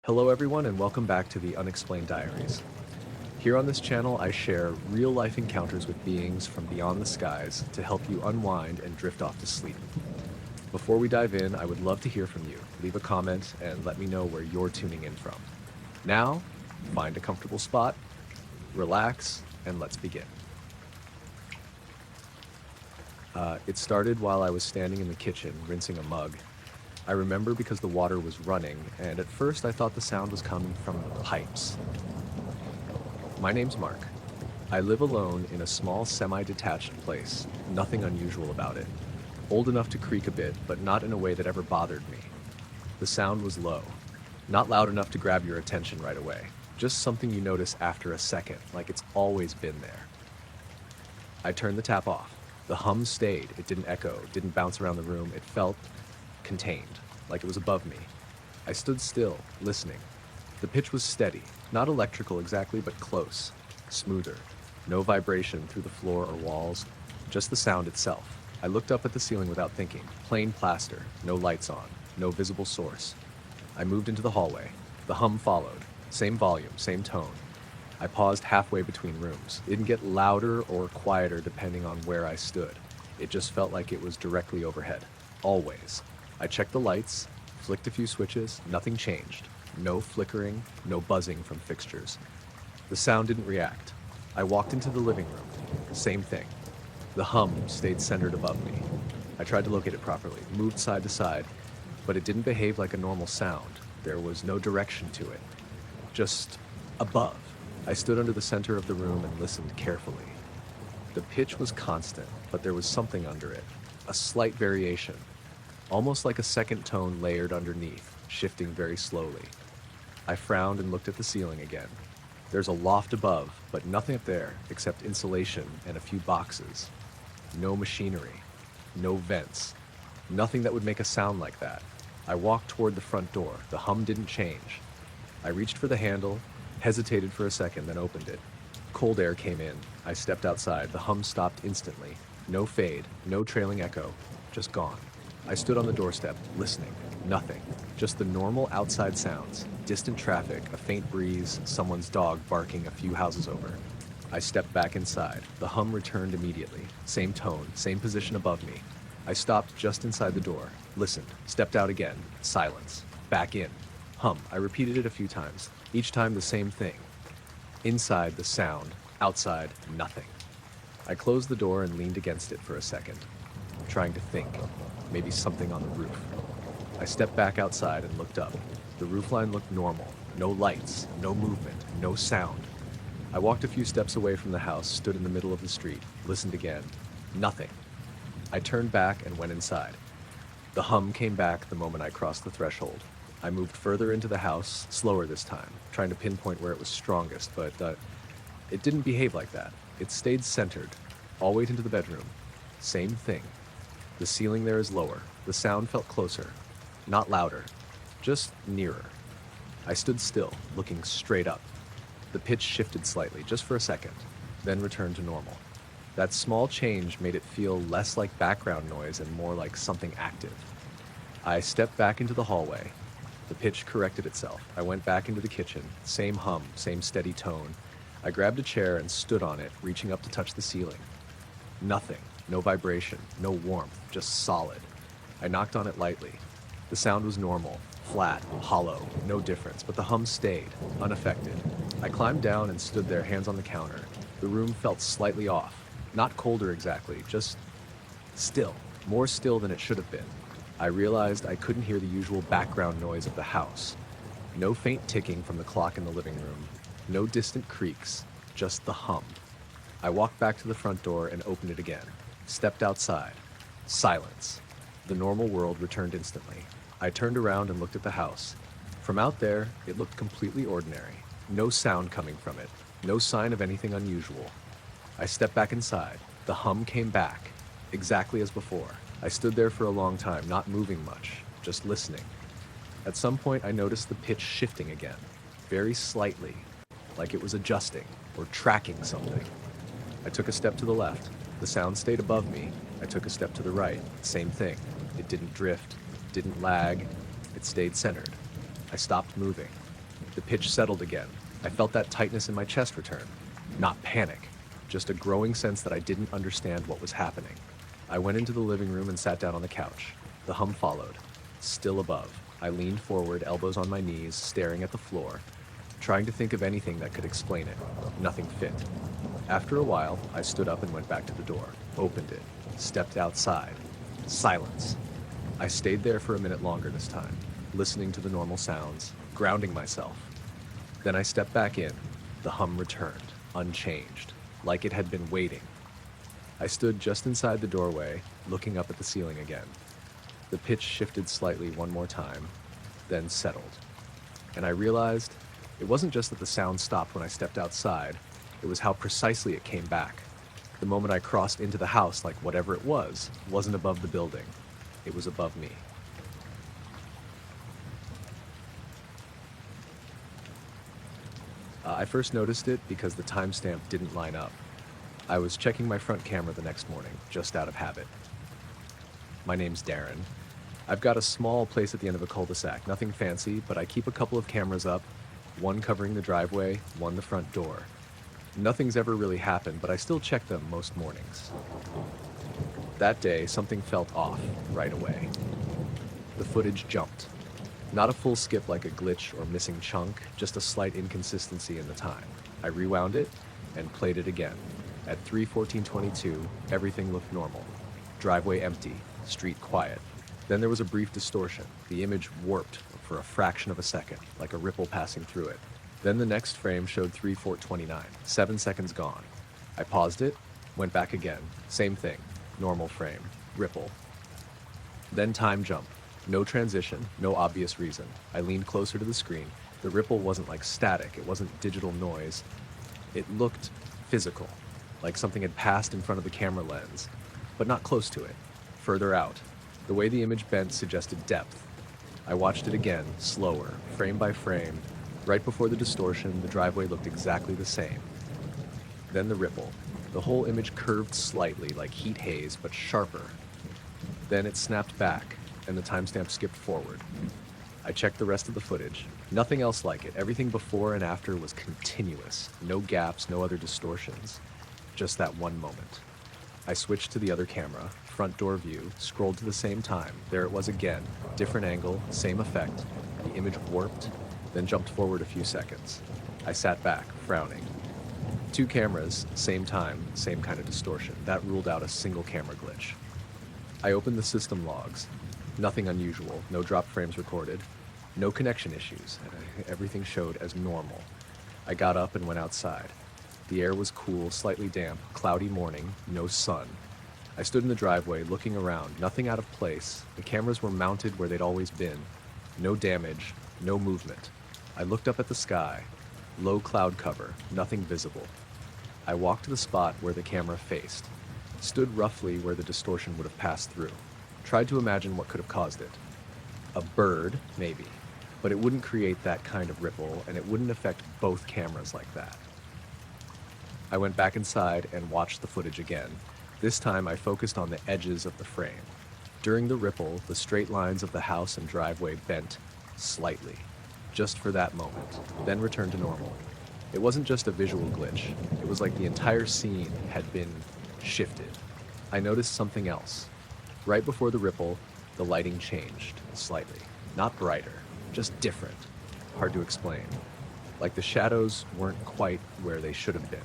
Hello everyone and welcome back to the Unexplained Diaries. Here on this channel I share real-life encounters with beings from beyond the skies to help you unwind and drift off to sleep. Before we dive in, I would love to hear from you. Leave a comment and let me know where you're tuning in from. Now, find a comfortable spot, relax, and let's begin. It started while I was standing in the kitchen rinsing a mug. I remember because the water was running, and at first I thought the sound was coming from the pipes. My name's Mark. I live alone in a small semi-detached place, nothing unusual about it. Old enough to creak a bit, but not in a way that ever bothered me. The sound was low, not loud enough to grab your attention right away, just something you notice after a second, like it's always been there. I turned the tap off. The hum stayed, it didn't echo, didn't bounce around the room, it felt contained, like it was above me. I stood still, listening. The pitch was steady, not electrical exactly, but close, smoother. No vibration through the floor or walls, just the sound itself. I looked up at the ceiling without thinking. Plain plaster, no lights on, no visible source. I moved into the hallway. The hum followed. Same volume, same tone. I paused halfway between rooms. It didn't get louder or quieter depending on where I stood. It just felt like it was directly overhead. Always. I checked the lights, flicked a few switches, nothing changed. No flickering, no buzzing from fixtures. The sound didn't react. I walked into the living room. Same thing. The hum stayed centered above me. I tried to locate it properly, moved side to side, but it didn't behave like a normal sound. There was no direction to it. Just above. I stood under the center of the room and listened carefully. The pitch was constant, but there was something under it. A slight variation. Almost like a second tone layered underneath, shifting very slowly. I frowned and looked at the ceiling again. There's a loft above, but nothing up there except insulation and a few boxes. No machinery, no vents, nothing that would make a sound like that. I walked toward the front door. The hum didn't change. I reached for the handle, hesitated for a second, then opened it. Cold air came in. I stepped outside. The hum stopped instantly. No fade, no trailing echo, just gone. I stood on the doorstep, listening. Nothing. Just the normal outside sounds. Distant traffic, a faint breeze, someone's dog barking a few houses over. I stepped back inside. The hum returned immediately. Same tone, same position above me. I stopped just inside the door, listened, stepped out again. Silence. Back in. Hum. I repeated it a few times. Each time the same thing. Inside, the sound. Outside, nothing. I closed the door and leaned against it for a second, trying to think. Maybe something on the roof. I stepped back outside and looked up. The roofline looked normal. No lights, no movement, no sound. I walked a few steps away from the house, stood in the middle of the street, listened again. Nothing. I turned back and went inside. The hum came back the moment I crossed the threshold. I moved further into the house, slower this time, trying to pinpoint where it was strongest, but it didn't behave like that. It stayed centered, all the way into the bedroom. Same thing. The ceiling there is lower. The sound felt closer, not louder, just nearer. I stood still, looking straight up. The pitch shifted slightly, just for a second, then returned to normal. That small change made it feel less like background noise and more like something active. I stepped back into the hallway. The pitch corrected itself. I went back into the kitchen, same hum, same steady tone. I grabbed a chair and stood on it, reaching up to touch the ceiling. Nothing. No vibration, no warmth, just solid. I knocked on it lightly. The sound was normal, flat, hollow, no difference, but the hum stayed, unaffected. I climbed down and stood there, hands on the counter. The room felt slightly off. Not colder exactly, just still, more still than it should have been. I realized I couldn't hear the usual background noise of the house. No faint ticking from the clock in the living room. No distant creaks, just the hum. I walked back to the front door and opened it again. Stepped outside. Silence. The normal world returned instantly. I turned around and looked at the house. From out there, it looked completely ordinary. No sound coming from it. No sign of anything unusual. I stepped back inside. The hum came back, exactly as before. I stood there for a long time, not moving much, just listening. At some point, I noticed the pitch shifting again, very slightly, like it was adjusting or tracking something. I took a step to the left. The sound stayed above me. I took a step to the right. Same thing. It didn't drift, didn't lag. It stayed centered. I stopped moving. The pitch settled again. I felt that tightness in my chest return. Not panic, just a growing sense that I didn't understand what was happening. I went into the living room and sat down on the couch. The hum followed, still above. I leaned forward, elbows on my knees, staring at the floor, trying to think of anything that could explain it. Nothing fit. After a while, I stood up and went back to the door, opened it, stepped outside. Silence. I stayed there for a minute longer this time, listening to the normal sounds, grounding myself. Then I stepped back in. The hum returned, unchanged, like it had been waiting. I stood just inside the doorway, looking up at the ceiling again. The pitch shifted slightly one more time, then settled. And I realized it wasn't just that the sound stopped when I stepped outside, it was how precisely it came back. The moment I crossed into the house, like whatever it was, wasn't above the building. It was above me. I first noticed it because the timestamp didn't line up. I was checking my front camera the next morning, just out of habit. My name's Darren. I've got a small place at the end of a cul-de-sac, nothing fancy, but I keep a couple of cameras up, one covering the driveway, one the front door. Nothing's ever really happened, but I still check them most mornings. That day, something felt off right away. The footage jumped. Not a full skip like a glitch or missing chunk, just a slight inconsistency in the time. I rewound it and played it again. At 3:14:22, everything looked normal. Driveway empty, street quiet. Then there was a brief distortion. The image warped for a fraction of a second, like a ripple passing through it. Then the next frame showed 3:4:29, 7 seconds gone. I paused it, went back again. Same thing, normal frame, ripple. Then time jump. No transition, no obvious reason. I leaned closer to the screen. The ripple wasn't like static, it wasn't digital noise. It looked physical, like something had passed in front of the camera lens, but not close to it, further out. The way the image bent suggested depth. I watched it again, slower, frame by frame. Right before the distortion, the driveway looked exactly the same. Then the ripple. The whole image curved slightly, like heat haze, but sharper. Then it snapped back, and the timestamp skipped forward. I checked the rest of the footage. Nothing else like it. Everything before and after was continuous. No gaps, no other distortions. Just that one moment. I switched to the other camera, front door view, scrolled to the same time. There it was again. Different angle, same effect. The image warped, then jumped forward a few seconds. I sat back, frowning. 2 cameras, same time, same kind of distortion. That ruled out a single camera glitch. I opened the system logs. Nothing unusual, no drop frames recorded, no connection issues, and everything showed as normal. I got up and went outside. The air was cool, slightly damp, cloudy morning, no sun. I stood in the driveway, looking around, nothing out of place. The cameras were mounted where they'd always been. No damage, no movement. I looked up at the sky. Low cloud cover, nothing visible. I walked to the spot where the camera faced. Stood roughly where the distortion would have passed through. Tried to imagine what could have caused it. A bird, maybe. But it wouldn't create that kind of ripple, and it wouldn't affect both cameras like that. I went back inside and watched the footage again. This time I focused on the edges of the frame. During the ripple, the straight lines of the house and driveway bent slightly, just for that moment, then returned to normal. It wasn't just a visual glitch. It was like the entire scene had been shifted. I noticed something else. Right before the ripple, the lighting changed slightly. Not brighter, just different. Hard to explain. Like the shadows weren't quite where they should have been.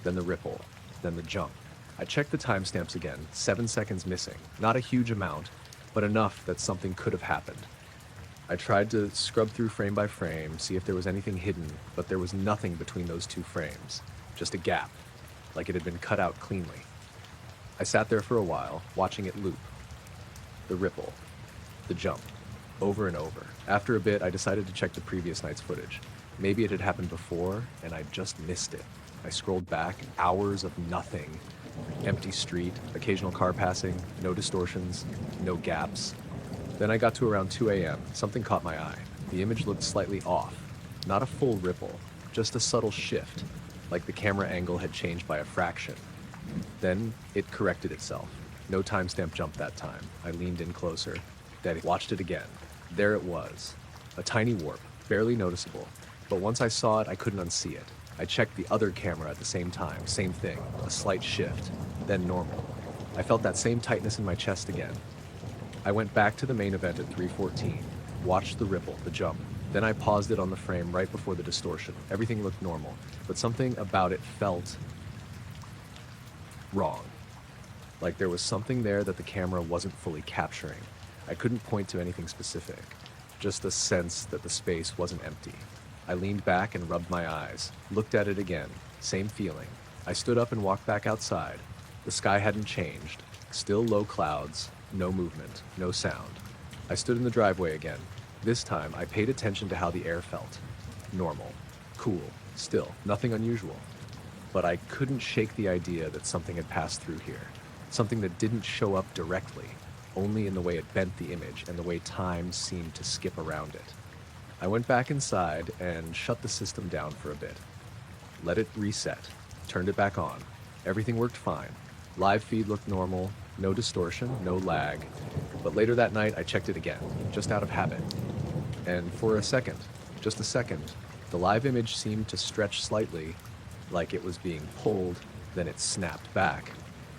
Then the ripple, then the jump. I checked the timestamps again, 7 seconds missing. Not a huge amount, but enough that something could have happened. I tried to scrub through frame by frame, see if there was anything hidden, but there was nothing between those 2 frames. Just a gap, like it had been cut out cleanly. I sat there for a while, watching it loop. The ripple, the jump, over and over. After a bit, I decided to check the previous night's footage. Maybe it had happened before, and I just missed it. I scrolled back, hours of nothing. Empty street, occasional car passing, no distortions, no gaps. Then I got to around 2 a.m. Something caught my eye. The image looked slightly off. Not a full ripple, just a subtle shift, like the camera angle had changed by a fraction. Then it corrected itself. No timestamp jump that time. I leaned in closer. Then I watched it again. There it was. A tiny warp. barely noticeable, but once I saw it, I couldn't unsee it. I checked the other camera at the same time, same thing, a slight shift, then normal. I felt that same tightness in my chest again. I went back to the main event at 3:14, watched the ripple, the jump. Then I paused it on the frame right before the distortion. Everything looked normal, but something about it felt wrong. Like there was something there that the camera wasn't fully capturing. I couldn't point to anything specific, just a sense that the space wasn't empty. I leaned back and rubbed my eyes, looked at it again, same feeling. I stood up and walked back outside. The sky hadn't changed, still low clouds, no movement, no sound. I stood in the driveway again. This time, I paid attention to how the air felt. Normal, cool, still, nothing unusual. But I couldn't shake the idea that something had passed through here. Something that didn't show up directly, only in the way it bent the image and the way time seemed to skip around it. I went back inside and shut the system down for a bit. Let it reset, turned it back on. Everything worked fine. Live feed looked normal, no distortion, no lag. But later that night, I checked it again, just out of habit. And for a second, just a second, the live image seemed to stretch slightly, like it was being pulled, then it snapped back.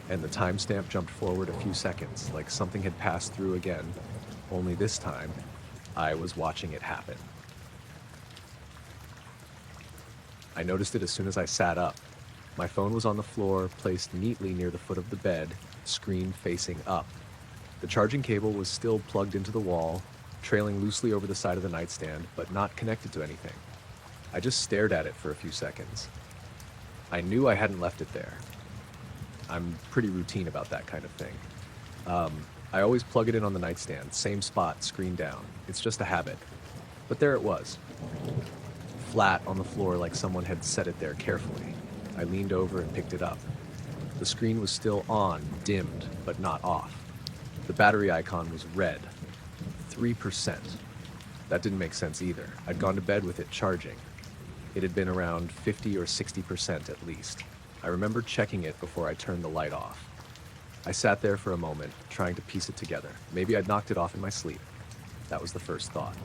And the timestamp jumped forward a few seconds, like something had passed through again, only this time, I was watching it happen. I noticed it as soon as I sat up. My phone was on the floor, placed neatly near the foot of the bed, screen facing up. The charging cable was still plugged into the wall, trailing loosely over the side of the nightstand, but not connected to anything. I just stared at it for a few seconds. I knew I hadn't left it there. I'm pretty routine about that kind of thing. I always plug it in on the nightstand, same spot, screen down. It's just a habit. But there it was, flat on the floor like someone had set it there carefully. I leaned over and picked it up. The screen was still on, dimmed, but not off. The battery icon was red, 3%. That didn't make sense either. I'd gone to bed with it charging. It had been around 50 or 60% at least. I remember checking it before I turned the light off. I sat there for a moment, trying to piece it together. Maybe I'd knocked it off in my sleep. That was the first thought.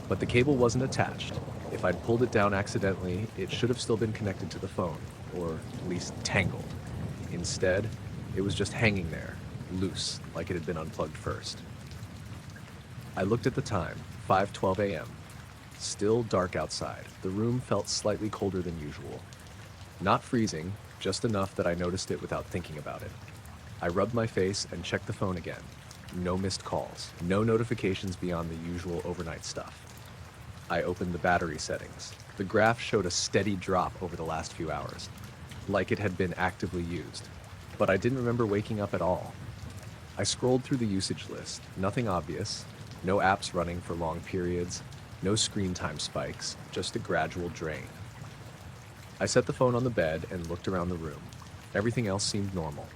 But the cable wasn't attached. If I'd pulled it down accidentally, it should have still been connected to the phone, or at least tangled. Instead, it was just hanging there, loose, like it had been unplugged first. I looked at the time, 5:12 a.m. Still dark outside. The room felt slightly colder than usual. Not freezing, just enough that I noticed it without thinking about it. I rubbed my face and checked the phone again. No missed calls, no notifications beyond the usual overnight stuff. I opened the battery settings. The graph showed a steady drop over the last few hours, like it had been actively used. But I didn't remember waking up at all. I scrolled through the usage list, nothing obvious, no apps running for long periods, no screen time spikes, just a gradual drain. I set the phone on the bed and looked around the room. Everything else seemed normal.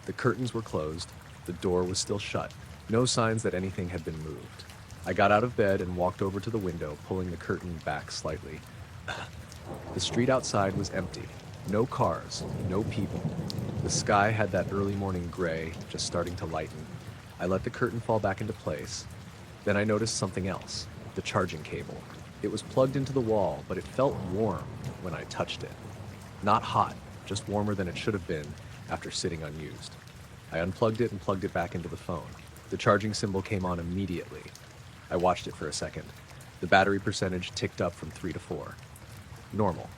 The curtains were closed, the door was still shut, no signs that anything had been moved. I got out of bed and walked over to the window, pulling the curtain back slightly. The street outside was empty. No cars, no people. The sky had that early morning gray, just starting to lighten. I let the curtain fall back into place. Then I noticed something else, the charging cable. It was plugged into the wall, but it felt warm when I touched it. Not hot, just warmer than it should have been after sitting unused. I unplugged it and plugged it back into the phone. The charging symbol came on immediately. I watched it for a second. The battery percentage ticked up from 3 to 4. Normal.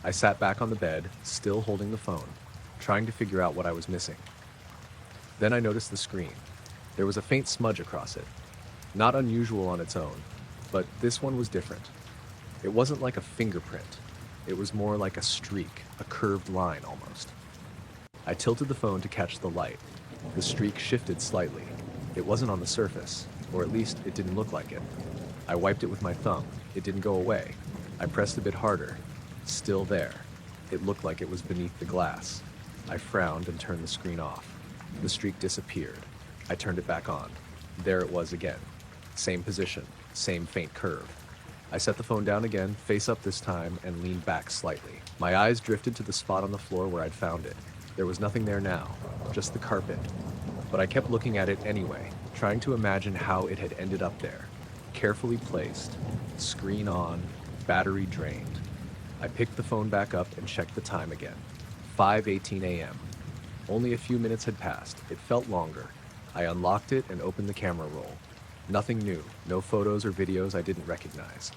I sat back on the bed, still holding the phone, trying to figure out what I was missing. Then I noticed the screen. There was a faint smudge across it. Not unusual on its own, but this one was different. It wasn't like a fingerprint. It was more like a streak, a curved line almost. I tilted the phone to catch the light. The streak shifted slightly. It wasn't on the surface, or at least it didn't look like it. I wiped it with my thumb. It didn't go away. I pressed a bit harder. Still there. It looked like it was beneath the glass. I frowned and turned the screen off. The streak disappeared. I turned it back on. There it was again. Same position, same faint curve. I set the phone down again, face up this time, and leaned back slightly. My eyes drifted to the spot on the floor where I'd found it. There was nothing there now, just the carpet. But I kept looking at it anyway, trying to imagine how it had ended up there. Carefully placed, screen on, battery drained. I picked the phone back up and checked the time again. 5:18 a.m. Only a few minutes had passed. It felt longer. I unlocked it and opened the camera roll. Nothing new, no photos or videos I didn't recognize.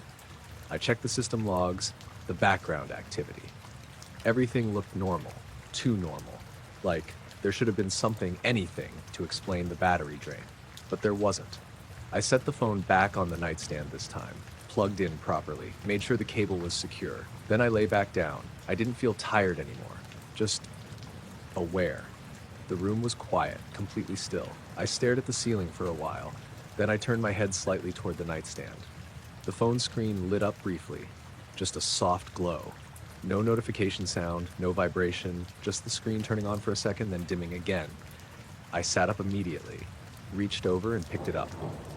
I checked the system logs, the background activity. Everything looked normal, too normal. Like there should have been something, anything, to explain the battery drain. But there wasn't. I set the phone back on the nightstand this time, plugged in properly, made sure the cable was secure. Then I lay back down. I didn't feel tired anymore, just aware. The room was quiet, completely still. I stared at the ceiling for a while. Then I turned my head slightly toward the nightstand. The phone screen lit up briefly, just a soft glow. No notification sound, no vibration, just the screen turning on for a second, then dimming again. I sat up immediately, reached over and picked it up.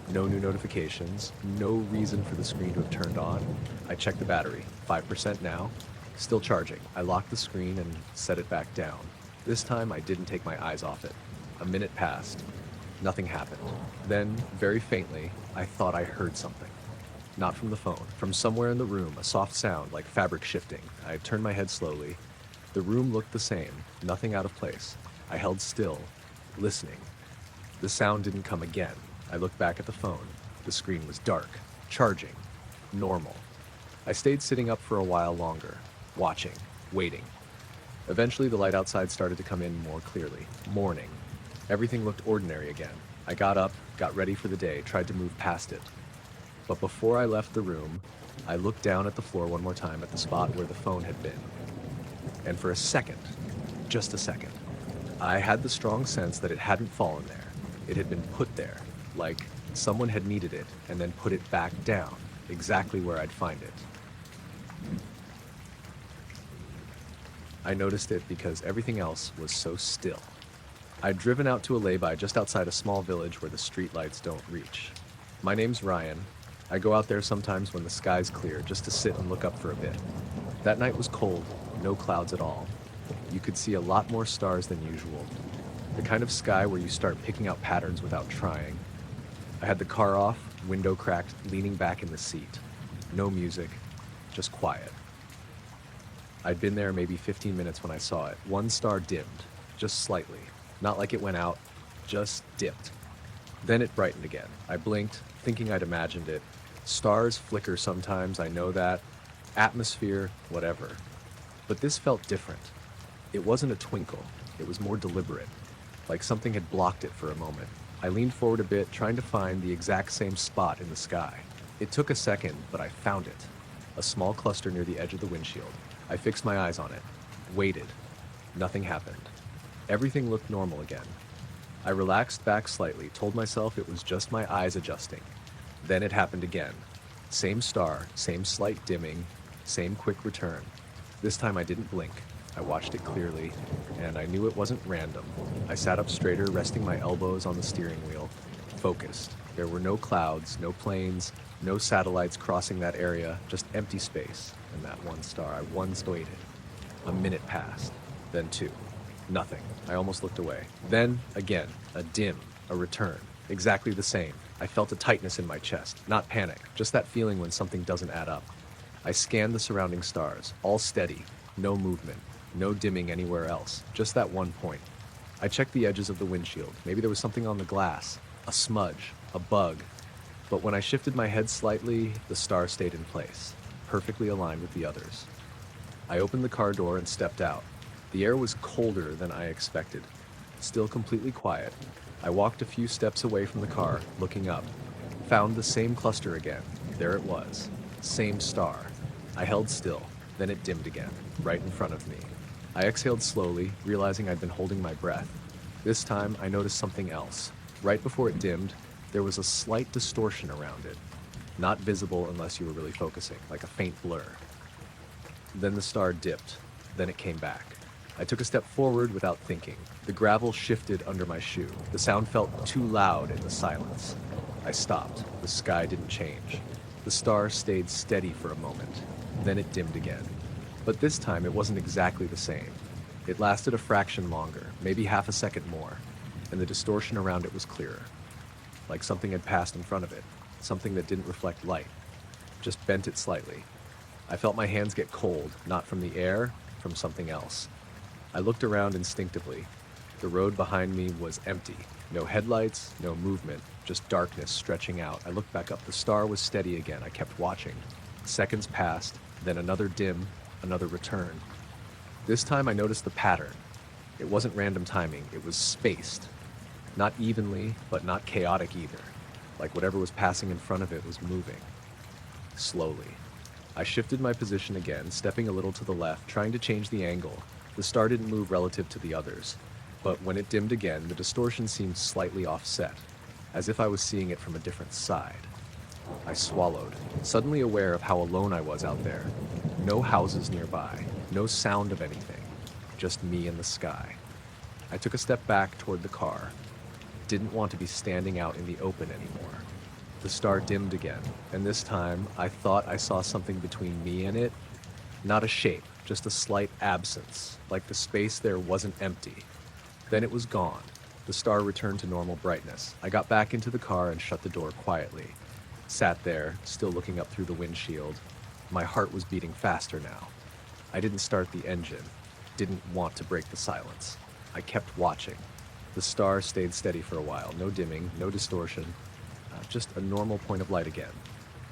No new notifications, no reason for the screen to have turned on. I checked the battery, 5% now, still charging. I locked the screen and set it back down. This time I didn't take my eyes off it. A minute passed. Nothing happened. Then, very faintly, I thought I heard something. Not from the phone. From somewhere in the room, a soft sound like fabric shifting. I turned my head slowly. The room looked the same, nothing out of place. I held still, listening. The sound didn't come again. I looked back at the phone. The screen was dark, charging, normal. I stayed sitting up for a while longer, watching, waiting. Eventually, the light outside started to come in more clearly. Morning. Everything looked ordinary again. I got up, got ready for the day, tried to move past it. But before I left the room, I looked down at the floor one more time at the spot where the phone had been. And for a second, just a second, I had the strong sense that it hadn't fallen there. It had been put there, like someone had needed it and then put it back down, exactly where I'd find it. I noticed it because everything else was so still. I'd driven out to a lay-by just outside a small village where the streetlights don't reach. My name's Ryan. I go out there sometimes when the sky's clear just to sit and look up for a bit. That night was cold, no clouds at all. You could see a lot more stars than usual. The kind of sky where you start picking out patterns without trying. I had the car off, window cracked, leaning back in the seat. No music, just quiet. I'd been there maybe 15 minutes when I saw it. One star dimmed, just slightly. Not like it went out, just dipped. Then it brightened again. I blinked, thinking I'd imagined it. Stars flicker sometimes, I know that. Atmosphere, whatever. But this felt different. It wasn't a twinkle. It was more deliberate. Like something had blocked it for a moment. I leaned forward a bit, trying to find the exact same spot in the sky. It took a second, but I found it. A small cluster near the edge of the windshield. I fixed my eyes on it. Waited. Nothing happened. Everything looked normal again. I relaxed back slightly, told myself it was just my eyes adjusting. Then it happened again. Same star, same slight dimming, same quick return. This time I didn't blink. I watched it clearly, and I knew it wasn't random. I sat up straighter, resting my elbows on the steering wheel, focused. There were no clouds, no planes, no satellites crossing that area, just empty space, and that one star. I once waited. A minute passed, then two. Nothing. I almost looked away. Then, again, a dim, a return. Exactly the same. I felt a tightness in my chest. Not panic, just that feeling when something doesn't add up. I scanned the surrounding stars, all steady, no movement, no dimming anywhere else, just that one point. I checked the edges of the windshield. Maybe there was something on the glass, a smudge, a bug. But when I shifted my head slightly, the star stayed in place, perfectly aligned with the others. I opened the car door and stepped out. The air was colder than I expected, still completely quiet. I walked a few steps away from the car, looking up. Found the same cluster again. There it was. Same star. I held still, then it dimmed again, right in front of me. I exhaled slowly, realizing I'd been holding my breath. This time, I noticed something else. Right before it dimmed, there was a slight distortion around it. Not visible unless you were really focusing, like a faint blur. Then the star dipped. Then it came back. I took a step forward without thinking. The gravel shifted under my shoe. The sound felt too loud in the silence. I stopped. The sky didn't change. The star stayed steady for a moment. Then it dimmed again. But this time it wasn't exactly the same. It lasted a fraction longer, maybe half a second more, and the distortion around it was clearer. Like something had passed in front of it. Then it dimmed again. something that didn't reflect light, just bent it slightly. I felt my hands get cold, not from the air, from something else. I looked around instinctively. The road behind me was empty. No headlights, no movement, just darkness stretching out. I looked back up. The star was steady again. I kept watching. Seconds passed, then another dim, another return. This time I noticed the pattern. It wasn't random timing, it was spaced. Not evenly, but not chaotic either. Like whatever was passing in front of it was moving. Slowly. I shifted my position again, stepping a little to the left, trying to change the angle. The star didn't move relative to the others, but when it dimmed again, the distortion seemed slightly offset, as if I was seeing it from a different side. I swallowed, suddenly aware of how alone I was out there. No houses nearby, no sound of anything, just me and the sky. I took a step back toward the car. Didn't want to be standing out in the open anymore. The star dimmed again, and this time I thought I saw something between me and it. Not a shape, just a slight absence, like the space there wasn't empty. Then it was gone. The star returned to normal brightness. I got back into the car and shut the door quietly. Sat there, still looking up through the windshield. My heart was beating faster now. I didn't start the engine. Didn't want to break the silence. I kept watching. The star stayed steady for a while. No dimming, no distortion. Just a normal point of light again.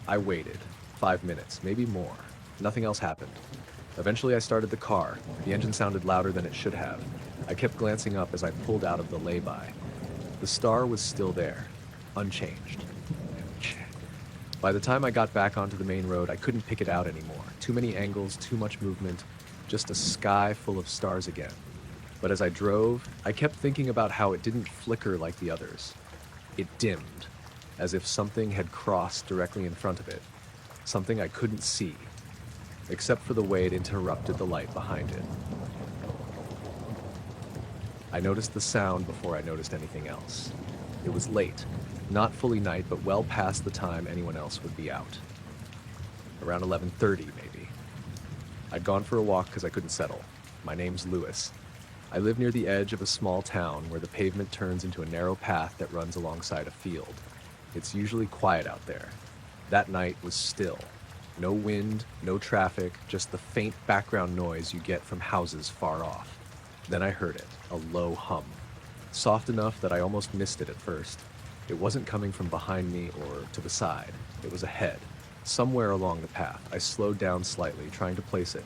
I waited. 5 minutes, maybe more. Nothing else happened. Eventually I started the car. The engine sounded louder than it should have. I kept glancing up as I pulled out of the lay-by. The star was still there, unchanged. By the time I got back onto the main road, I couldn't pick it out anymore. Too many angles, too much movement, just a sky full of stars again. But as I drove, I kept thinking about how it didn't flicker like the others. It dimmed, as if something had crossed directly in front of it. Something I couldn't see, except for the way it interrupted the light behind it. I noticed the sound before I noticed anything else. It was late, not fully night, but well past the time anyone else would be out. Around 11:30, maybe. I'd gone for a walk because I couldn't settle. My name's Lewis. I live near the edge of a small town where the pavement turns into a narrow path that runs alongside a field. It's usually quiet out there. That night was still. No wind, no traffic, just the faint background noise you get from houses far off. Then I heard it, a low hum. Soft enough that I almost missed it at first. It wasn't coming from behind me or to the side. It was ahead, somewhere along the path. I slowed down slightly, trying to place it.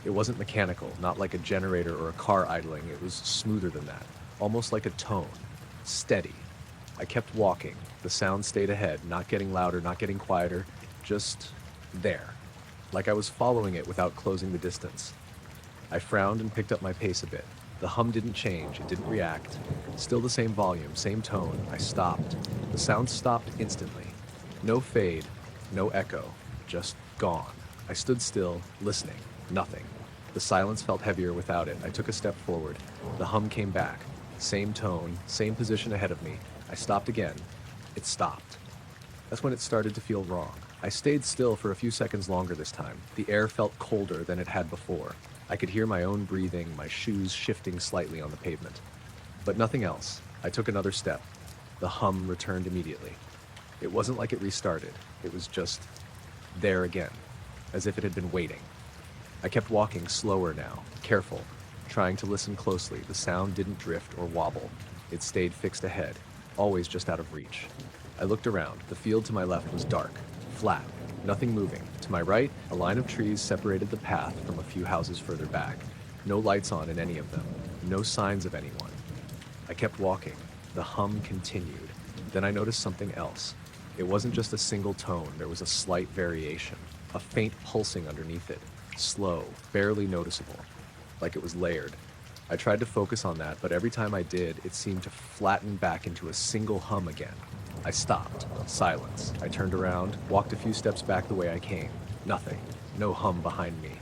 It wasn't mechanical, not like a generator or a car idling. It was smoother than that, almost like a tone, steady. I kept walking. The sound stayed ahead, not getting louder, not getting quieter, just there, like I was following it without closing the distance. I frowned and picked up my pace a bit. The hum didn't change, it didn't react. Still the same volume, same tone. I stopped. The sound stopped instantly. No fade, no echo, just gone. I stood still, listening. Nothing. The silence felt heavier without it. I took a step forward. The hum came back. Same tone, same position ahead of me. I stopped again. It stopped. That's when it started to feel wrong. I stayed still for a few seconds longer this time. The air felt colder than it had before. I could hear my own breathing, my shoes shifting slightly on the pavement. But nothing else. I took another step. The hum returned immediately. It wasn't like it restarted. It was just there again, as if it had been waiting. I kept walking slower now, careful, trying to listen closely. The sound didn't drift or wobble. It stayed fixed ahead, always just out of reach. I looked around. The field to my left was dark, flat, nothing moving. To my right, a line of trees separated the path from a few houses further back. No lights on in any of them, no signs of anyone. I kept walking. The hum continued. Then I noticed something else. It wasn't just a single tone. There was a slight variation, a faint pulsing underneath it. Slow, barely noticeable, like it was layered. I tried to focus on that, but every time I did, it seemed to flatten back into a single hum again. I stopped. Silence. I turned around, walked a few steps back the way I came. Nothing. No hum behind me.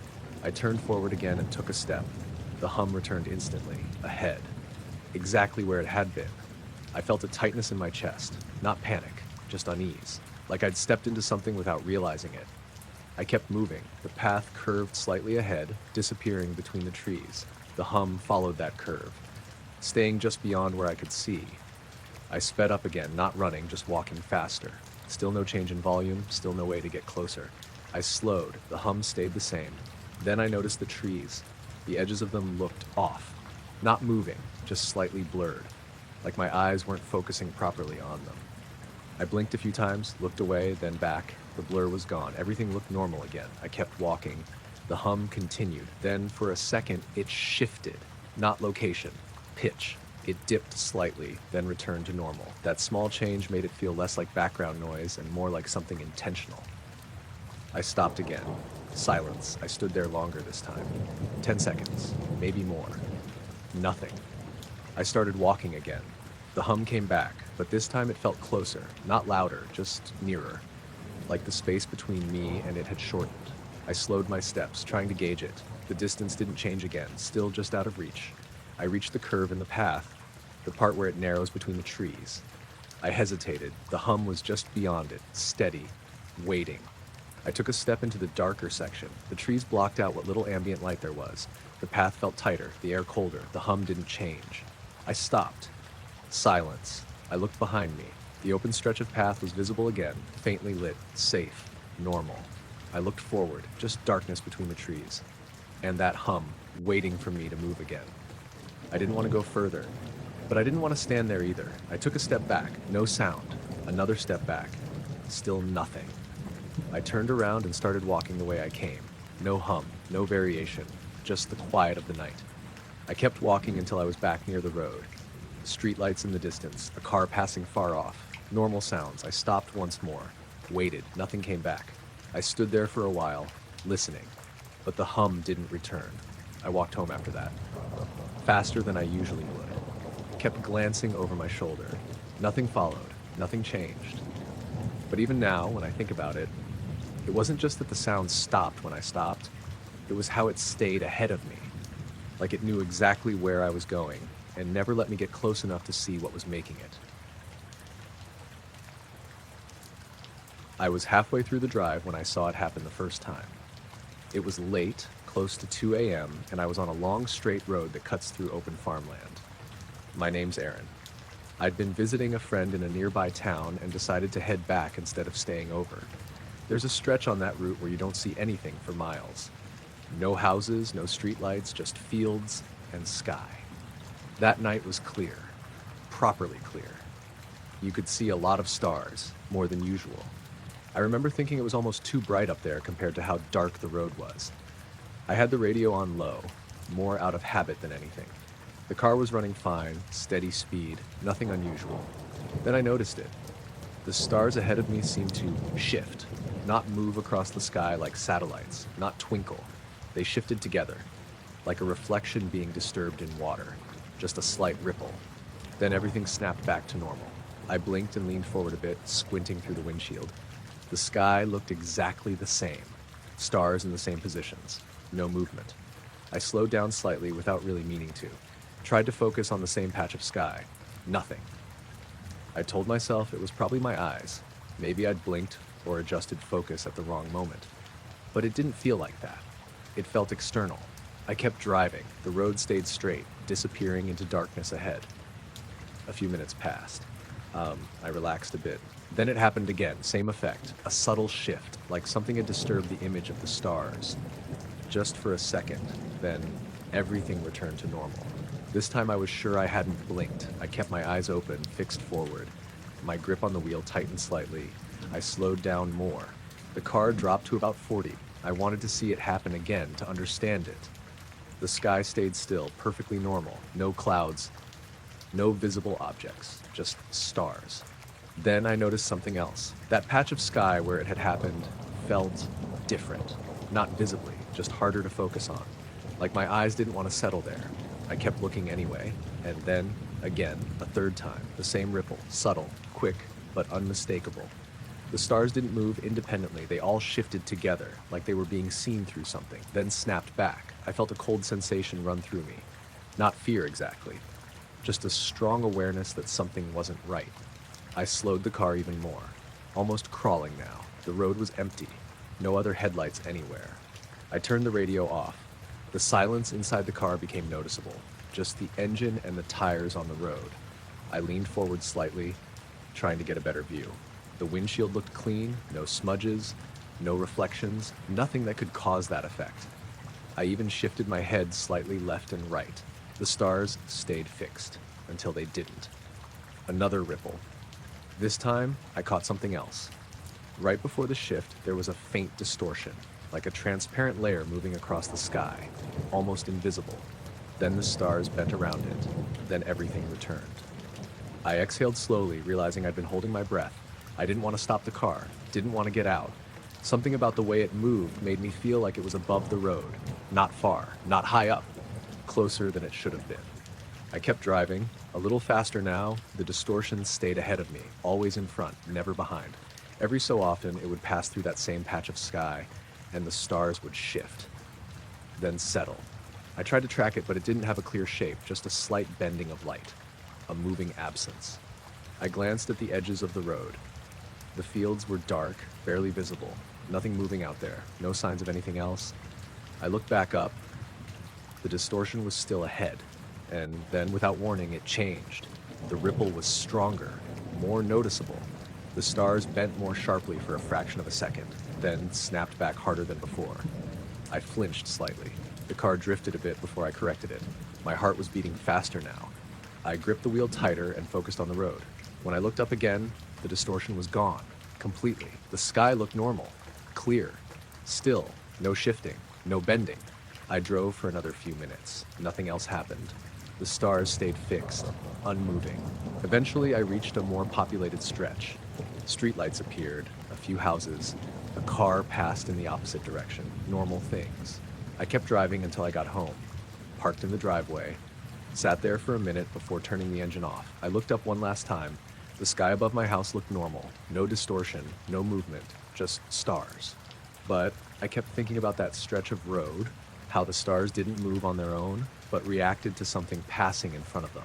I turned forward again and took a step. The hum returned instantly, ahead, exactly where it had been. I felt a tightness in my chest, not panic, just unease, like I'd stepped into something without realizing it. I kept moving. The path curved slightly ahead, disappearing between the trees. The hum followed that curve, staying just beyond where I could see. I sped up again, not running, just walking faster. Still no change in volume, still no way to get closer. I slowed, the hum stayed the same. Then I noticed the trees. The edges of them looked off. Not moving, just slightly blurred. Like my eyes weren't focusing properly on them. I blinked a few times, looked away, then back. The blur was gone. Everything looked normal again. I kept walking. The hum continued. Then, for a second, it shifted. Not location, pitch. It dipped slightly, then returned to normal. That small change made it feel less like background noise and more like something intentional. I stopped again. Silence. I stood there longer this time. 10 seconds, maybe more. Nothing. I started walking again. The hum came back, but this time it felt closer, not louder, just nearer. Like the space between me and it had shortened. I slowed my steps, trying to gauge it. The distance didn't change again, still just out of reach. I reached the curve in the path, the part where it narrows between the trees. I hesitated. The hum was just beyond it, steady, waiting. I took a step into the darker section. The trees blocked out what little ambient light there was. The path felt tighter, the air colder. The hum didn't change. I stopped. Silence. I looked behind me. The open stretch of path was visible again, faintly lit, safe, normal. I looked forward, just darkness between the trees. And that hum, waiting for me to move again. I didn't want to go further, but I didn't want to stand there either. I took a step back, no sound. Another step back, still nothing. I turned around and started walking the way I came. No hum, no variation, just the quiet of the night. I kept walking until I was back near the road. Streetlights in the distance, a car passing far off. Normal sounds. I stopped once more, waited, nothing came back. I stood there for a while, listening, but the hum didn't return. I walked home after that, faster than I usually would. Kept glancing over my shoulder. Nothing followed, nothing changed. But even now, when I think about it, it wasn't just that the sound stopped when I stopped, it was how it stayed ahead of me. Like it knew exactly where I was going, and never let me get close enough to see what was making it. I was halfway through the drive when I saw it happen the first time. It was late, close to 2 a.m., and I was on a long straight road that cuts through open farmland. My name's Aaron. I'd been visiting a friend in a nearby town and decided to head back instead of staying over. There's a stretch on that route where you don't see anything for miles. No houses, no streetlights, just fields and sky. That night was clear, properly clear. You could see a lot of stars, more than usual. I remember thinking it was almost too bright up there compared to how dark the road was. I had the radio on low, more out of habit than anything. The car was running fine, steady speed, nothing unusual. Then I noticed it. The stars ahead of me seemed to shift, not move across the sky like satellites, not twinkle. They shifted together, like a reflection being disturbed in water, just a slight ripple. Then everything snapped back to normal. I blinked and leaned forward a bit, squinting through the windshield. The sky looked exactly the same. Stars in the same positions. No movement. I slowed down slightly without really meaning to. Tried to focus on the same patch of sky. Nothing. I told myself it was probably my eyes. Maybe I'd blinked or adjusted focus at the wrong moment. But it didn't feel like that. It felt external. I kept driving. The road stayed straight, disappearing into darkness ahead. A few minutes passed. I relaxed a bit. Then it happened again, same effect, a subtle shift, like something had disturbed the image of the stars. Just for a second, then everything returned to normal. This time I was sure I hadn't blinked. I kept my eyes open, fixed forward. My grip on the wheel tightened slightly. I slowed down more. The car dropped to about 40. I wanted to see it happen again, to understand it. The sky stayed still, perfectly normal. No clouds, no visible objects, just stars. Then I noticed something else. That patch of sky where it had happened felt different. Not visibly, just harder to focus on. Like my eyes didn't want to settle there. I kept looking anyway, and then, again, a third time, the same ripple, subtle, quick, but unmistakable. The stars didn't move independently, they all shifted together, like they were being seen through something, then snapped back. I felt a cold sensation run through me. Not fear exactly, just a strong awareness that something wasn't right. I slowed the car even more, almost crawling now. The road was empty, no other headlights anywhere. I turned the radio off. The silence inside the car became noticeable, just the engine and the tires on the road. I leaned forward slightly, trying to get a better view. The windshield looked clean, no smudges, no reflections, nothing that could cause that effect. I even shifted my head slightly left and right. The stars stayed fixed until they didn't. Another ripple. This time, I caught something else. Right before the shift, there was a faint distortion, like a transparent layer moving across the sky, almost invisible. Then the stars bent around it. Then everything returned. I exhaled slowly, realizing I'd been holding my breath. I didn't want to stop the car, didn't want to get out. Something about the way it moved made me feel like it was above the road, not far, not high up, closer than it should have been. I kept driving, a little faster now. The distortion stayed ahead of me, always in front, never behind. Every so often, it would pass through that same patch of sky, and the stars would shift, then settle. I tried to track it, but it didn't have a clear shape, just a slight bending of light, a moving absence. I glanced at the edges of the road. The fields were dark, barely visible, nothing moving out there, no signs of anything else. I looked back up. The distortion was still ahead, and then, without warning, it changed. The ripple was stronger, more noticeable. The stars bent more sharply for a fraction of a second, then snapped back harder than before. I flinched slightly. The car drifted a bit before I corrected it. My heart was beating faster now. I gripped the wheel tighter and focused on the road. When I looked up again, the distortion was gone, completely. The sky looked normal, clear, still, no shifting, no bending. I drove for another few minutes. Nothing else happened. The stars stayed fixed, unmoving. Eventually, I reached a more populated stretch. Streetlights appeared, a few houses. A car passed in the opposite direction. Normal things. I kept driving until I got home. Parked in the driveway. Sat there for a minute before turning the engine off. I looked up one last time. The sky above my house looked normal. No distortion, no movement, just stars. But I kept thinking about that stretch of road, how the stars didn't move on their own, but reacted to something passing in front of them.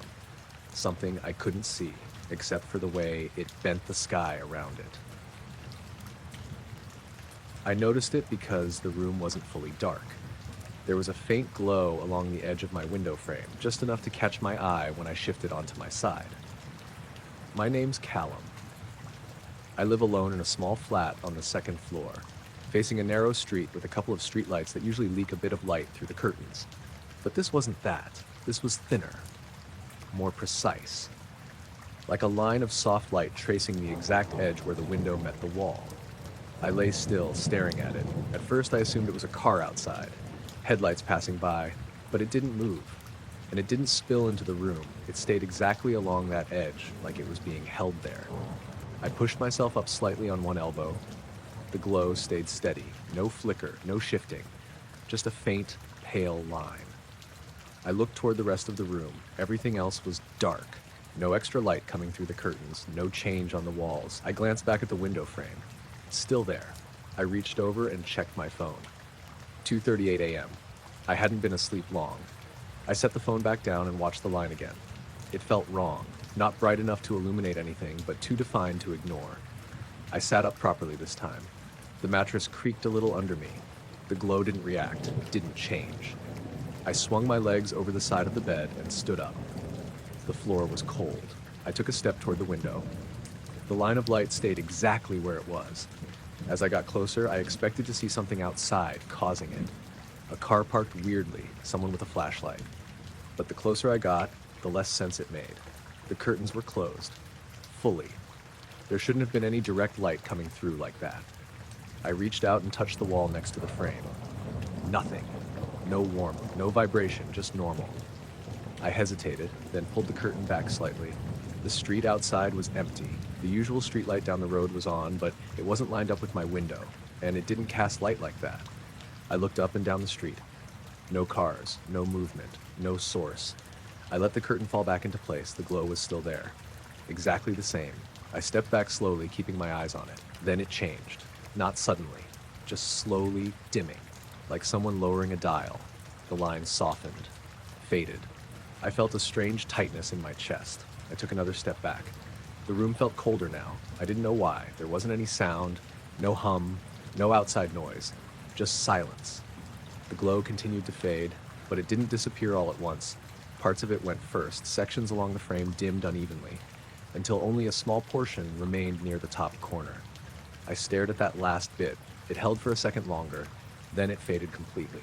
Something I couldn't see, except for the way it bent the sky around it. I noticed it because the room wasn't fully dark. There was a faint glow along the edge of my window frame, just enough to catch my eye when I shifted onto my side. My name's Callum. I live alone in a small flat on the second floor, facing a narrow street with a couple of streetlights that usually leak a bit of light through the curtains. But this wasn't that. This was thinner, more precise, like a line of soft light tracing the exact edge where the window met the wall. I lay still, staring at it. At first I assumed it was a car outside, headlights passing by, but it didn't move, and it didn't spill into the room. It stayed exactly along that edge, like it was being held there. I pushed myself up slightly on one elbow. The glow stayed steady, no flicker, no shifting, just a faint, pale line. I looked toward the rest of the room. Everything else was dark. No extra light coming through the curtains, no change on the walls. I glanced back at the window frame. Still there. I reached over and checked my phone. 2:38 a.m. I hadn't been asleep long. I set the phone back down and watched the line again. It felt wrong, not bright enough to illuminate anything, but too defined to ignore. I sat up properly this time. The mattress creaked a little under me. The glow didn't react, didn't change. I swung my legs over the side of the bed and stood up. The floor was cold. I took a step toward the window. The line of light stayed exactly where it was. As I got closer, I expected to see something outside causing it. A car parked weirdly, someone with a flashlight. But the closer I got, the less sense it made. The curtains were closed. Fully. There shouldn't have been any direct light coming through like that. I reached out and touched the wall next to the frame. Nothing. No warmth, no vibration, just normal. I hesitated, then pulled the curtain back slightly. The street outside was empty. The usual streetlight down the road was on, but it wasn't lined up with my window, and it didn't cast light like that. I looked up and down the street. No cars, no movement, no source. I let the curtain fall back into place. The glow was still there. Exactly the same. I stepped back slowly, keeping my eyes on it. Then it changed. Not suddenly, just slowly dimming, like someone lowering a dial. The lines softened, faded. I felt a strange tightness in my chest. I took another step back. The room felt colder now. I didn't know why. There wasn't any sound, no hum, no outside noise, just silence. The glow continued to fade, but it didn't disappear all at once. Parts of it went first. Sections along the frame dimmed unevenly. until only a small portion remained near the top corner. I stared at that last bit. It held for a second longer, then it faded completely.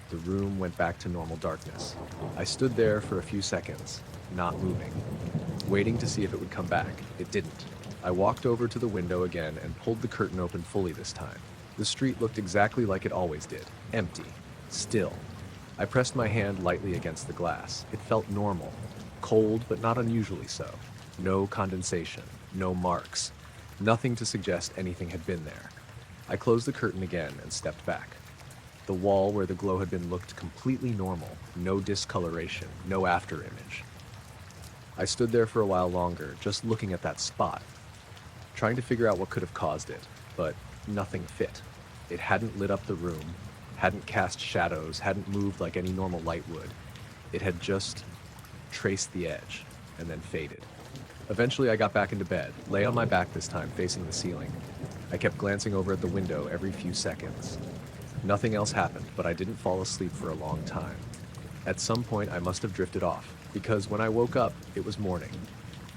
The room went back to normal darkness. I stood there for a few seconds, not moving, waiting to see if it would come back. It didn't. I walked over to the window again and pulled the curtain open fully this time. The street looked exactly like it always did, empty, still. I pressed my hand lightly against the glass. It felt normal, cold but not unusually so. No condensation, no marks, nothing to suggest anything had been there. I closed the curtain again and stepped back. The wall where the glow had been looked completely normal, no discoloration, no afterimage. I stood there for a while longer, just looking at that spot, trying to figure out what could have caused it, but nothing fit. It hadn't lit up the room, hadn't cast shadows, hadn't moved like any normal light would. It had just traced the edge and then faded. Eventually I got back into bed, lay on my back this time, facing the ceiling. I kept glancing over at the window every few seconds. Nothing else happened, but I didn't fall asleep for a long time. At some point I must have drifted off, because when I woke up, it was morning.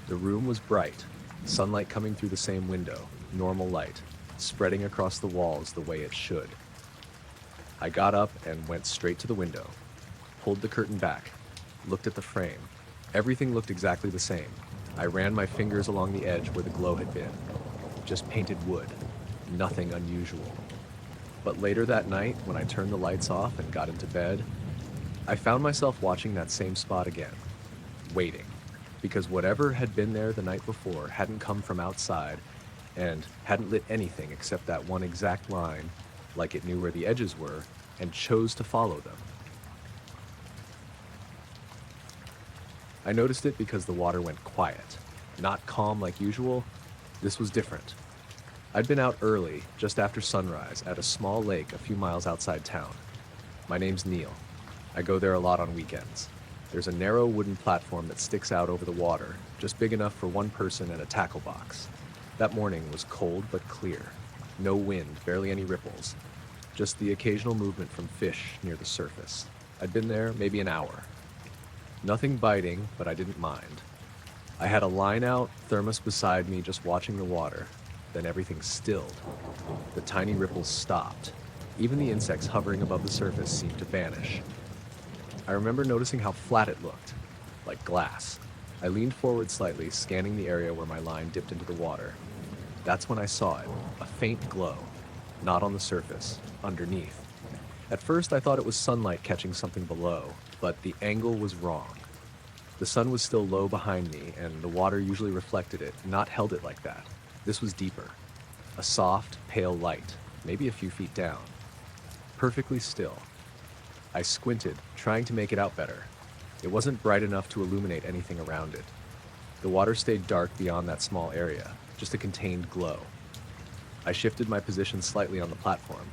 The room was bright, sunlight coming through the same window, normal light, spreading across the walls the way it should. I got up and went straight to the window, pulled the curtain back, looked at the frame. Everything looked exactly the same. I ran my fingers along the edge where the glow had been. Just painted wood, nothing unusual. But later that night, when I turned the lights off and got into bed, I found myself watching that same spot again, waiting, because whatever had been there the night before hadn't come from outside and hadn't lit anything except that one exact line, like it knew where the edges were and chose to follow them. I noticed it because the water went quiet, not calm like usual. This was different. I'd been out early, just after sunrise, at a small lake a few miles outside town. My name's Neil. I go there a lot on weekends. There's a narrow wooden platform that sticks out over the water, just big enough for one person and a tackle box. That morning was cold but clear. No wind, barely any ripples. Just the occasional movement from fish near the surface. I'd been there maybe an hour. Nothing biting, but I didn't mind. I had a line out, thermos beside me, just watching the water. Then everything stilled. The tiny ripples stopped. Even the insects hovering above the surface seemed to vanish. I remember noticing how flat it looked, like glass. I leaned forward slightly, scanning the area where my line dipped into the water. That's when I saw it, a faint glow, not on the surface, underneath. At first I thought it was sunlight catching something below, but the angle was wrong. The sun was still low behind me, and the water usually reflected it, not held it like that. This was deeper. A soft, pale light, maybe a few feet down. Perfectly still. I squinted, trying to make it out better. It wasn't bright enough to illuminate anything around it. The water stayed dark beyond that small area, just a contained glow. I shifted my position slightly on the platform.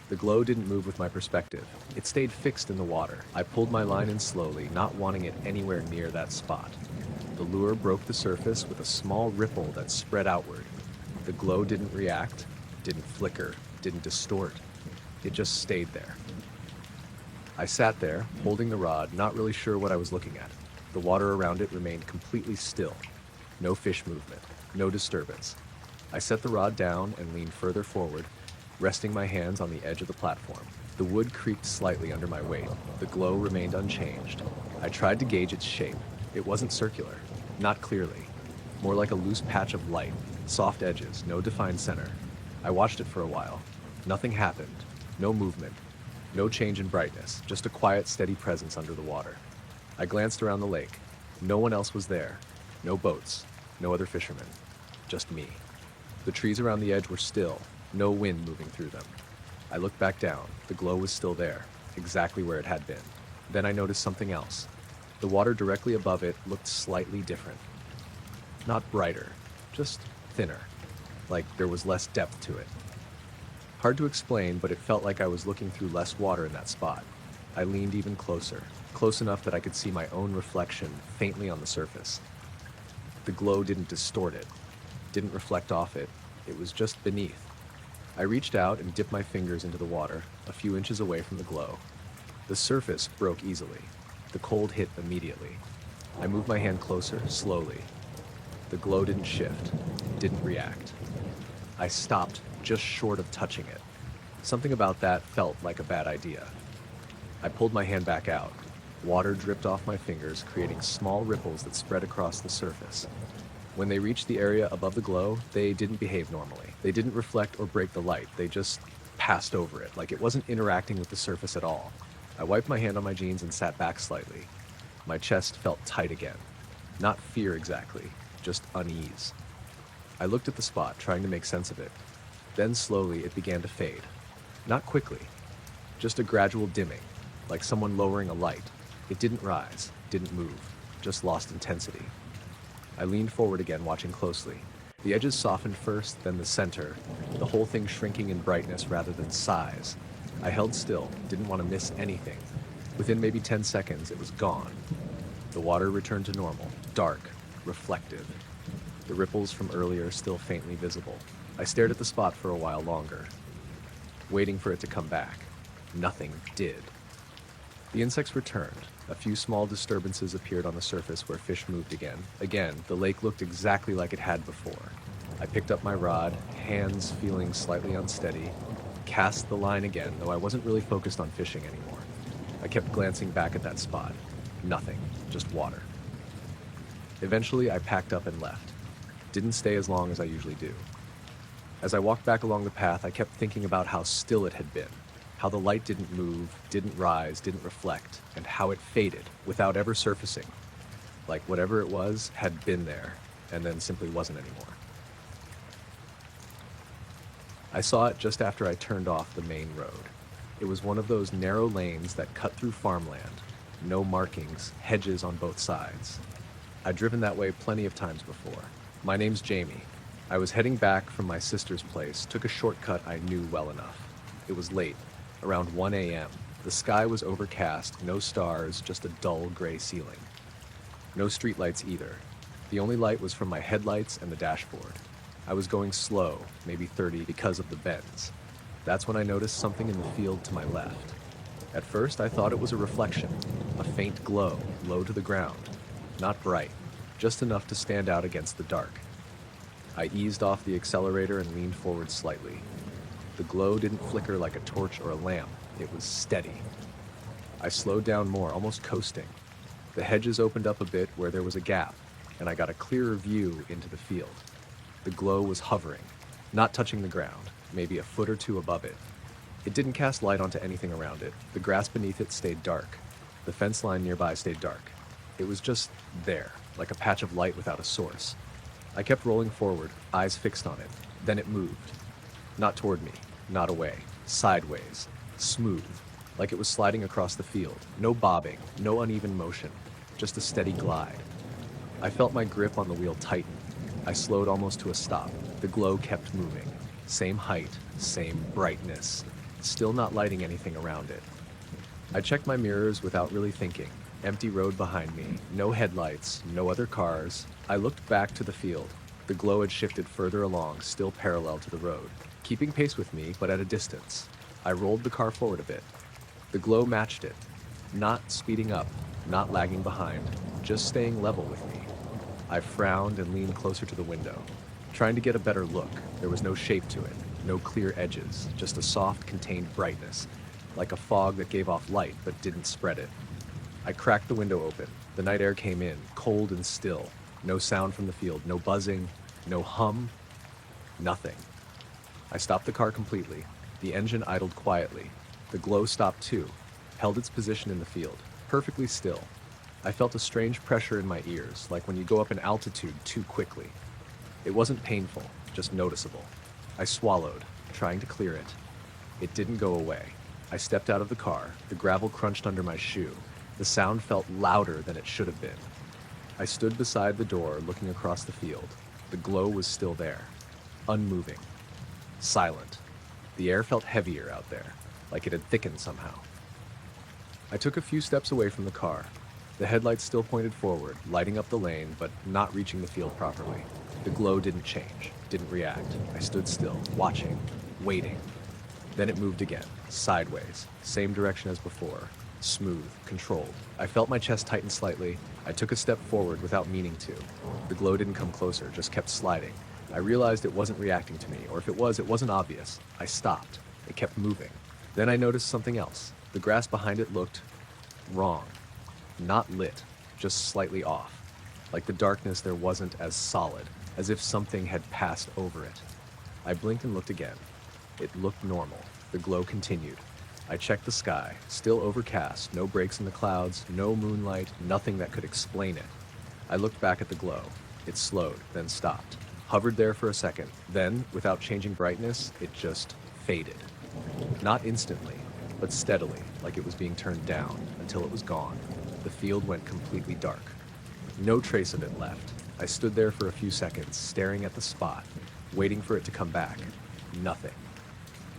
The glow didn't move with my perspective. It stayed fixed in the water. I pulled my line in slowly, not wanting it anywhere near that spot. The lure broke the surface with a small ripple that spread outward. The glow didn't react, didn't flicker, didn't distort. It just stayed there. I sat there, holding the rod, not really sure what I was looking at. The water around it remained completely still. No fish movement, no disturbance. I set the rod down and leaned further forward, resting my hands on the edge of the platform. The wood creaked slightly under my weight. The glow remained unchanged. I tried to gauge its shape. It wasn't circular, not clearly. More like a loose patch of light, soft edges, no defined center. I watched it for a while. Nothing happened. No movement. No change in brightness, just a quiet, steady presence under the water. I glanced around the lake. No one else was there. No boats. No other fishermen. Just me. The trees around the edge were still, no wind moving through them. I looked back down. The glow was still there, exactly where it had been. Then I noticed something else. The water directly above it looked slightly different. Not brighter, just thinner, like there was less depth to it. Hard to explain, but it felt like I was looking through less water in that spot. I leaned even closer, close enough that I could see my own reflection faintly on the surface. The glow didn't distort it, didn't reflect off it. It was just beneath. I reached out and dipped my fingers into the water, a few inches away from the glow. The surface broke easily. The cold hit immediately. I moved my hand closer, slowly. The glow didn't shift, didn't react. I stopped just short of touching it. Something about that felt like a bad idea. I pulled my hand back out. Water dripped off my fingers, creating small ripples that spread across the surface. When they reached the area above the glow, they didn't behave normally. They didn't reflect or break the light. They just passed over it, like it wasn't interacting with the surface at all. I wiped my hand on my jeans and sat back slightly. My chest felt tight again. Not fear exactly, just unease. I looked at the spot, trying to make sense of it. Then slowly it began to fade. Not quickly, just a gradual dimming, like someone lowering a light. It didn't rise, didn't move, just lost intensity. I leaned forward again, watching closely. The edges softened first, then the center, the whole thing shrinking in brightness rather than size. I held still, didn't want to miss anything. Within maybe 10 seconds, it was gone. The water returned to normal, dark, reflective. The ripples from earlier still faintly visible. I stared at the spot for a while longer, waiting for it to come back. Nothing did. The insects returned. A few small disturbances appeared on the surface where fish moved again. Again, the lake looked exactly like it had before. I picked up my rod, hands feeling slightly unsteady, cast the line again, though I wasn't really focused on fishing anymore. I kept glancing back at that spot. Nothing, just water. Eventually, I packed up and left. Didn't stay as long as I usually do. As I walked back along the path, I kept thinking about how still it had been. How the light didn't move, didn't rise, didn't reflect, and how it faded without ever surfacing. Like whatever it was had been there, and then simply wasn't anymore. I saw it just after I turned off the main road. It was one of those narrow lanes that cut through farmland. No markings, hedges on both sides. I'd driven that way plenty of times before. My name's Jamie. I was heading back from my sister's place, took a shortcut I knew well enough. It was late. Around 1 a.m. The sky was overcast, no stars, just a dull gray ceiling. No streetlights either. The only light was from my headlights and the dashboard. I was going slow, maybe 30, because of the bends. That's when I noticed something in the field to my left. At first, I thought it was a reflection, a faint glow, low to the ground. Not bright, just enough to stand out against the dark. I eased off the accelerator and leaned forward slightly. The glow didn't flicker like a torch or a lamp. It was steady. I slowed down more, almost coasting. The hedges opened up a bit where there was a gap, and I got a clearer view into the field. The glow was hovering, not touching the ground, maybe a foot or two above it. It didn't cast light onto anything around it. The grass beneath it stayed dark. The fence line nearby stayed dark. It was just there, like a patch of light without a source. I kept rolling forward, eyes fixed on it. Then it moved. Not toward me, not away, sideways, smooth, like it was sliding across the field. No bobbing, no uneven motion, just a steady glide. I felt my grip on the wheel tighten. I slowed almost to a stop. The glow kept moving. Same height, same brightness, still not lighting anything around it. I checked my mirrors without really thinking. Empty road behind me, no headlights, no other cars. I looked back to the field. The glow had shifted further along, still parallel to the road, keeping pace with me, but at a distance. I rolled the car forward a bit. The glow matched it, not speeding up, not lagging behind, just staying level with me. I frowned and leaned closer to the window, trying to get a better look. There was no shape to it, no clear edges, just a soft, contained brightness, like a fog that gave off light but didn't spread it. I cracked the window open. The night air came in, cold and still. No sound from the field, no buzzing, no hum, nothing. I stopped the car completely. The engine idled quietly. The glow stopped too, held its position in the field, perfectly still. I felt a strange pressure in my ears, like when you go up in altitude too quickly. It wasn't painful, just noticeable. I swallowed, trying to clear it. It didn't go away. I stepped out of the car. The gravel crunched under my shoe. The sound felt louder than it should have been. I stood beside the door, looking across the field. The glow was still there, unmoving, silent. The air felt heavier out there, like it had thickened somehow. I took a few steps away from the car. The headlights still pointed forward, lighting up the lane, but not reaching the field properly. The glow didn't change, didn't react. I stood still, watching, waiting. Then it moved again, sideways, same direction as before, Smooth, controlled. I felt my chest tighten slightly. I took a step forward without meaning to. The glow didn't come closer, just kept sliding. I realized it wasn't reacting to me, or if it was, it wasn't obvious. I stopped. It kept moving. Then I noticed something else. The grass behind it looked wrong. Not lit, just slightly off. Like the darkness there wasn't as solid, as if something had passed over it. I blinked and looked again. It looked normal. The glow continued. I checked the sky, still overcast, no breaks in the clouds, no moonlight, nothing that could explain it. I looked back at the glow. It slowed, then stopped. Hovered there for a second. Then, without changing brightness, it just faded. Not instantly, but steadily, like it was being turned down, until it was gone. The field went completely dark. No trace of it left. I stood there for a few seconds, staring at the spot, waiting for it to come back. Nothing.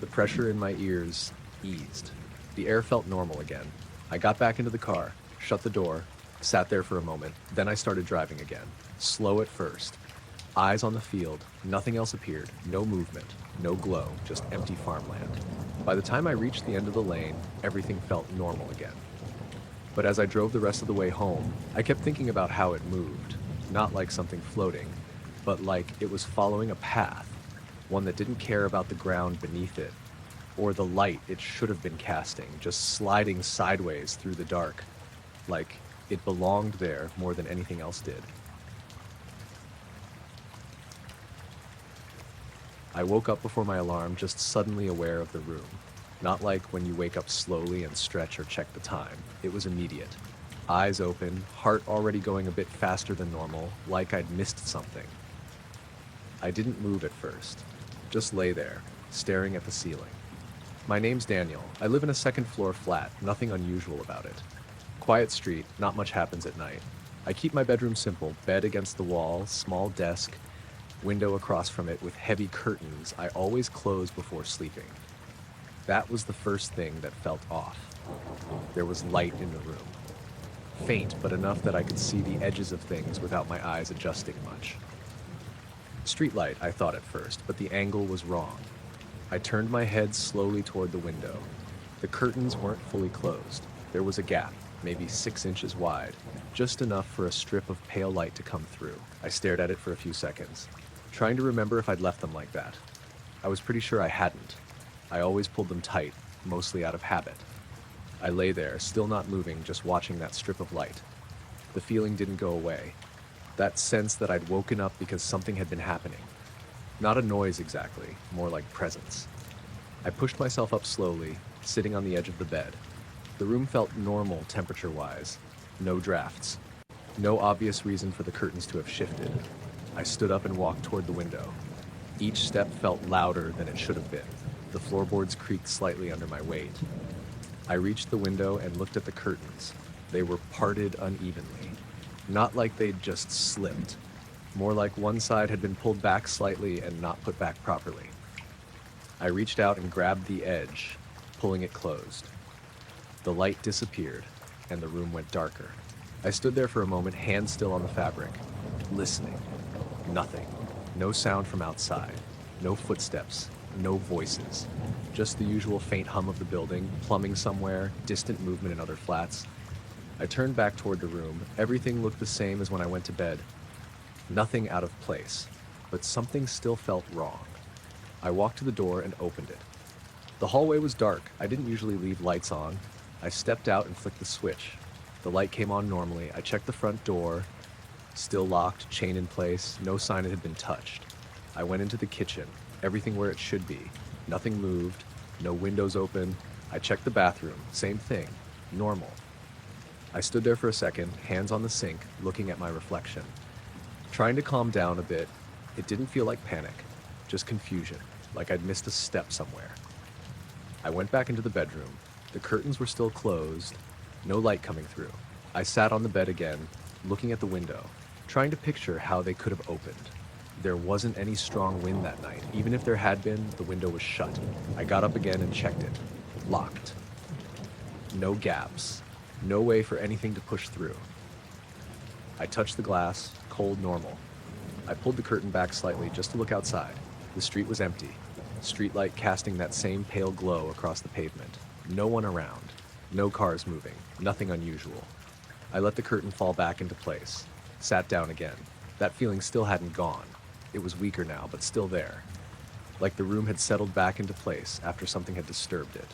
The pressure in my ears eased. The air felt normal again. I got back into the car, shut the door, sat there for a moment, then I started driving again. Slow at first. Eyes on the field, nothing else appeared, no movement, no glow, just empty farmland. By the time I reached the end of the lane, everything felt normal again. But as I drove the rest of the way home, I kept thinking about how it moved. Not like something floating, but like it was following a path, one that didn't care about the ground beneath it, or the light it should have been casting, just sliding sideways through the dark, like it belonged there more than anything else did. I woke up before my alarm, just suddenly aware of the room. Not like when you wake up slowly and stretch or check the time. It was immediate. Eyes open, heart already going a bit faster than normal, like I'd missed something. I didn't move at first. Just lay there, staring at the ceiling. My name's Daniel. I live in a second-floor flat, nothing unusual about it. Quiet street, not much happens at night. I keep my bedroom simple, bed against the wall, small desk, window across from it with heavy curtains I always close before sleeping. That was the first thing that felt off. There was light in the room. Faint, but enough that I could see the edges of things without my eyes adjusting much. Streetlight, I thought at first, but the angle was wrong. I turned my head slowly toward the window. The curtains weren't fully closed. There was a gap, maybe 6 inches wide, just enough for a strip of pale light to come through. I stared at it for a few seconds, trying to remember if I'd left them like that. I was pretty sure I hadn't. I always pulled them tight, mostly out of habit. I lay there, still not moving, just watching that strip of light. The feeling didn't go away. That sense that I'd woken up because something had been happening. Not a noise exactly, more like presence. I pushed myself up slowly, sitting on the edge of the bed. The room felt normal temperature-wise. No drafts. No obvious reason for the curtains to have shifted. I stood up and walked toward the window. Each step felt louder than it should have been. The floorboards creaked slightly under my weight. I reached the window and looked at the curtains. They were parted unevenly. Not like they'd just slipped. More like one side had been pulled back slightly and not put back properly. I reached out and grabbed the edge, pulling it closed. The light disappeared, and the room went darker. I stood there for a moment, hands still on the fabric, listening. Nothing. No sound from outside. No footsteps. No voices. Just the usual faint hum of the building, plumbing somewhere, distant movement in other flats. I turned back toward the room. Everything looked the same as when I went to bed. Nothing out of place, but something still felt wrong. I walked to the door and opened it. The hallway was dark. I didn't usually leave lights on. I stepped out and flicked the switch. The light came on normally. I checked the front door. Still locked, chain in place, no sign it had been touched. I went into the kitchen, everything where it should be. Nothing moved, no windows open. I checked the bathroom, same thing, normal. I stood there for a second, hands on the sink, looking at my reflection. Trying to calm down a bit, it didn't feel like panic, just confusion, like I'd missed a step somewhere. I went back into the bedroom. The curtains were still closed, no light coming through. I sat on the bed again, looking at the window, trying to picture how they could have opened. There wasn't any strong wind that night. Even if there had been, the window was shut. I got up again and checked it. Locked. No gaps. No way for anything to push through. I touched the glass, cold normal. I pulled the curtain back slightly just to look outside. The street was empty. Streetlight casting that same pale glow across the pavement. No one around. No cars moving, nothing unusual. I let the curtain fall back into place, sat down again. That feeling still hadn't gone. It was weaker now, but still there. Like the room had settled back into place after something had disturbed it.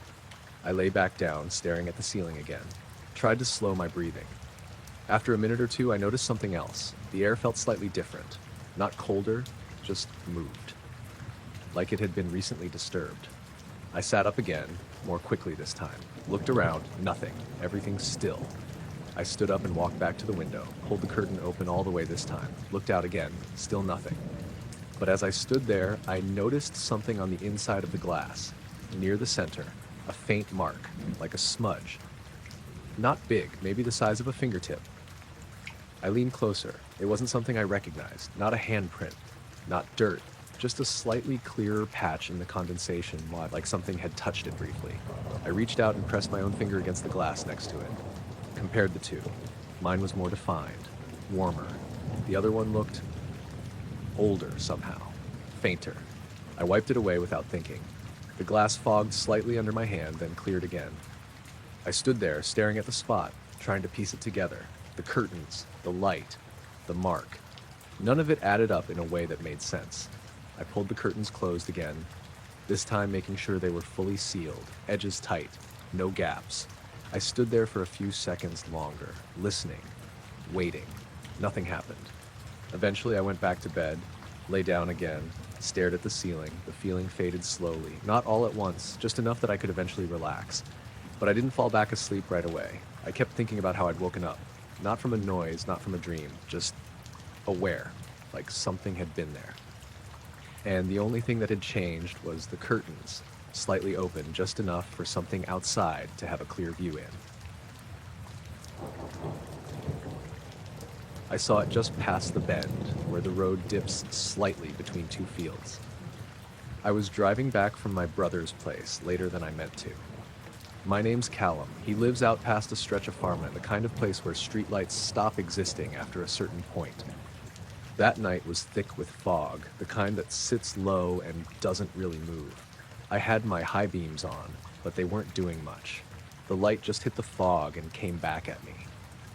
I lay back down, staring at the ceiling again. Tried to slow my breathing. After a minute or two, I noticed something else. The air felt slightly different. Not colder, just moved. Like it had been recently disturbed. I sat up again, more quickly this time. Looked around, nothing. Everything still. I stood up and walked back to the window, pulled the curtain open all the way this time. Looked out again, still nothing. But as I stood there, I noticed something on the inside of the glass, near the center, a faint mark, like a smudge. Not big, maybe the size of a fingertip. I leaned closer. It wasn't something I recognized, not a handprint, not dirt, just a slightly clearer patch in the condensation, like something had touched it briefly. I reached out and pressed my own finger against the glass next to it. Compared the two. Mine was more defined, warmer. The other one looked older somehow, fainter. I wiped it away without thinking. The glass fogged slightly under my hand, then cleared again. I stood there, staring at the spot, trying to piece it together. The curtains, the light, the mark. None of it added up in a way that made sense. I pulled the curtains closed again, this time making sure they were fully sealed, edges tight, no gaps. I stood there for a few seconds longer, listening, waiting. Nothing happened. Eventually I went back to bed, lay down again, stared at the ceiling. The feeling faded slowly, not all at once, just enough that I could eventually relax. But I didn't fall back asleep right away. I kept thinking about how I'd woken up. Not from a noise, not from a dream, just aware, like something had been there. And the only thing that had changed was the curtains, slightly open, just enough for something outside to have a clear view in. I saw it just past the bend, where the road dips slightly between two fields. I was driving back from my brother's place later than I meant to. My name's Callum. He lives out past a stretch of farmland, the kind of place where streetlights stop existing after a certain point. That night was thick with fog, the kind that sits low and doesn't really move. I had my high beams on, but they weren't doing much. The light just hit the fog and came back at me.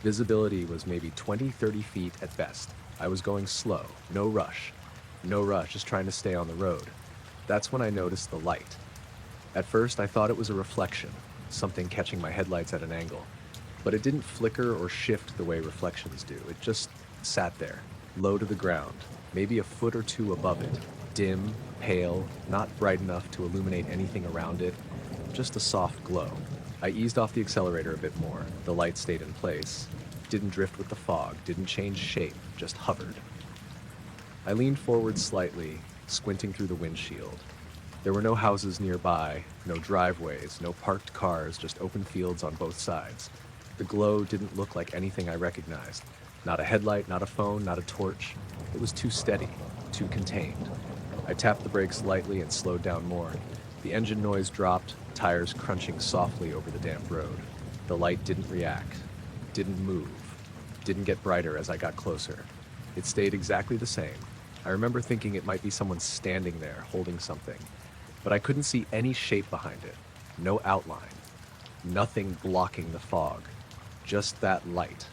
Visibility was maybe 20-30 feet at best. I was going slow, no rush, just trying to stay on the road. That's when I noticed the light. At first, I thought it was a reflection, something catching my headlights at an angle. But it didn't flicker or shift the way reflections do. It just sat there, low to the ground, maybe a foot or two above it. Dim, pale, not bright enough to illuminate anything around it, just a soft glow. I eased off the accelerator a bit more. The light stayed in place. Didn't drift with the fog, didn't change shape, just hovered. I leaned forward slightly, squinting through the windshield. There were no houses nearby, no driveways, no parked cars, just open fields on both sides. The glow didn't look like anything I recognized. Not a headlight, not a phone, not a torch. It was too steady, too contained. I tapped the brakes lightly and slowed down more. The engine noise dropped, tires crunching softly over the damp road. The light didn't react, didn't move, didn't get brighter as I got closer. It stayed exactly the same. I remember thinking it might be someone standing there, holding something. But I couldn't see any shape behind it. No outline. Nothing blocking the fog. Just that light.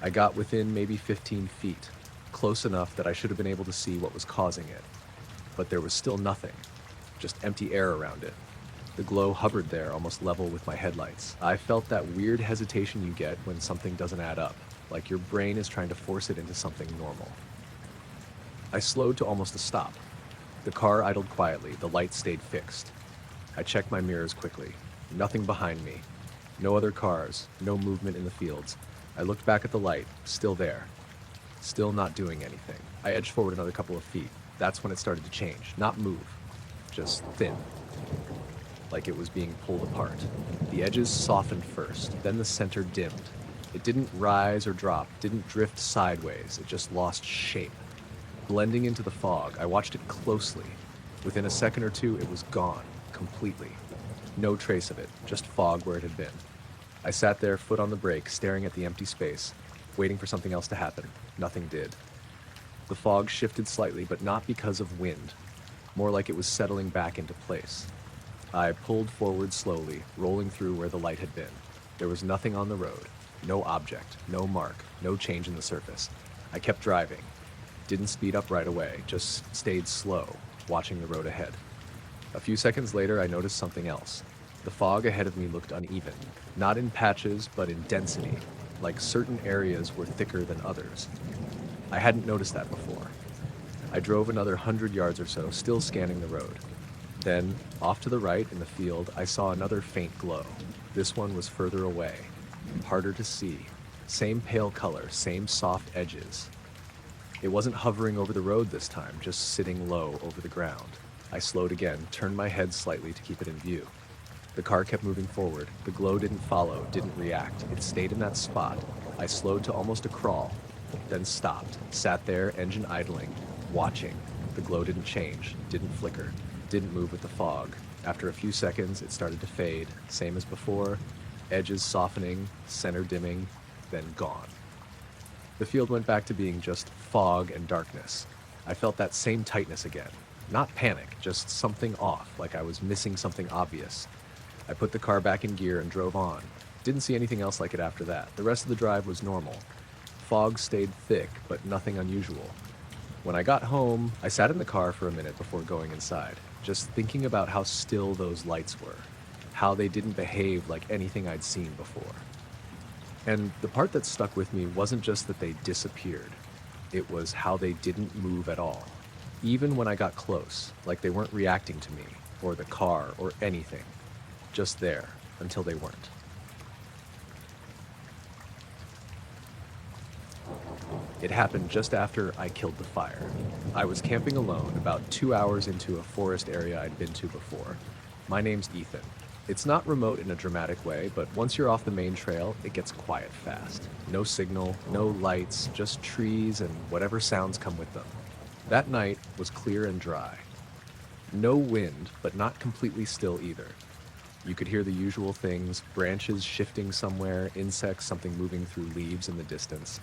I got within maybe 15 feet, close enough that I should have been able to see what was causing it. But there was still nothing. Just empty air around it. The glow hovered there, almost level with my headlights. I felt that weird hesitation you get when something doesn't add up, like your brain is trying to force it into something normal. I slowed to almost a stop. The car idled quietly, the light stayed fixed. I checked my mirrors quickly. Nothing behind me. No other cars, no movement in the fields. I looked back at the light, still there. Still not doing anything. I edged forward another couple of feet. That's when it started to change, not move, just thin. Like it was being pulled apart. The edges softened first, then the center dimmed. It didn't rise or drop, didn't drift sideways, it just lost shape. Blending into the fog, I watched it closely. Within a second or two, it was gone, completely. No trace of it, just fog where it had been. I sat there, foot on the brake, staring at the empty space, waiting for something else to happen. Nothing did. The fog shifted slightly, but not because of wind. More like it was settling back into place. I pulled forward slowly, rolling through where the light had been. There was nothing on the road. No object, no mark, no change in the surface. I kept driving. Didn't speed up right away, just stayed slow, watching the road ahead. A few seconds later, I noticed something else. The fog ahead of me looked uneven, not in patches, but in density, like certain areas were thicker than others. I hadn't noticed that before. I drove another 100 yards or so, still scanning the road. Then, off to the right in the field, I saw another faint glow. This one was further away, harder to see. Same pale color, same soft edges. It wasn't hovering over the road this time, just sitting low over the ground. I slowed again, turned my head slightly to keep it in view. The car kept moving forward. The glow didn't follow, didn't react. It stayed in that spot. I slowed to almost a crawl, then stopped, sat there, engine idling, watching. The glow didn't change, didn't flicker, didn't move with the fog. After a few seconds, it started to fade, same as before, edges softening, center dimming, then gone. The field went back to being just fog and darkness. I felt that same tightness again. Not panic, just something off, like I was missing something obvious. I put the car back in gear and drove on. Didn't see anything else like it after that. The rest of the drive was normal. Fog stayed thick, but nothing unusual. When I got home, I sat in the car for a minute before going inside, just thinking about how still those lights were, how they didn't behave like anything I'd seen before. And the part that stuck with me wasn't just that they disappeared. It was how they didn't move at all. Even when I got close, like they weren't reacting to me, or the car, or anything. Just there, until they weren't. It happened just after I killed the fire. I was camping alone, about 2 hours into a forest area I'd been to before. My name's Ethan. It's not remote in a dramatic way, but once you're off the main trail, it gets quiet fast. No signal, no lights, just trees and whatever sounds come with them. That night was clear and dry. No wind, but not completely still either. You could hear the usual things, branches shifting somewhere, insects, something moving through leaves in the distance.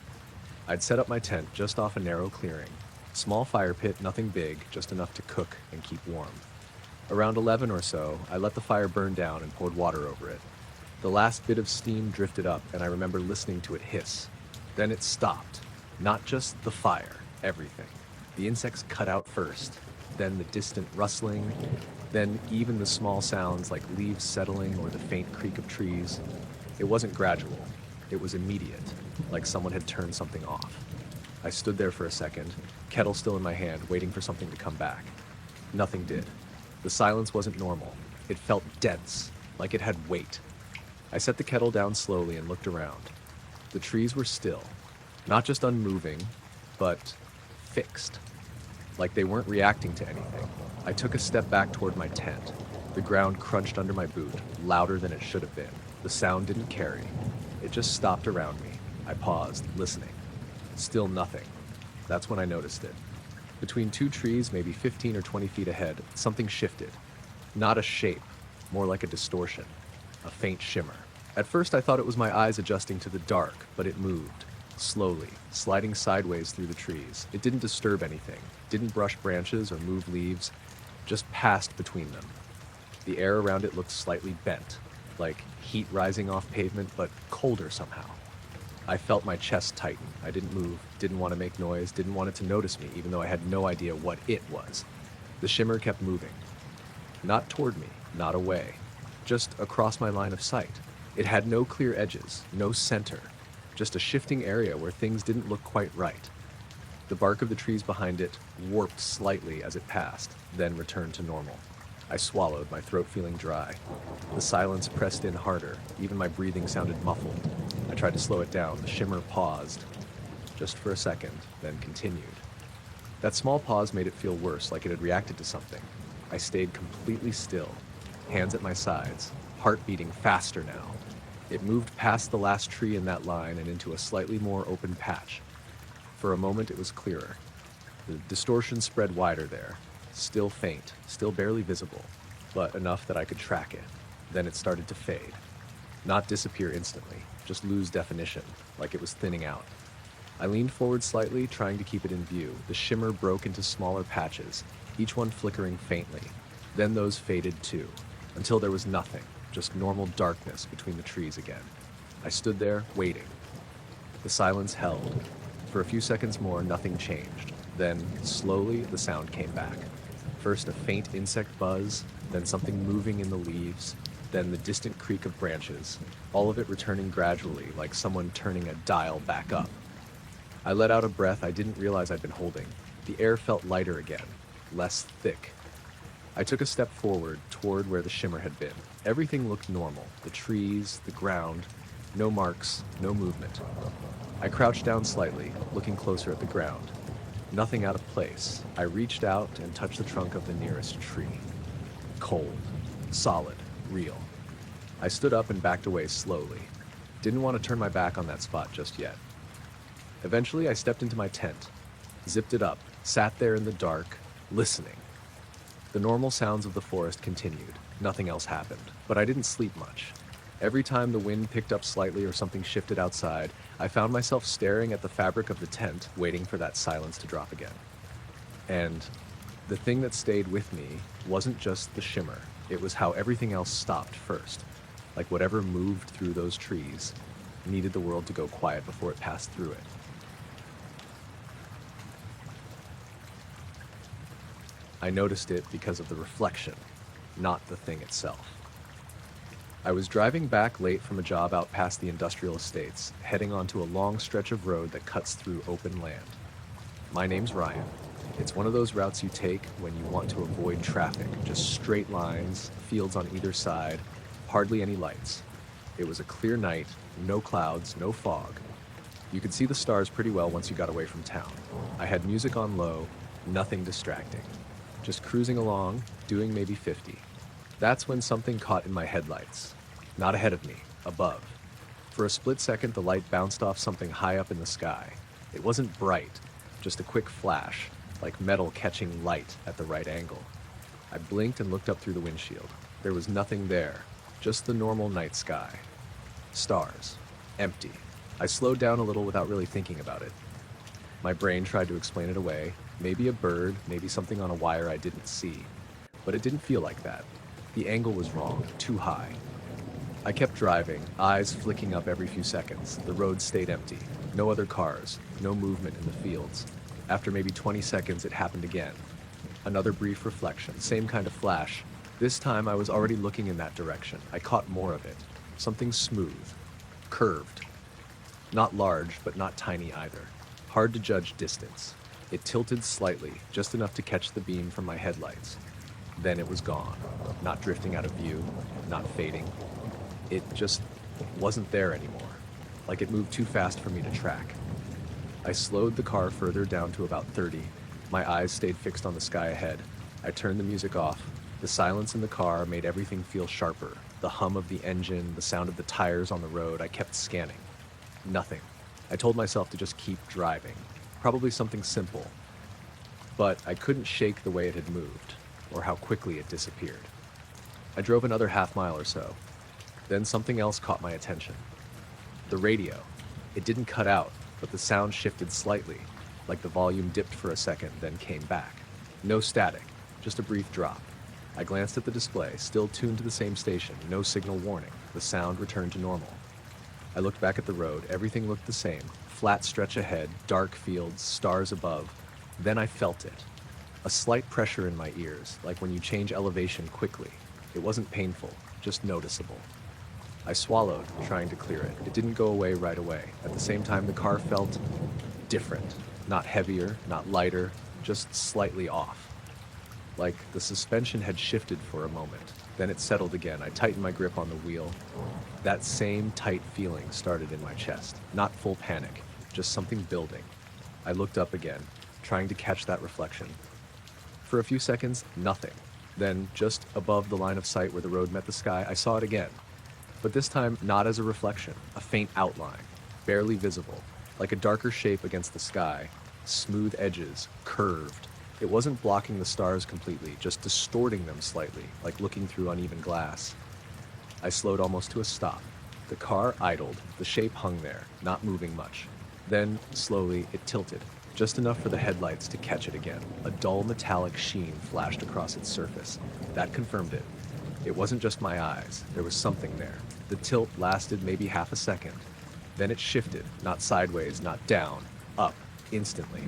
I'd set up my tent just off a narrow clearing. Small fire pit, nothing big, just enough to cook and keep warm. Around 11 or so, I let the fire burn down and poured water over it. The last bit of steam drifted up, and I remember listening to it hiss. Then it stopped. Not just the fire, everything. The insects cut out first, then the distant rustling, then even the small sounds like leaves settling or the faint creak of trees. It wasn't gradual. It was immediate, like someone had turned something off. I stood there for a second, kettle still in my hand, waiting for something to come back. Nothing did. The silence wasn't normal. It felt dense, like it had weight. I set the kettle down slowly and looked around. The trees were still, not just unmoving, but fixed, like they weren't reacting to anything. I took a step back toward my tent. The ground crunched under my boot, louder than it should have been. The sound didn't carry. It just stopped around me. I paused, listening. Still nothing. That's when I noticed it. Between two trees, maybe 15 or 20 feet ahead, something shifted. Not a shape, more like a distortion, a faint shimmer. At first I thought it was my eyes adjusting to the dark, but it moved, slowly, sliding sideways through the trees. It didn't disturb anything, didn't brush branches or move leaves, just passed between them. The air around it looked slightly bent, like heat rising off pavement, but colder somehow. I felt my chest tighten. I didn't move, didn't want to make noise, didn't want it to notice me, even though I had no idea what it was. The shimmer kept moving. Not toward me, not away, just across my line of sight. It had no clear edges, no center, just a shifting area where things didn't look quite right. The bark of the trees behind it warped slightly as it passed, then returned to normal. I swallowed, my throat feeling dry. The silence pressed in harder, even my breathing sounded muffled. I tried to slow it down. The shimmer paused, just for a second, then continued. That small pause made it feel worse, like it had reacted to something. I stayed completely still, hands at my sides, heart beating faster now. It moved past the last tree in that line and into a slightly more open patch. For a moment it was clearer. The distortion spread wider there. Still faint, still barely visible, but enough that I could track it. Then it started to fade. Not disappear instantly, just lose definition, like it was thinning out. I leaned forward slightly, trying to keep it in view. The shimmer broke into smaller patches, each one flickering faintly. Then those faded too, until there was nothing. just normal darkness between the trees again. I stood there, waiting. The silence held. For a few seconds more, nothing changed. Then, slowly, the sound came back. First a faint insect buzz, then something moving in the leaves, then the distant creak of branches, all of it returning gradually, like someone turning a dial back up. I let out a breath I didn't realize I'd been holding. The air felt lighter again, less thick. I took a step forward, toward where the shimmer had been. Everything looked normal. The trees, the ground, no marks, no movement. I crouched down slightly, looking closer at the ground. Nothing out of place. I reached out and touched the trunk of the nearest tree. Cold, solid, real. I stood up and backed away slowly. Didn't want to turn my back on that spot just yet. Eventually, I stepped into my tent, zipped it up, sat there in the dark, listening. The normal sounds of the forest continued. Nothing else happened, but I didn't sleep much. Every time the wind picked up slightly or something shifted outside, I found myself staring at the fabric of the tent, waiting for that silence to drop again. And the thing that stayed with me wasn't just the shimmer. It was how everything else stopped first. Like whatever moved through those trees needed the world to go quiet before it passed through it. I noticed it because of the reflection, not the thing itself. I was driving back late from a job out past the industrial estates, heading onto a long stretch of road that cuts through open land. My name's Ryan. It's one of those routes you take when you want to avoid traffic, just straight lines, fields on either side, hardly any lights. It was a clear night, no clouds, no fog. You could see the stars pretty well once you got away from town. I had music on low, nothing distracting. Just cruising along, doing maybe 50. That's when something caught in my headlights. Not ahead of me, above. For a split second, the light bounced off something high up in the sky. It wasn't bright, just a quick flash, like metal catching light at the right angle. I blinked and looked up through the windshield. There was nothing there, just the normal night sky. Stars. Empty. I slowed down a little without really thinking about it. My brain tried to explain it away. Maybe a bird, maybe something on a wire I didn't see. But it didn't feel like that. The angle was wrong, too high. I kept driving, eyes flicking up every few seconds. The road stayed empty. No other cars, no movement in the fields. After maybe 20 seconds, it happened again. Another brief reflection, same kind of flash. This time I was already looking in that direction. I caught more of it. Something smooth, curved. Not large, but not tiny either. Hard to judge distance. It tilted slightly, just enough to catch the beam from my headlights. Then it was gone. Not drifting out of view, not fading. It just wasn't there anymore. Like it moved too fast for me to track. I slowed the car further down to about 30. My eyes stayed fixed on the sky ahead. I turned the music off. The silence in the car made everything feel sharper. The hum of the engine, the sound of the tires on the road. I kept scanning. Nothing. I told myself to just keep driving. Probably something simple. But I couldn't shake the way it had moved, or how quickly it disappeared. I drove another half mile or so. Then something else caught my attention. The radio. It didn't cut out, but the sound shifted slightly, like the volume dipped for a second, then came back. No static, just a brief drop. I glanced at the display, still tuned to the same station, no signal warning. The sound returned to normal. I looked back at the road. Everything looked the same. Flat stretch ahead, dark fields, stars above. Then I felt it. A slight pressure in my ears, like when you change elevation quickly. It wasn't painful, just noticeable. I swallowed, trying to clear it. It didn't go away right away. At the same time, the car felt different. Not heavier, not lighter, just slightly off. Like the suspension had shifted for a moment. Then it settled again. I tightened my grip on the wheel. That same tight feeling started in my chest. Not full panic, just something building. I looked up again, trying to catch that reflection. For a few seconds, nothing. Then, just above the line of sight where the road met the sky, I saw it again. But this time, not as a reflection, a faint outline, barely visible, like a darker shape against the sky, smooth edges, curved. It wasn't blocking the stars completely, just distorting them slightly, like looking through uneven glass. I slowed almost to a stop. The car idled, the shape hung there, not moving much. Then, slowly, it tilted, just enough for the headlights to catch it again. A dull metallic sheen flashed across its surface. That confirmed it. It wasn't just my eyes, there was something there. The tilt lasted maybe half a second. Then it shifted, not sideways, not down, up, instantly.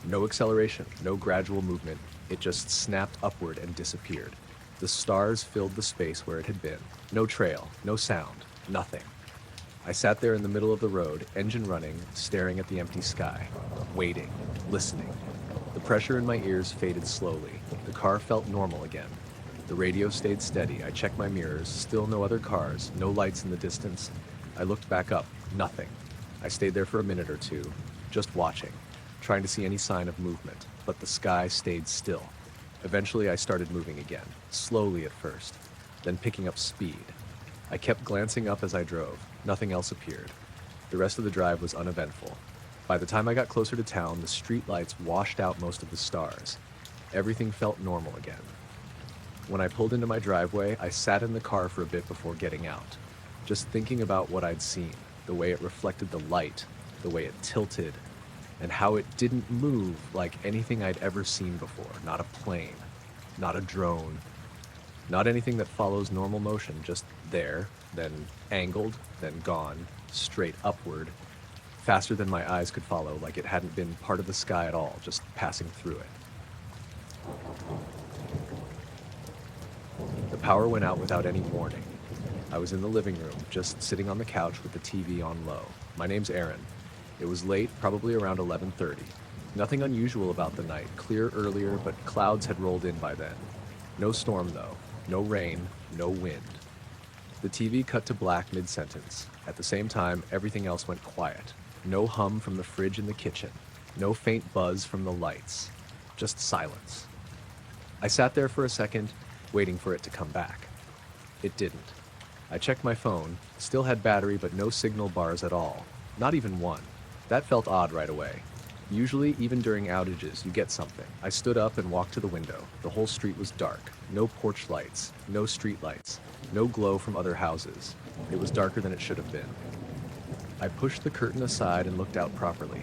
No acceleration, no gradual movement. It just snapped upward and disappeared. The stars filled the space where it had been. No trail, no sound, nothing. I sat there in the middle of the road, engine running, staring at the empty sky, waiting, listening. The pressure in my ears faded slowly. The car felt normal again. The radio stayed steady. I checked my mirrors. Still no other cars, no lights in the distance. I looked back up. Nothing. I stayed there for a minute or two, just watching, trying to see any sign of movement, but the sky stayed still. Eventually, I started moving again, slowly at first, then picking up speed. I kept glancing up as I drove. Nothing else appeared. The rest of the drive was uneventful. By the time I got closer to town, the street lights washed out most of the stars. Everything felt normal again. When I pulled into my driveway, I sat in the car for a bit before getting out, just thinking about what I'd seen, the way it reflected the light, the way it tilted, and how it didn't move like anything I'd ever seen before. Not a plane, not a drone, not anything that follows normal motion, just there, then angled, then gone, straight upward, faster than my eyes could follow, like it hadn't been part of the sky at all, just passing through it. The power went out without any warning. I was in the living room, just sitting on the couch with the TV on low. My name's Aaron. It was late, probably around 11:30. Nothing unusual about the night, clear earlier, but clouds had rolled in by then. No storm though, no rain, no wind. The TV cut to black mid-sentence. At the same time, everything else went quiet. No hum from the fridge in the kitchen. No faint buzz from the lights. Just silence. I sat there for a second, waiting for it to come back. It didn't. I checked my phone, still had battery but no signal bars at all. Not even one. That felt odd right away. Usually, even during outages, you get something. I stood up and walked to the window. The whole street was dark. No porch lights, no street lights, no glow from other houses. It was darker than it should have been. I pushed the curtain aside and looked out properly.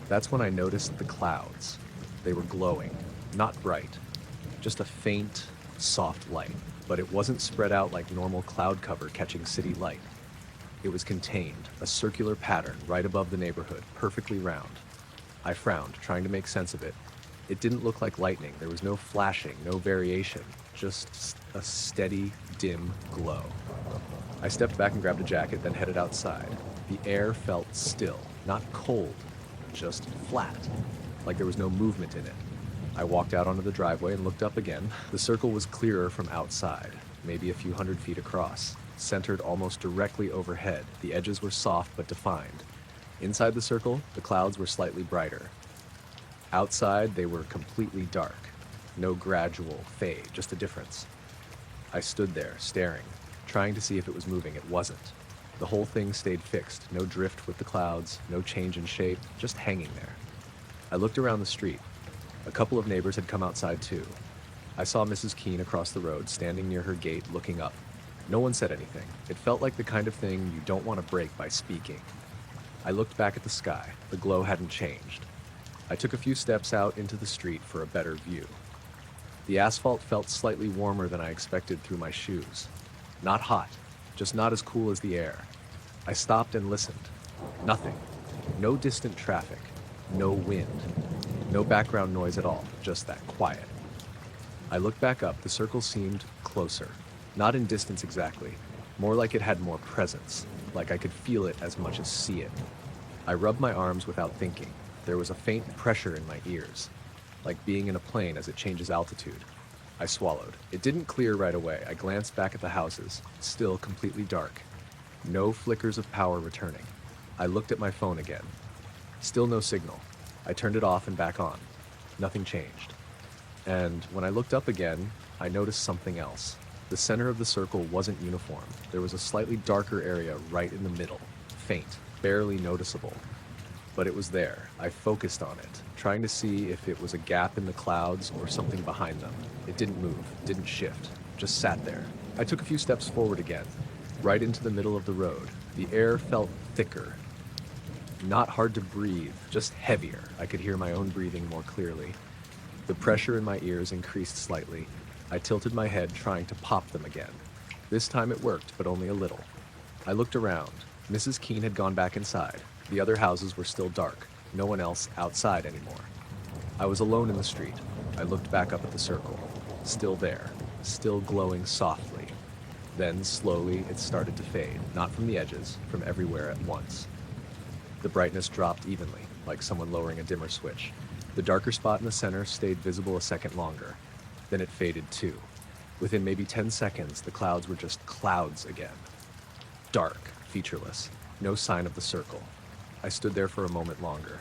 That's when I noticed the clouds. They were glowing, not bright, just a faint, soft light. But it wasn't spread out like normal cloud cover catching city light. It was contained, a circular pattern right above the neighborhood, perfectly round. I frowned, trying to make sense of it. It didn't look like lightning. There was no flashing, no variation, just a steady, dim glow. I stepped back and grabbed a jacket, then headed outside. The air felt still, not cold, just flat, like there was no movement in it. I walked out onto the driveway and looked up again. The circle was clearer from outside, maybe a few hundred feet across, centered almost directly overhead. The edges were soft but defined. Inside the circle, the clouds were slightly brighter. Outside, they were completely dark. No gradual fade, just a difference. I stood there, staring, trying to see if it was moving. It wasn't. The whole thing stayed fixed, no drift with the clouds, no change in shape, just hanging there. I looked around the street. A couple of neighbors had come outside too. I saw Mrs. Keene across the road, standing near her gate, looking up. No one said anything. It felt like the kind of thing you don't want to break by speaking. I looked back at the sky. The glow hadn't changed. I took a few steps out into the street for a better view. The asphalt felt slightly warmer than I expected through my shoes. Not hot, just not as cool as the air. I stopped and listened. Nothing. No distant traffic. No wind. No background noise at all, just that quiet. I looked back up. The circle seemed closer. Not in distance exactly. More like it had more presence. Like I could feel it as much as see it. I rubbed my arms without thinking. There was a faint pressure in my ears, like being in a plane as it changes altitude. I swallowed. It didn't clear right away. I glanced back at the houses, still completely dark. No flickers of power returning. I looked at my phone again. Still no signal. I turned it off and back on. Nothing changed. And when I looked up again, I noticed something else. The center of the circle wasn't uniform. There was a slightly darker area right in the middle, faint, barely noticeable. But it was there. I focused on it, trying to see if it was a gap in the clouds or something behind them. It didn't move, didn't shift, just sat there. I took a few steps forward again, right into the middle of the road. The air felt thicker. Not hard to breathe, just heavier. I could hear my own breathing more clearly. The pressure in my ears increased slightly. I tilted my head, trying to pop them again. This time it worked, but only a little. I looked around. Mrs. Keene had gone back inside. The other houses were still dark, no one else outside anymore. I was alone in the street. I looked back up at the circle. Still there, still glowing softly. Then, slowly, it started to fade, not from the edges, from everywhere at once. The brightness dropped evenly, like someone lowering a dimmer switch. The darker spot in the center stayed visible a second longer. Then it faded too. Within maybe 10 seconds, the clouds were just clouds again. Dark, featureless, no sign of the circle. I stood there for a moment longer,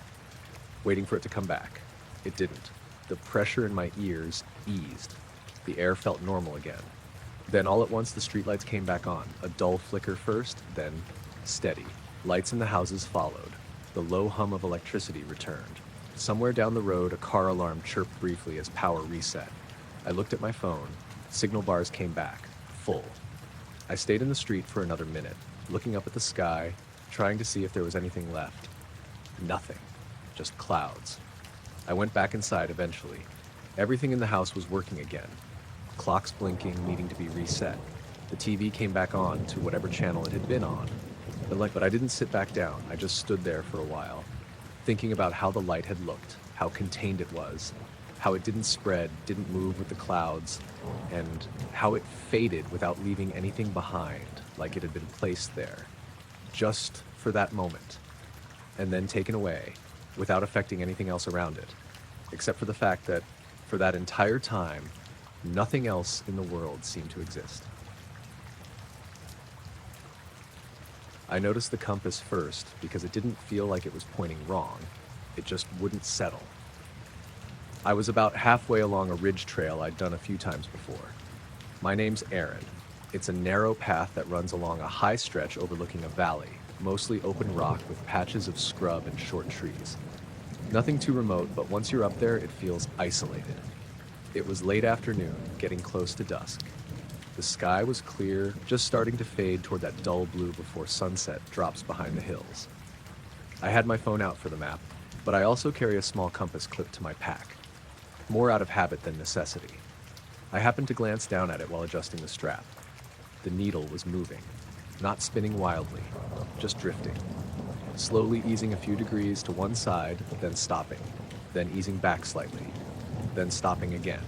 waiting for it to come back. It didn't. The pressure in my ears eased. The air felt normal again. Then all at once the streetlights came back on, a dull flicker first, then steady. Lights in the houses followed. The low hum of electricity returned. Somewhere down the road, a car alarm chirped briefly as power reset. I looked at my phone. Signal bars came back, full. I stayed in the street for another minute, looking up at the sky, trying to see if there was anything left. Nothing. Just clouds. I went back inside eventually. Everything in the house was working again. Clocks blinking, needing to be reset. The TV came back on to whatever channel it had been on. But I didn't sit back down. I just stood there for a while, thinking about how the light had looked, how contained it was, how it didn't spread, didn't move with the clouds, and how it faded without leaving anything behind, like it had been placed there, just for that moment, and then taken away without affecting anything else around it, except for the fact that for that entire time, nothing else in the world seemed to exist. I noticed the compass first because it didn't feel like it was pointing wrong. It just wouldn't settle. I was about halfway along a ridge trail I'd done a few times before. My name's Aaron. It's a narrow path that runs along a high stretch overlooking a valley, mostly open rock with patches of scrub and short trees. Nothing too remote, but once you're up there, it feels isolated. It was late afternoon, getting close to dusk. The sky was clear, just starting to fade toward that dull blue before sunset drops behind the hills. I had my phone out for the map, but I also carry a small compass clipped to my pack, more out of habit than necessity. I happened to glance down at it while adjusting the strap. The needle was moving, not spinning wildly, just drifting, slowly easing a few degrees to one side, then stopping, then easing back slightly, then stopping again.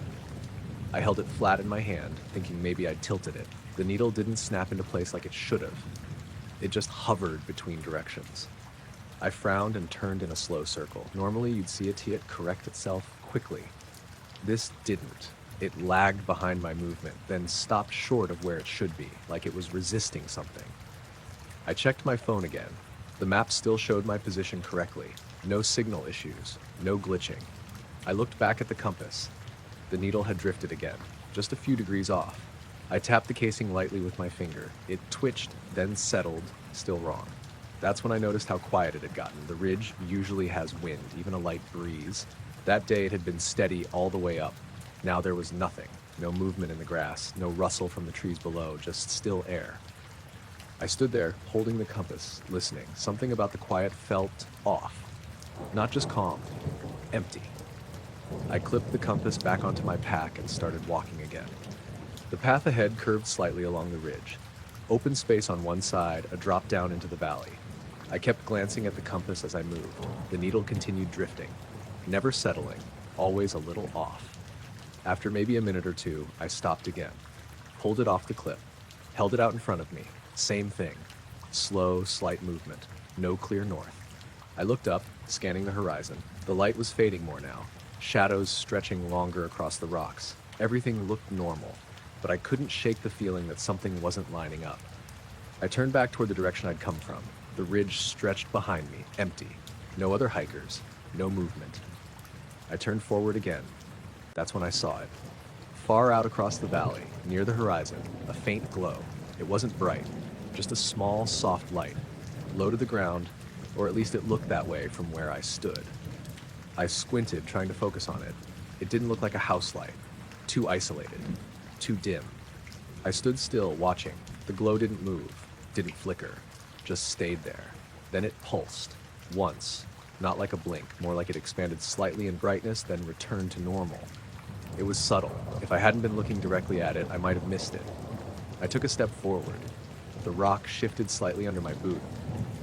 I held it flat in my hand, thinking maybe I'd tilted it. The needle didn't snap into place like it should have. It just hovered between directions. I frowned and turned in a slow circle. Normally, you'd see it correct itself quickly. This didn't. It lagged behind my movement, then stopped short of where it should be, like it was resisting something. I checked my phone again. The map still showed my position correctly. No signal issues, no glitching. I looked back at the compass. The needle had drifted again, just a few degrees off. I tapped the casing lightly with my finger. It twitched, then settled, still wrong. That's when I noticed how quiet it had gotten. The ridge usually has wind, even a light breeze. That day it had been steady all the way up. Now there was nothing, no movement in the grass, no rustle from the trees below, just still air. I stood there, holding the compass, listening. Something about the quiet felt off. Not just calm, empty. I clipped the compass back onto my pack and started walking again. The path ahead curved slightly along the ridge. Open space on one side, a drop down into the valley. I kept glancing at the compass as I moved. The needle continued drifting, never settling, always a little off. After maybe a minute or two, I stopped again, pulled it off the clip, held it out in front of me. Same thing. Slow, slight movement. No clear north. I looked up, scanning the horizon. The light was fading more now. Shadows stretching longer across the rocks. Everything looked normal, but I couldn't shake the feeling that something wasn't lining up. I turned back toward the direction I'd come from. The ridge stretched behind me, empty. No other hikers, no movement. I turned forward again. That's when I saw it. Far out across the valley, near the horizon, a faint glow. It wasn't bright, just a small, soft light, low to the ground, or at least it looked that way from where I stood. I squinted, trying to focus on it. It didn't look like a house light. Too isolated. Too dim. I stood still, watching. The glow didn't move, didn't flicker, just stayed there. Then it pulsed. Once. Not like a blink, more like it expanded slightly in brightness, then returned to normal. It was subtle. If I hadn't been looking directly at it, I might have missed it. I took a step forward. The rock shifted slightly under my boot.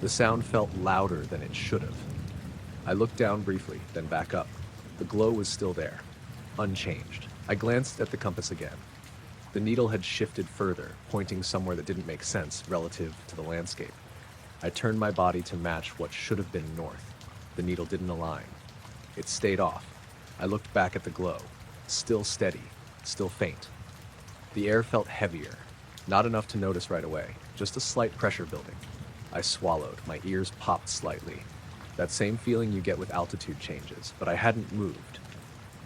The sound felt louder than it should have. I looked down briefly, then back up. The glow was still there, unchanged. I glanced at the compass again. The needle had shifted further, pointing somewhere that didn't make sense relative to the landscape. I turned my body to match what should have been north. The needle didn't align. It stayed off. I looked back at the glow. Still steady, still faint. The air felt heavier. Not enough to notice right away, just a slight pressure building. I swallowed, my ears popped slightly. That same feeling you get with altitude changes, but I hadn't moved.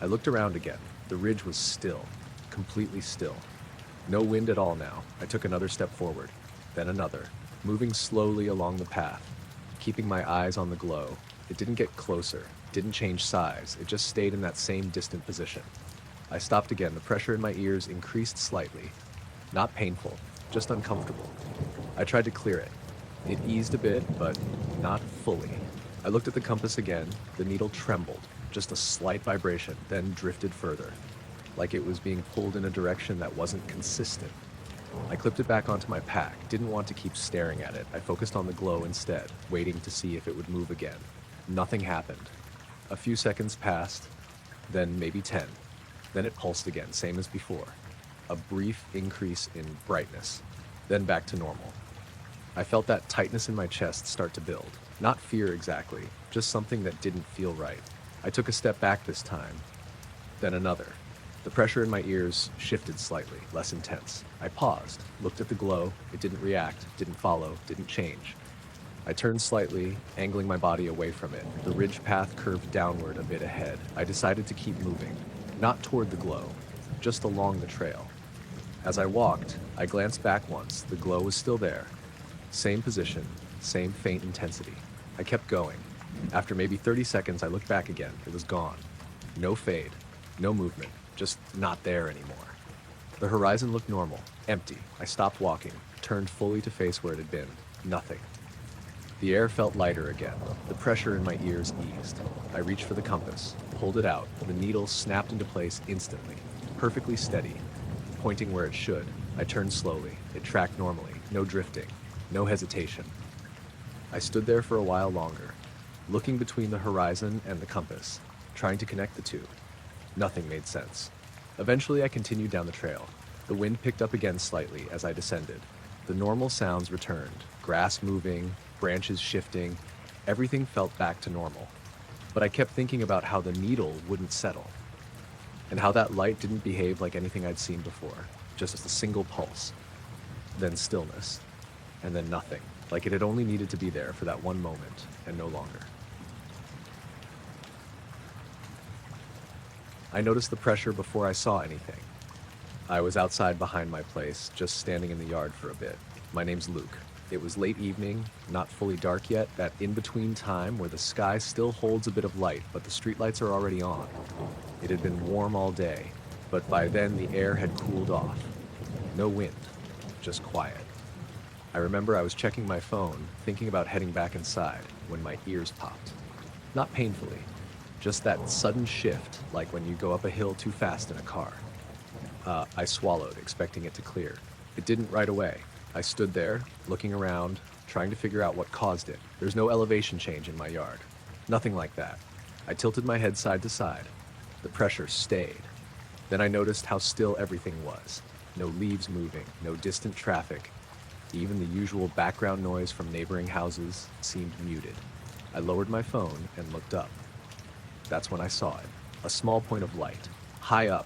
I looked around again. The ridge was still, completely still. No wind at all now. I took another step forward, then another, moving slowly along the path, keeping my eyes on the glow. It didn't get closer, didn't change size, it just stayed in that same distant position. I stopped again. The pressure in my ears increased slightly. Not painful, just uncomfortable. I tried to clear it. It eased a bit, but not fully. I looked at the compass again. The needle trembled, just a slight vibration, then drifted further, like it was being pulled in a direction that wasn't consistent. I clipped it back onto my pack, didn't want to keep staring at it. I focused on the glow instead, waiting to see if it would move again. Nothing happened. A few seconds passed, then maybe 10. Then it pulsed again, same as before. A brief increase in brightness, then back to normal. I felt that tightness in my chest start to build. Not fear exactly, just something that didn't feel right. I took a step back this time, then another. The pressure in my ears shifted slightly, less intense. I paused, looked at the glow. It didn't react, didn't follow, didn't change. I turned slightly, angling my body away from it. The ridge path curved downward a bit ahead. I decided to keep moving, not toward the glow, just along the trail. As I walked, I glanced back once. The glow was still there. Same position, same faint intensity. I kept going. After maybe 30 seconds, I looked back again. It was gone. No fade, no movement, just not there anymore. The horizon looked normal, empty. I stopped walking, turned fully to face where it had been. Nothing. The air felt lighter again. The pressure in my ears eased. I reached for the compass, pulled it out. The needle snapped into place instantly, perfectly steady, pointing where it should. I turned slowly. It tracked normally, no drifting, no hesitation. I stood there for a while longer, looking between the horizon and the compass, trying to connect the two. Nothing made sense. Eventually, I continued down the trail. The wind picked up again slightly as I descended. The normal sounds returned, grass moving, branches shifting. Everything felt back to normal. But I kept thinking about how the needle wouldn't settle, and how that light didn't behave like anything I'd seen before, just a single pulse, then stillness, and then nothing, like it had only needed to be there for that one moment and no longer. I noticed the pressure before I saw anything. I was outside behind my place, just standing in the yard for a bit. My name's Luke. It was late evening, not fully dark yet, that in-between time where the sky still holds a bit of light, but the streetlights are already on. It had been warm all day, but by then the air had cooled off. No wind, just quiet. I remember I was checking my phone, thinking about heading back inside, when my ears popped. Not painfully, just that sudden shift, like when you go up a hill too fast in a car. I swallowed, expecting it to clear. It didn't right away. I stood there, looking around, trying to figure out what caused it. There's no elevation change in my yard. Nothing like that. I tilted my head side to side. The pressure stayed. Then I noticed how still everything was. No leaves moving, no distant traffic. Even the usual background noise from neighboring houses seemed muted. I lowered my phone and looked up. That's when I saw it. A small point of light, high up.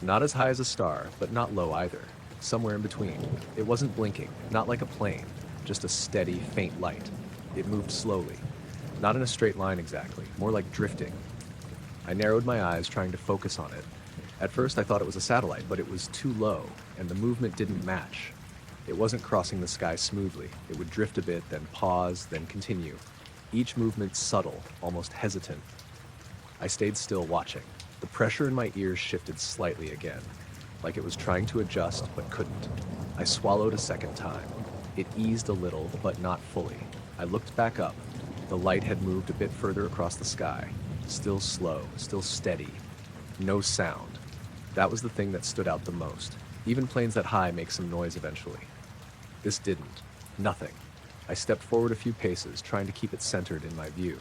Not as high as a star, but not low either. Somewhere in between. It wasn't blinking, not like a plane, just a steady, faint light. It moved slowly. Not in a straight line exactly, more like drifting. I narrowed my eyes, trying to focus on it. At first I thought it was a satellite, but it was too low, and the movement didn't match. It wasn't crossing the sky smoothly. It would drift a bit, then pause, then continue. Each movement subtle, almost hesitant. I stayed still, watching. The pressure in my ears shifted slightly again, like it was trying to adjust but couldn't. I swallowed a second time. It eased a little, but not fully. I looked back up. The light had moved a bit further across the sky. Still slow, still steady. No sound. That was the thing that stood out the most. Even planes that high make some noise eventually. This didn't. Nothing. I stepped forward a few paces, trying to keep it centered in my view.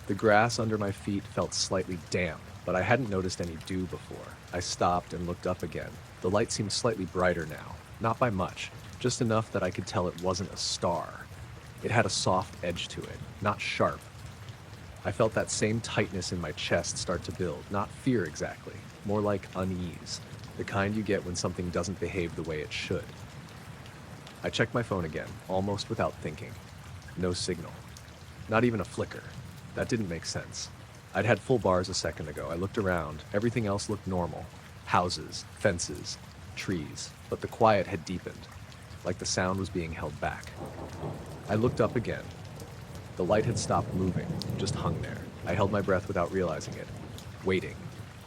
The grass under my feet felt slightly damp, but I hadn't noticed any dew before. I stopped and looked up again. The light seemed slightly brighter now, not by much, just enough that I could tell it wasn't a star. It had a soft edge to it, not sharp. I felt that same tightness in my chest start to build, not fear exactly, more like unease, the kind you get when something doesn't behave the way it should. I checked my phone again, almost without thinking. No signal. Not even a flicker. That didn't make sense. I'd had full bars a second ago. I looked around. Everything else looked normal. Houses, fences, trees. But the quiet had deepened, like the sound was being held back. I looked up again. The light had stopped moving, just hung there. I held my breath without realizing it, waiting.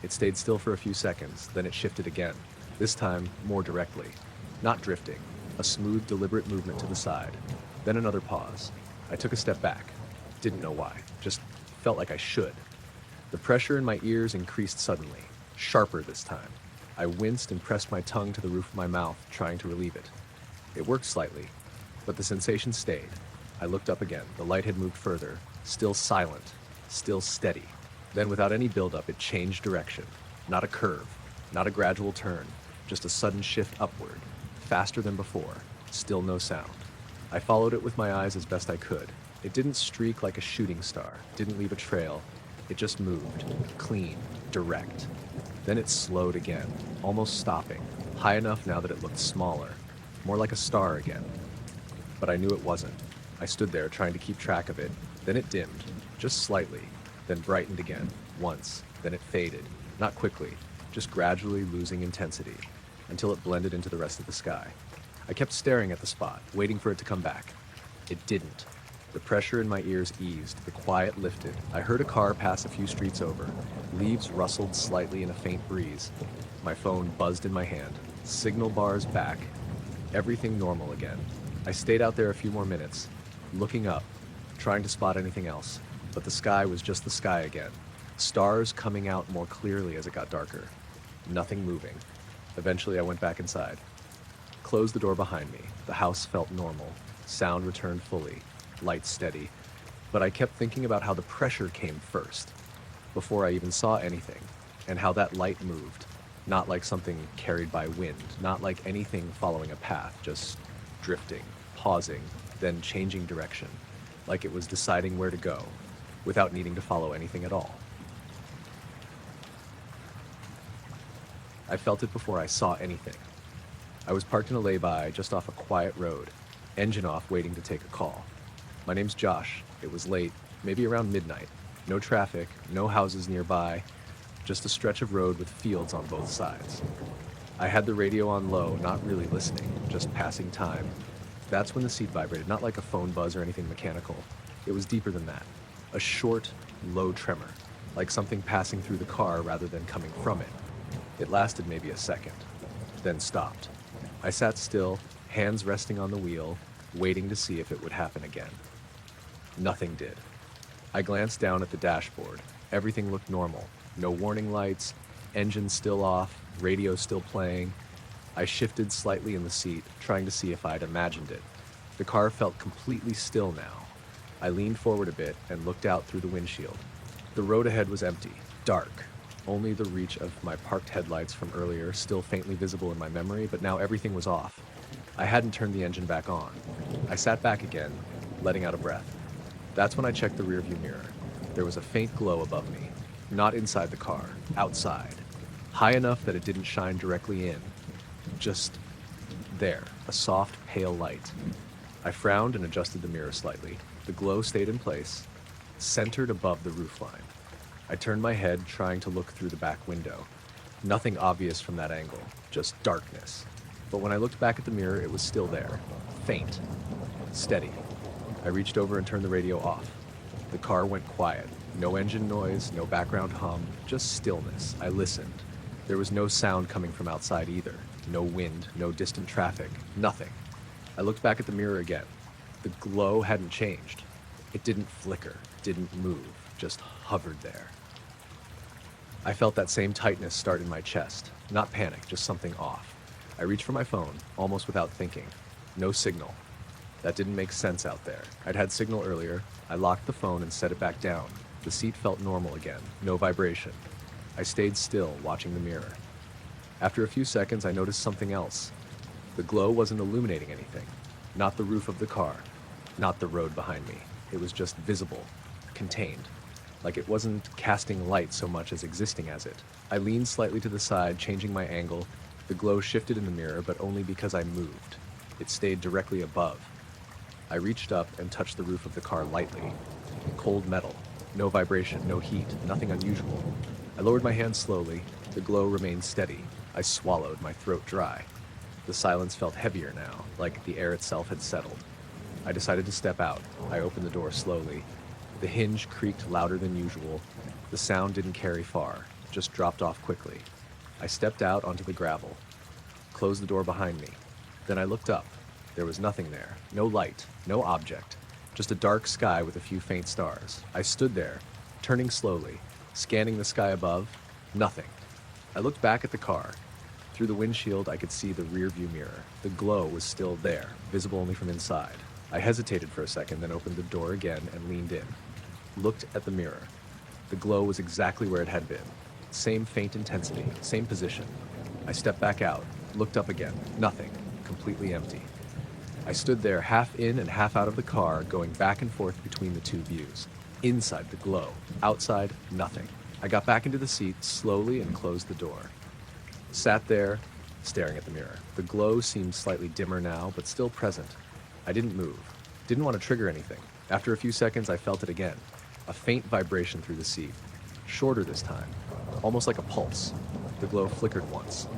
It stayed still for a few seconds, then it shifted again, this time more directly. Not drifting, a smooth, deliberate movement to the side. Then another pause. I took a step back. Didn't know why, just felt like I should. The pressure in my ears increased suddenly, sharper this time. I winced and pressed my tongue to the roof of my mouth, trying to relieve it. It worked slightly, but the sensation stayed. I looked up again. The light had moved further, still silent, still steady. Then, without any buildup, it changed direction. Not a curve, not a gradual turn, just a sudden shift upward, faster than before, still no sound. I followed it with my eyes as best I could. It didn't streak like a shooting star, didn't leave a trail. It just moved, clean, direct. Then it slowed again, almost stopping, high enough now that it looked smaller, more like a star again. But I knew it wasn't. I stood there trying to keep track of it. Then it dimmed, just slightly, then brightened again, once, then it faded, not quickly, just gradually losing intensity, until it blended into the rest of the sky. I kept staring at the spot, waiting for it to come back. It didn't. The pressure in my ears eased, the quiet lifted. I heard a car pass a few streets over. Leaves rustled slightly in a faint breeze. My phone buzzed in my hand. Signal bars back. Everything normal again. I stayed out there a few more minutes, looking up, trying to spot anything else. But the sky was just the sky again. Stars coming out more clearly as it got darker. Nothing moving. Eventually I went back inside. Closed the door behind me. The house felt normal. Sound returned fully. Light steady. But I kept thinking about how the pressure came first, before I even saw anything, and how that light moved. Not like something carried by wind, not like anything following a path, just drifting, pausing, then changing direction, like it was deciding where to go, without needing to follow anything at all. I felt it before I saw anything. I was parked in a lay-by just off a quiet road, engine off waiting to take a call. My name's Josh. It was late, maybe around midnight. No traffic, no houses nearby, just a stretch of road with fields on both sides. I had the radio on low, not really listening, just passing time. That's when the seat vibrated, not like a phone buzz or anything mechanical. It was deeper than that. A short, low tremor, like something passing through the car rather than coming from it. It lasted maybe a second, then stopped. I sat still, hands resting on the wheel, waiting to see if it would happen again. Nothing did. I glanced down at the dashboard. Everything looked normal. No warning lights, engine still off, radio still playing. I shifted slightly in the seat, trying to see if I'd imagined it. The car felt completely still now. I leaned forward a bit and looked out through the windshield. The road ahead was empty, dark. Only the reach of my parked headlights from earlier, still faintly visible in my memory, but now everything was off. I hadn't turned the engine back on. I sat back again, letting out a breath. That's when I checked the rearview mirror. There was a faint glow above me, not inside the car, outside, high enough that it didn't shine directly in. Just there, a soft, pale light. I frowned and adjusted the mirror slightly. The glow stayed in place, centered above the roofline. I turned my head, trying to look through the back window. Nothing obvious from that angle, just darkness. But when I looked back at the mirror, it was still there, faint, steady. I reached over and turned the radio off. The car went quiet. No engine noise, no background hum, just stillness. I listened. There was no sound coming from outside either. No wind, no distant traffic, nothing. I looked back at the mirror again. The glow hadn't changed. It didn't flicker, didn't move, just hovered there. I felt that same tightness start in my chest. Not panic, just something off. I reached for my phone, almost without thinking. No signal. That didn't make sense out there. I'd had signal earlier. I locked the phone and set it back down. The seat felt normal again, no vibration. I stayed still, watching the mirror. After a few seconds, I noticed something else. The glow wasn't illuminating anything. Not the roof of the car. Not the road behind me. It was just visible, contained. Like it wasn't casting light so much as existing as it. I leaned slightly to the side, changing my angle. The glow shifted in the mirror, but only because I moved. It stayed directly above. I reached up and touched the roof of the car lightly. Cold metal. No vibration, no heat, nothing unusual. I lowered my hand slowly. The glow remained steady. I swallowed, my throat dry. The silence felt heavier now, like the air itself had settled. I decided to step out. I opened the door slowly. The hinge creaked louder than usual. The sound didn't carry far, just dropped off quickly. I stepped out onto the gravel, closed the door behind me. Then I looked up. There was nothing there. No light, no object. Just a dark sky with a few faint stars. I stood there, turning slowly, scanning the sky above. Nothing. I looked back at the car. Through the windshield, I could see the rearview mirror. The glow was still there, visible only from inside. I hesitated for a second, then opened the door again and leaned in. Looked at the mirror. The glow was exactly where it had been. Same faint intensity, same position. I stepped back out, looked up again. Nothing. Completely empty. I stood there half in and half out of the car, going back and forth between the two views. Inside, the glow. Outside, nothing. I got back into the seat slowly and closed the door. Sat there, staring at the mirror. The glow seemed slightly dimmer now, but still present. I didn't move. Didn't want to trigger anything. After a few seconds, I felt it again. A faint vibration through the seat. Shorter this time. Almost like a pulse. The glow flickered once.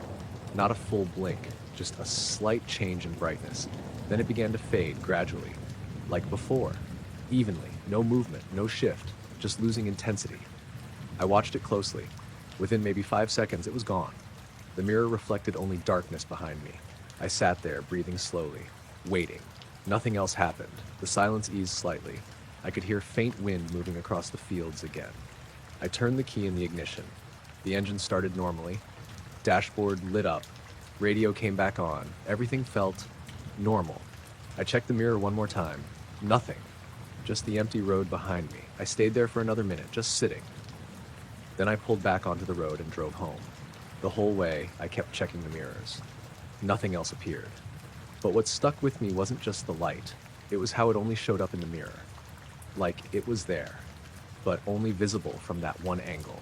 Not a full blink, just a slight change in brightness. Then it began to fade gradually. Like before. Evenly. No movement, no shift. Just losing intensity. I watched it closely. Within maybe 5 seconds, it was gone. The mirror reflected only darkness behind me. I sat there, breathing slowly, waiting. Nothing else happened. The silence eased slightly. I could hear faint wind moving across the fields again. I turned the key in the ignition. The engine started normally. Dashboard lit up. Radio came back on. Everything felt normal. I checked the mirror one more time. Nothing. Just the empty road behind me. I stayed there for another minute, just sitting. Then I pulled back onto the road and drove home. The whole way, I kept checking the mirrors. Nothing else appeared. But what stuck with me wasn't just the light. It was how it only showed up in the mirror. Like it was there, but only visible from that one angle.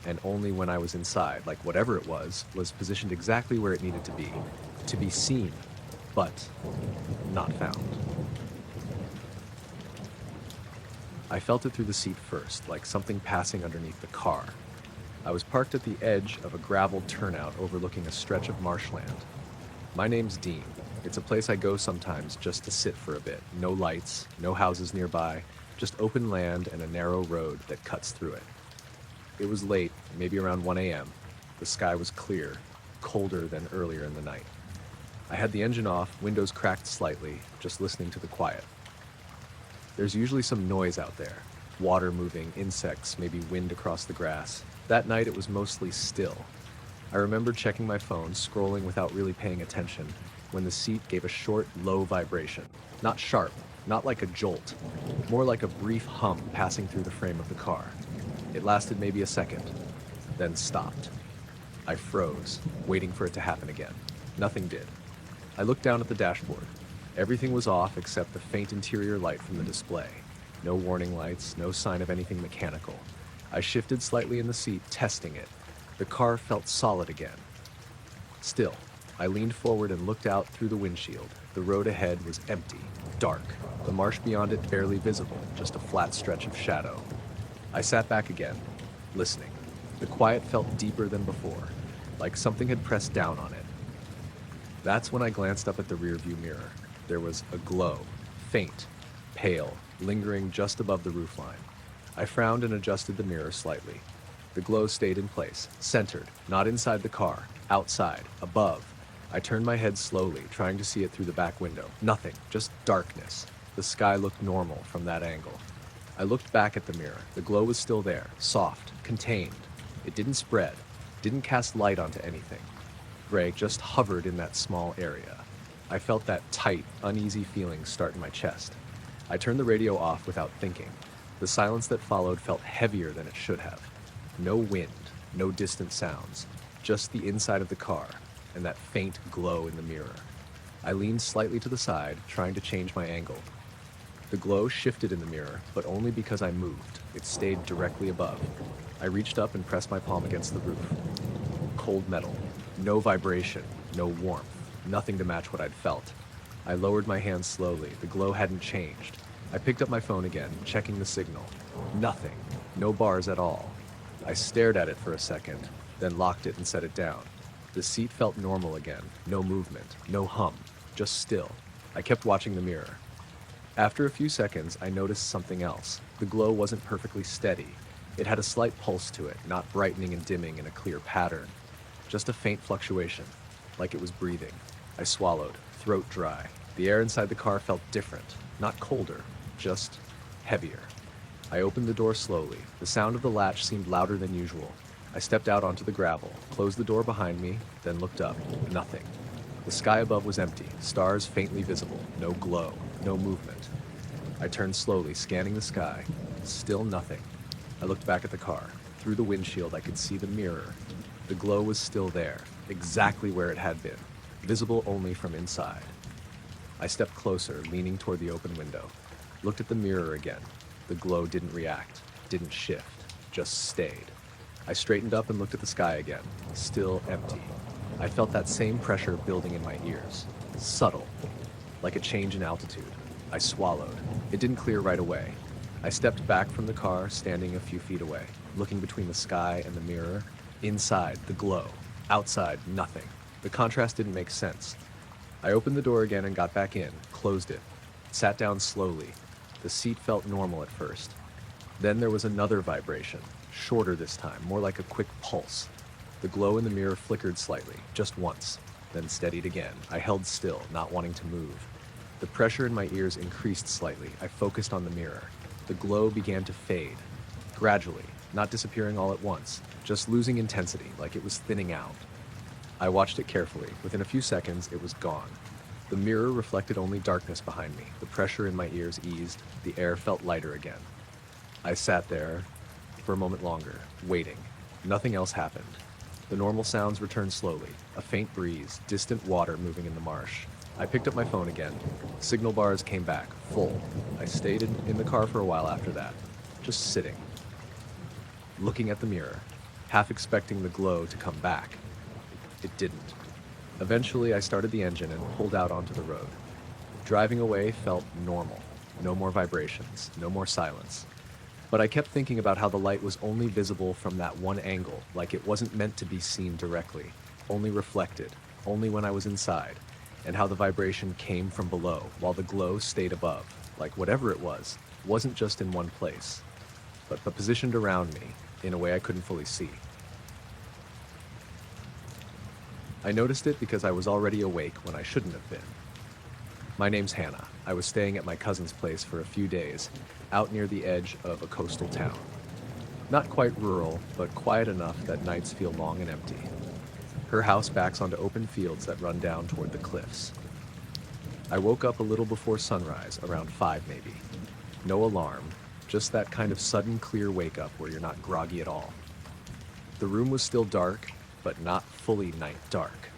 And only when I was inside, like whatever it was positioned exactly where it needed to be. To be seen, but not found. I felt it through the seat first, like something passing underneath the car. I was parked at the edge of a graveled turnout overlooking a stretch of marshland. My name's Dean. It's a place I go sometimes just to sit for a bit. No lights, no houses nearby, just open land and a narrow road that cuts through it. It was late, maybe around 1 a.m. The sky was clear, colder than earlier in the night. I had the engine off, windows cracked slightly, just listening to the quiet. There's usually some noise out there. Water moving, insects, maybe wind across the grass. That night it was mostly still. I remember checking my phone, scrolling without really paying attention, when the seat gave a short, low vibration. Not sharp, not like a jolt, more like a brief hum passing through the frame of the car. It lasted maybe a second, then stopped. I froze, waiting for it to happen again. Nothing did. I looked down at the dashboard. Everything was off except the faint interior light from the display. No warning lights, no sign of anything mechanical. I shifted slightly in the seat, testing it. The car felt solid again. Still, I leaned forward and looked out through the windshield. The road ahead was empty, dark. The marsh beyond it barely visible, just a flat stretch of shadow. I sat back again, listening. The quiet felt deeper than before, like something had pressed down on it. That's when I glanced up at the rearview mirror. There was a glow, faint, pale, lingering just above the roofline. I frowned and adjusted the mirror slightly. The glow stayed in place, centered, not inside the car, outside, above. I turned my head slowly, trying to see it through the back window. Nothing, just darkness. The sky looked normal from that angle. I looked back at the mirror. The glow was still there, soft, contained. It didn't spread, didn't cast light onto anything. gray just hovered in that small area. I felt that tight, uneasy feeling start in my chest. I turned the radio off without thinking. The silence that followed felt heavier than it should have. No wind, no distant sounds, just the inside of the car and that faint glow in the mirror. I leaned slightly to the side, trying to change my angle. The glow shifted in the mirror, but only because I moved. It stayed directly above. I reached up and pressed my palm against the roof. Cold metal. No vibration, no warmth, nothing to match what I'd felt. I lowered my hand slowly. The glow hadn't changed. I picked up my phone again, checking the signal. Nothing. No bars at all. I stared at it for a second, then locked it and set it down. The seat felt normal again. No movement, no hum, just still. I kept watching the mirror. After a few seconds, I noticed something else. The glow wasn't perfectly steady. It had a slight pulse to it, not brightening and dimming in a clear pattern. Just a faint fluctuation, like it was breathing. I swallowed, throat dry. The air inside the car felt different, not colder, just heavier. I opened the door slowly. The sound of the latch seemed louder than usual. I stepped out onto the gravel, closed the door behind me, then looked up. Nothing. The sky above was empty, stars faintly visible, no glow, no movement. I turned slowly, scanning the sky. Still nothing. I looked back at the car. Through the windshield, I could see the mirror. The glow was still there, exactly where it had been, visible only from inside. I stepped closer, leaning toward the open window. Looked at the mirror again. The glow didn't react, didn't shift, just stayed. I straightened up and looked at the sky again, still empty. I felt that same pressure building in my ears, subtle, like a change in altitude. I swallowed. It didn't clear right away. I stepped back from the car, standing a few feet away, looking between the sky and the mirror. Inside, the glow. Outside, nothing. The contrast didn't make sense. I opened the door again and got back in, closed it, sat down slowly. The seat felt normal at first. Then there was another vibration, shorter this time, more like a quick pulse. The glow in the mirror flickered slightly, just once, then steadied again. I held still, not wanting to move. The pressure in my ears increased slightly. I focused on the mirror. The glow began to fade, gradually, not disappearing all at once, just losing intensity, like it was thinning out. I watched it carefully. Within a few seconds, it was gone. The mirror reflected only darkness behind me. The pressure in my ears eased. The air felt lighter again. I sat there for a moment longer, waiting. Nothing else happened. The normal sounds returned slowly. A faint breeze, distant water moving in the marsh. I picked up my phone again. Signal bars came back, full. I stayed in the car for a while after that, just sitting, looking at the mirror, half expecting the glow to come back. It didn't. Eventually, I started the engine and pulled out onto the road. Driving away felt normal. No more vibrations, no more silence. But I kept thinking about how the light was only visible from that one angle, like it wasn't meant to be seen directly, only reflected, only when I was inside, and how the vibration came from below, while the glow stayed above, like whatever it was, wasn't just in one place, but positioned around me in a way I couldn't fully see. I noticed it because I was already awake when I shouldn't have been. My name's Hannah. I was staying at my cousin's place for a few days, out near the edge of a coastal town. Not quite rural, but quiet enough that nights feel long and empty. Her house backs onto open fields that run down toward the cliffs. I woke up a little before sunrise, around 5 maybe. No alarm, just that kind of sudden clear wake-up where you're not groggy at all. The room was still dark, but not fully night dark.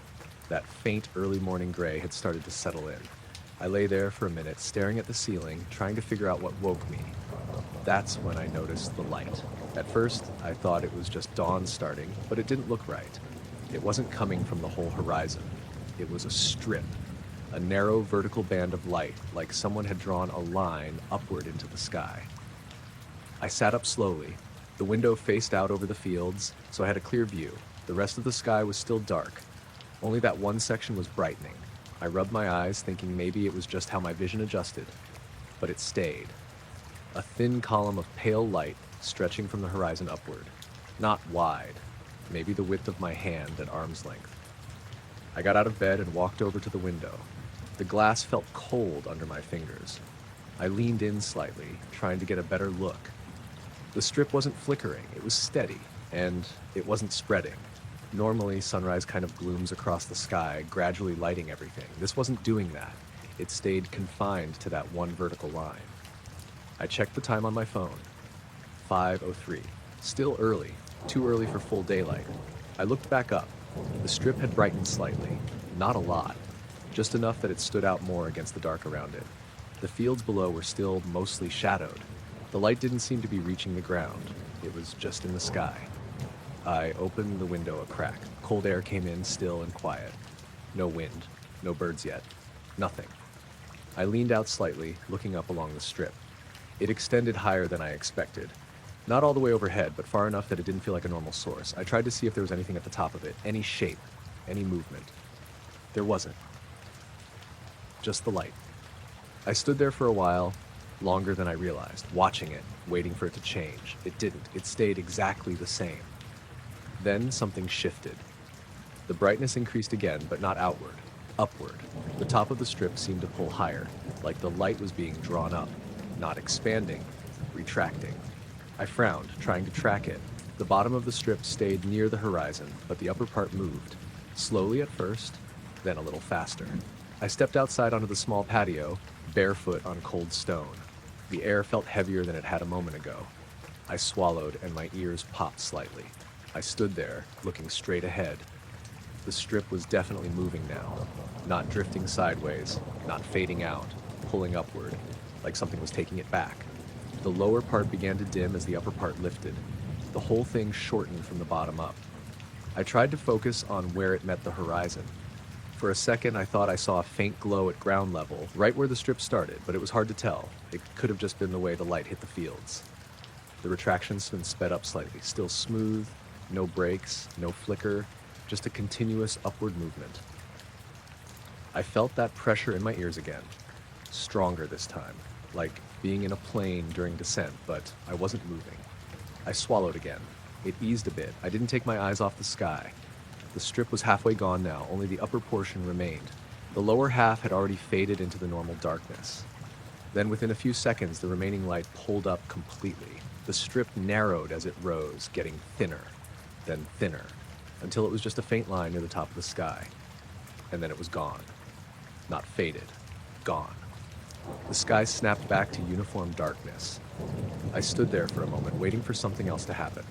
That faint early morning gray had started to settle in. I lay there for a minute, staring at the ceiling, trying to figure out what woke me. That's when I noticed the light. At first, I thought it was just dawn starting, but it didn't look right. It wasn't coming from the whole horizon. It was a strip, a narrow vertical band of light, like someone had drawn a line upward into the sky. I sat up slowly. The window faced out over the fields, so I had a clear view. The rest of the sky was still dark. Only that one section was brightening. I rubbed my eyes, thinking maybe it was just how my vision adjusted, but it stayed. A thin column of pale light stretching from the horizon upward. Not wide, maybe the width of my hand at arm's length. I got out of bed and walked over to the window. The glass felt cold under my fingers. I leaned in slightly, trying to get a better look. The strip wasn't flickering, it was steady, and it wasn't spreading. Normally, sunrise kind of glooms across the sky, gradually lighting everything. This wasn't doing that. It stayed confined to that one vertical line. I checked the time on my phone. 5:03. Still early. Too early for full daylight. I looked back up. The strip had brightened slightly. Not a lot. Just enough that it stood out more against the dark around it. The fields below were still mostly shadowed. The light didn't seem to be reaching the ground. It was just in the sky. I opened the window a crack. Cold air came in, still and quiet. No wind. No birds yet. Nothing. I leaned out slightly, looking up along the strip. It extended higher than I expected. Not all the way overhead, but far enough that it didn't feel like a normal source. I tried to see if there was anything at the top of it, any shape, any movement. There wasn't. Just the light. I stood there for a while, longer than I realized, watching it, waiting for it to change. It didn't. It stayed exactly the same. Then something shifted. The brightness increased again, but not outward, upward. The top of the strip seemed to pull higher, like the light was being drawn up, not expanding, retracting. I frowned, trying to track it. The bottom of the strip stayed near the horizon, but the upper part moved. Slowly at first, then a little faster. I stepped outside onto the small patio, barefoot on cold stone. The air felt heavier than it had a moment ago. I swallowed and my ears popped slightly. I stood there, looking straight ahead. The strip was definitely moving now, not drifting sideways, not fading out, pulling upward, like something was taking it back. The lower part began to dim as the upper part lifted. The whole thing shortened from the bottom up. I tried to focus on where it met the horizon. For a second, I thought I saw a faint glow at ground level, right where the strip started, but it was hard to tell. It could have just been the way the light hit the fields. The retraction sped up slightly, still smooth, no breaks, no flicker, just a continuous upward movement. I felt that pressure in my ears again, stronger this time, like being in a plane during descent, but I wasn't moving. I swallowed again. It eased a bit. I didn't take my eyes off the sky. The strip was halfway gone now, only the upper portion remained. The lower half had already faded into the normal darkness. Then within a few seconds, the remaining light pulled up completely. The strip narrowed as it rose, getting thinner, then thinner, until it was just a faint line near the top of the sky. And then it was gone. Not faded. Gone. The sky snapped back to uniform darkness. I stood there for a moment, waiting for something else to happen.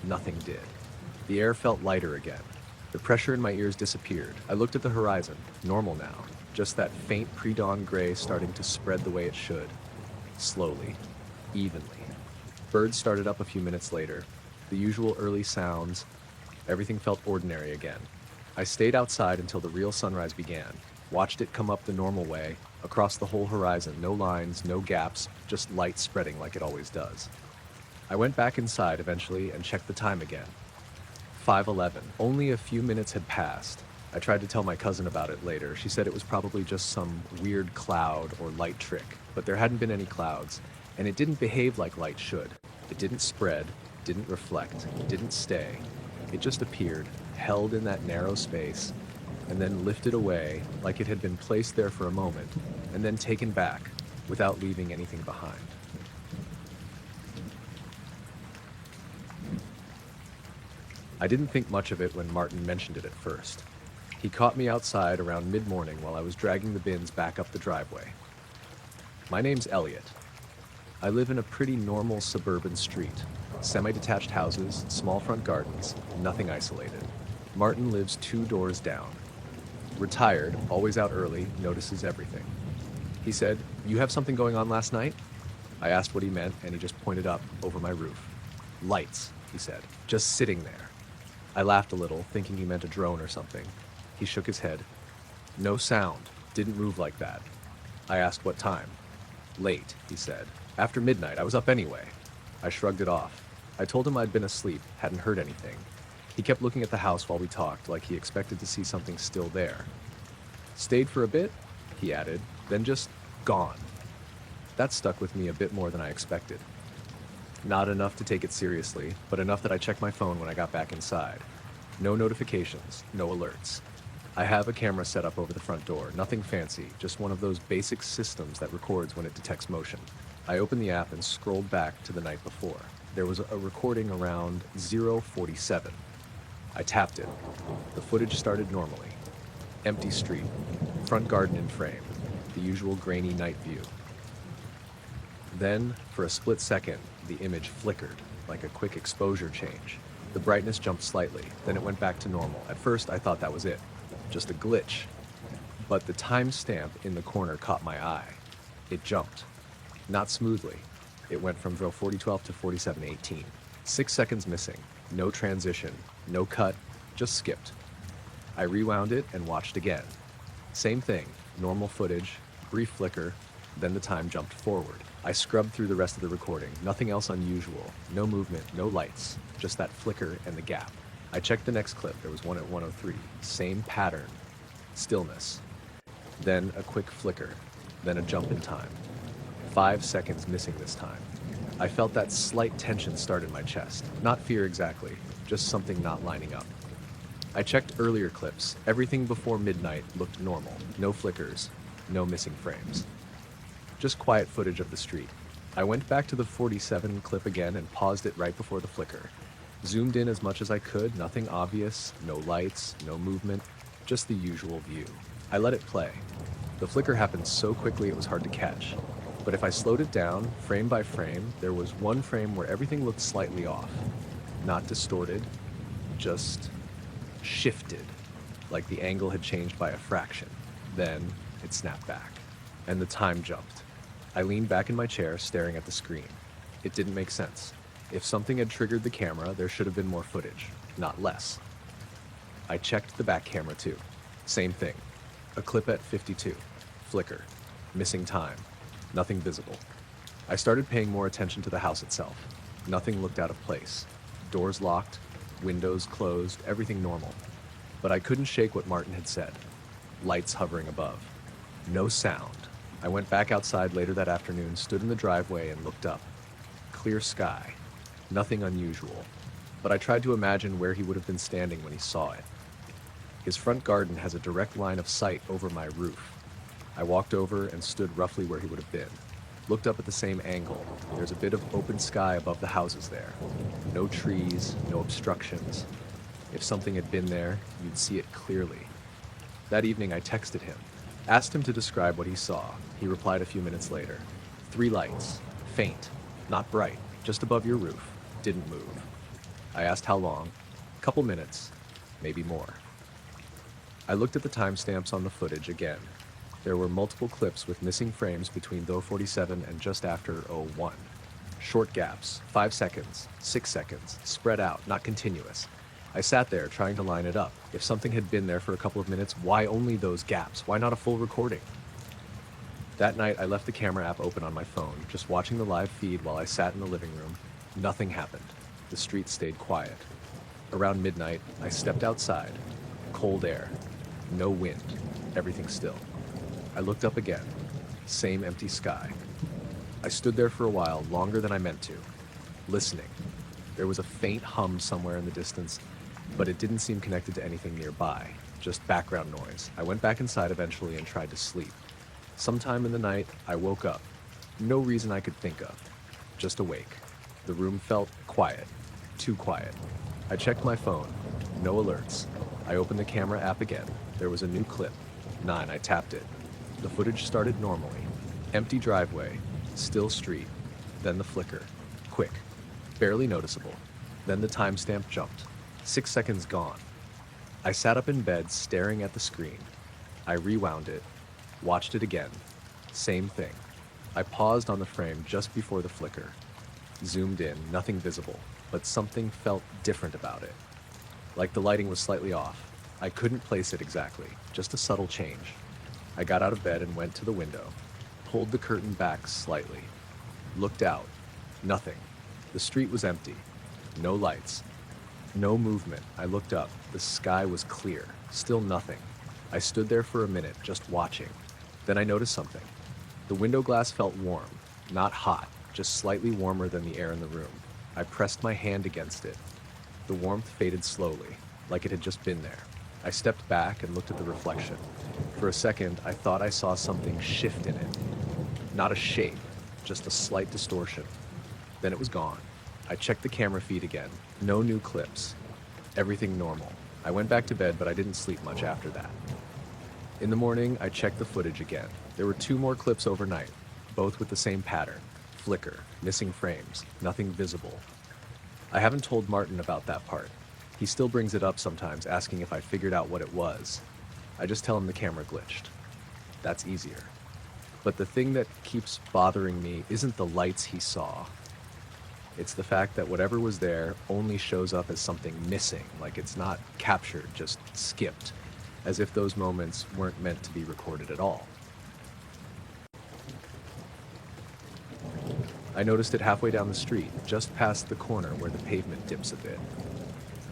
Nothing did. The air felt lighter again. The pressure in my ears disappeared. I looked at the horizon, normal now, just that faint pre-dawn gray starting to spread the way it should. Slowly, evenly. Birds started up a few minutes later. The usual early sounds. Everything felt ordinary again. I stayed outside until the real sunrise began. Watched it come up the normal way, across the whole horizon, no lines, no gaps, just light spreading like it always does. I went back inside eventually and checked the time again. 5:11. Only a few minutes had passed. I tried to tell my cousin about it later. She said it was probably just some weird cloud or light trick, but there hadn't been any clouds, and it didn't behave like light should. It didn't spread, didn't reflect, didn't stay. It just appeared, held in that narrow space, and then lifted away like it had been placed there for a moment, and then taken back without leaving anything behind. I didn't think much of it when Martin mentioned it at first. He caught me outside around mid-morning while I was dragging the bins back up the driveway. My name's Elliot. I live in a pretty normal suburban street. Semi-detached houses, small front gardens, nothing isolated. Martin lives 2 doors down. Retired, always out early, notices everything. He said, "You have something going on last night?" I asked what he meant, and he just pointed up over my roof. "Lights," he said, "just sitting there." I laughed a little, thinking he meant a drone or something. He shook his head. "No sound. Didn't move like that." I asked what time. "Late," he said. "After midnight. I was up anyway." I shrugged it off. I told him I'd been asleep, hadn't heard anything. He kept looking at the house while we talked, like he expected to see something still there. "Stayed for a bit," he added, "then just gone." That stuck with me a bit more than I expected. Not enough to take it seriously, but enough that I checked my phone when I got back inside. No notifications, no alerts. I have a camera set up over the front door, nothing fancy, just one of those basic systems that records when it detects motion. I opened the app and scrolled back to the night before. There was a recording around 0:47. I tapped it. The footage started normally. Empty street, front garden in frame, the usual grainy night view. Then, for a split second, the image flickered, like a quick exposure change. The brightness jumped slightly, then it went back to normal. At first, I thought that was it, just a glitch. But the timestamp in the corner caught my eye. It jumped. Not smoothly. It went from 4012 to 4718. 6 seconds missing. No transition, no cut, just skipped. I rewound it and watched again. Same thing, normal footage, brief flicker, then the time jumped forward. I scrubbed through the rest of the recording, nothing else unusual, no movement, no lights, just that flicker and the gap. I checked the next clip, there was one at 103, same pattern, stillness. Then a quick flicker, then a jump in time. 5 seconds missing this time. I felt that slight tension start in my chest, not fear exactly, just something not lining up. I checked earlier clips, everything before midnight looked normal, no flickers, no missing frames. Just quiet footage of the street. I went back to the 47 clip again and paused it right before the flicker. Zoomed in as much as I could, nothing obvious, no lights, no movement, just the usual view. I let it play. The flicker happened so quickly it was hard to catch. But if I slowed it down, frame by frame, there was one frame where everything looked slightly off. Not distorted, just shifted, like the angle had changed by a fraction. Then it snapped back, and the time jumped. I leaned back in my chair, staring at the screen. It didn't make sense. If something had triggered the camera, there should have been more footage, not less. I checked the back camera too. Same thing. A clip at 52. Flicker. Missing time. Nothing visible. I started paying more attention to the house itself. Nothing looked out of place. Doors locked, windows closed, everything normal. But I couldn't shake what Martin had said. Lights hovering above. No sound. I went back outside later that afternoon, stood in the driveway and looked up. Clear sky. Nothing unusual. But I tried to imagine where he would have been standing when he saw it. His front garden has a direct line of sight over my roof. I walked over and stood roughly where he would have been. Looked up at the same angle. There's a bit of open sky above the houses there. No trees, no obstructions. If something had been there, you'd see it clearly. That evening I texted him. Asked him to describe what he saw. He replied a few minutes later. 3 lights. Faint. Not bright. Just above your roof. Didn't move. I asked how long. Couple minutes. Maybe more. I looked at the timestamps on the footage again. There were multiple clips with missing frames between 47 and just after 01. Short gaps, 5 seconds, 6 seconds, spread out, not continuous. I sat there trying to line it up. If something had been there for a couple of minutes, why only those gaps? Why not a full recording? That night, I left the camera app open on my phone, just watching the live feed while I sat in the living room. Nothing happened. The street stayed quiet. Around midnight, I stepped outside. Cold air. No wind. Everything still. I looked up again. Same empty sky. I stood there for a while, longer than I meant to, listening. There was a faint hum somewhere in the distance, but it didn't seem connected to anything nearby, just background noise. I went back inside eventually and tried to sleep. Sometime in the night, I woke up. No reason I could think of. Just awake. The room felt quiet. Too quiet. I checked my phone. No alerts. I opened the camera app again. There was a new clip. 9. I tapped it. The footage started normally. Empty driveway. Still street. Then the flicker. Quick. Barely noticeable. Then the timestamp jumped. 6 seconds gone. I sat up in bed staring at the screen. I rewound it. Watched it again. Same thing. I paused on the frame just before the flicker. Zoomed in, nothing visible, but something felt different about it. Like the lighting was slightly off. I couldn't place it exactly, just a subtle change. I got out of bed and went to the window, pulled the curtain back slightly, looked out. Nothing. The street was empty. No lights. No movement. I looked up. The sky was clear. Still nothing. I stood there for a minute, just watching. Then I noticed something. The window glass felt warm, not hot, just slightly warmer than the air in the room. I pressed my hand against it. The warmth faded slowly, like it had just been there. I stepped back and looked at the reflection. For a second, I thought I saw something shift in it. Not a shape, just a slight distortion. Then it was gone. I checked the camera feed again. No new clips. Everything normal. I went back to bed, but I didn't sleep much after that. In the morning, I checked the footage again. There were 2 more clips overnight, both with the same pattern. Flicker, missing frames, nothing visible. I haven't told Martin about that part. He still brings it up sometimes, asking if I figured out what it was. I just tell him the camera glitched. That's easier. But the thing that keeps bothering me isn't the lights he saw. It's the fact that whatever was there only shows up as something missing, like it's not captured, just skipped, as if those moments weren't meant to be recorded at all. I noticed it halfway down the street, just past the corner where the pavement dips a bit.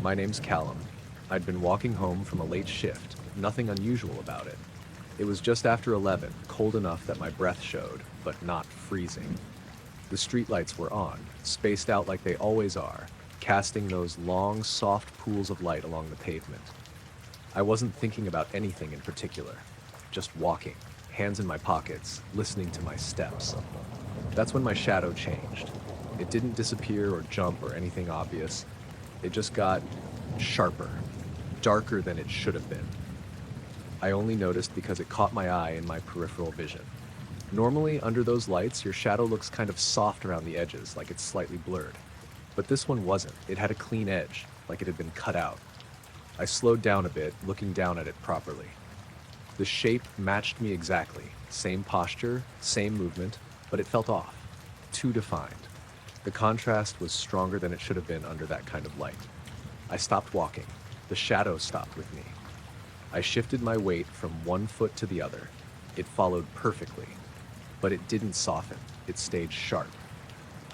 My name's Callum. I'd been walking home from a late shift, nothing unusual about it. It was just after 11, cold enough that my breath showed, but not freezing. The streetlights were on, spaced out like they always are, casting those long, soft pools of light along the pavement. I wasn't thinking about anything in particular, just walking, hands in my pockets, listening to my steps. That's when my shadow changed. It didn't disappear or jump or anything obvious. It just got sharper, darker than it should have been. I only noticed because it caught my eye in my peripheral vision. Normally, under those lights, your shadow looks kind of soft around the edges, like it's slightly blurred. But this one wasn't. It had a clean edge, like it had been cut out. I slowed down a bit, looking down at it properly. The shape matched me exactly. Same posture, same movement, but it felt off. Too defined. The contrast was stronger than it should have been under that kind of light. I stopped walking. The shadow stopped with me. I shifted my weight from one foot to the other. It followed perfectly. But it didn't soften. It stayed sharp.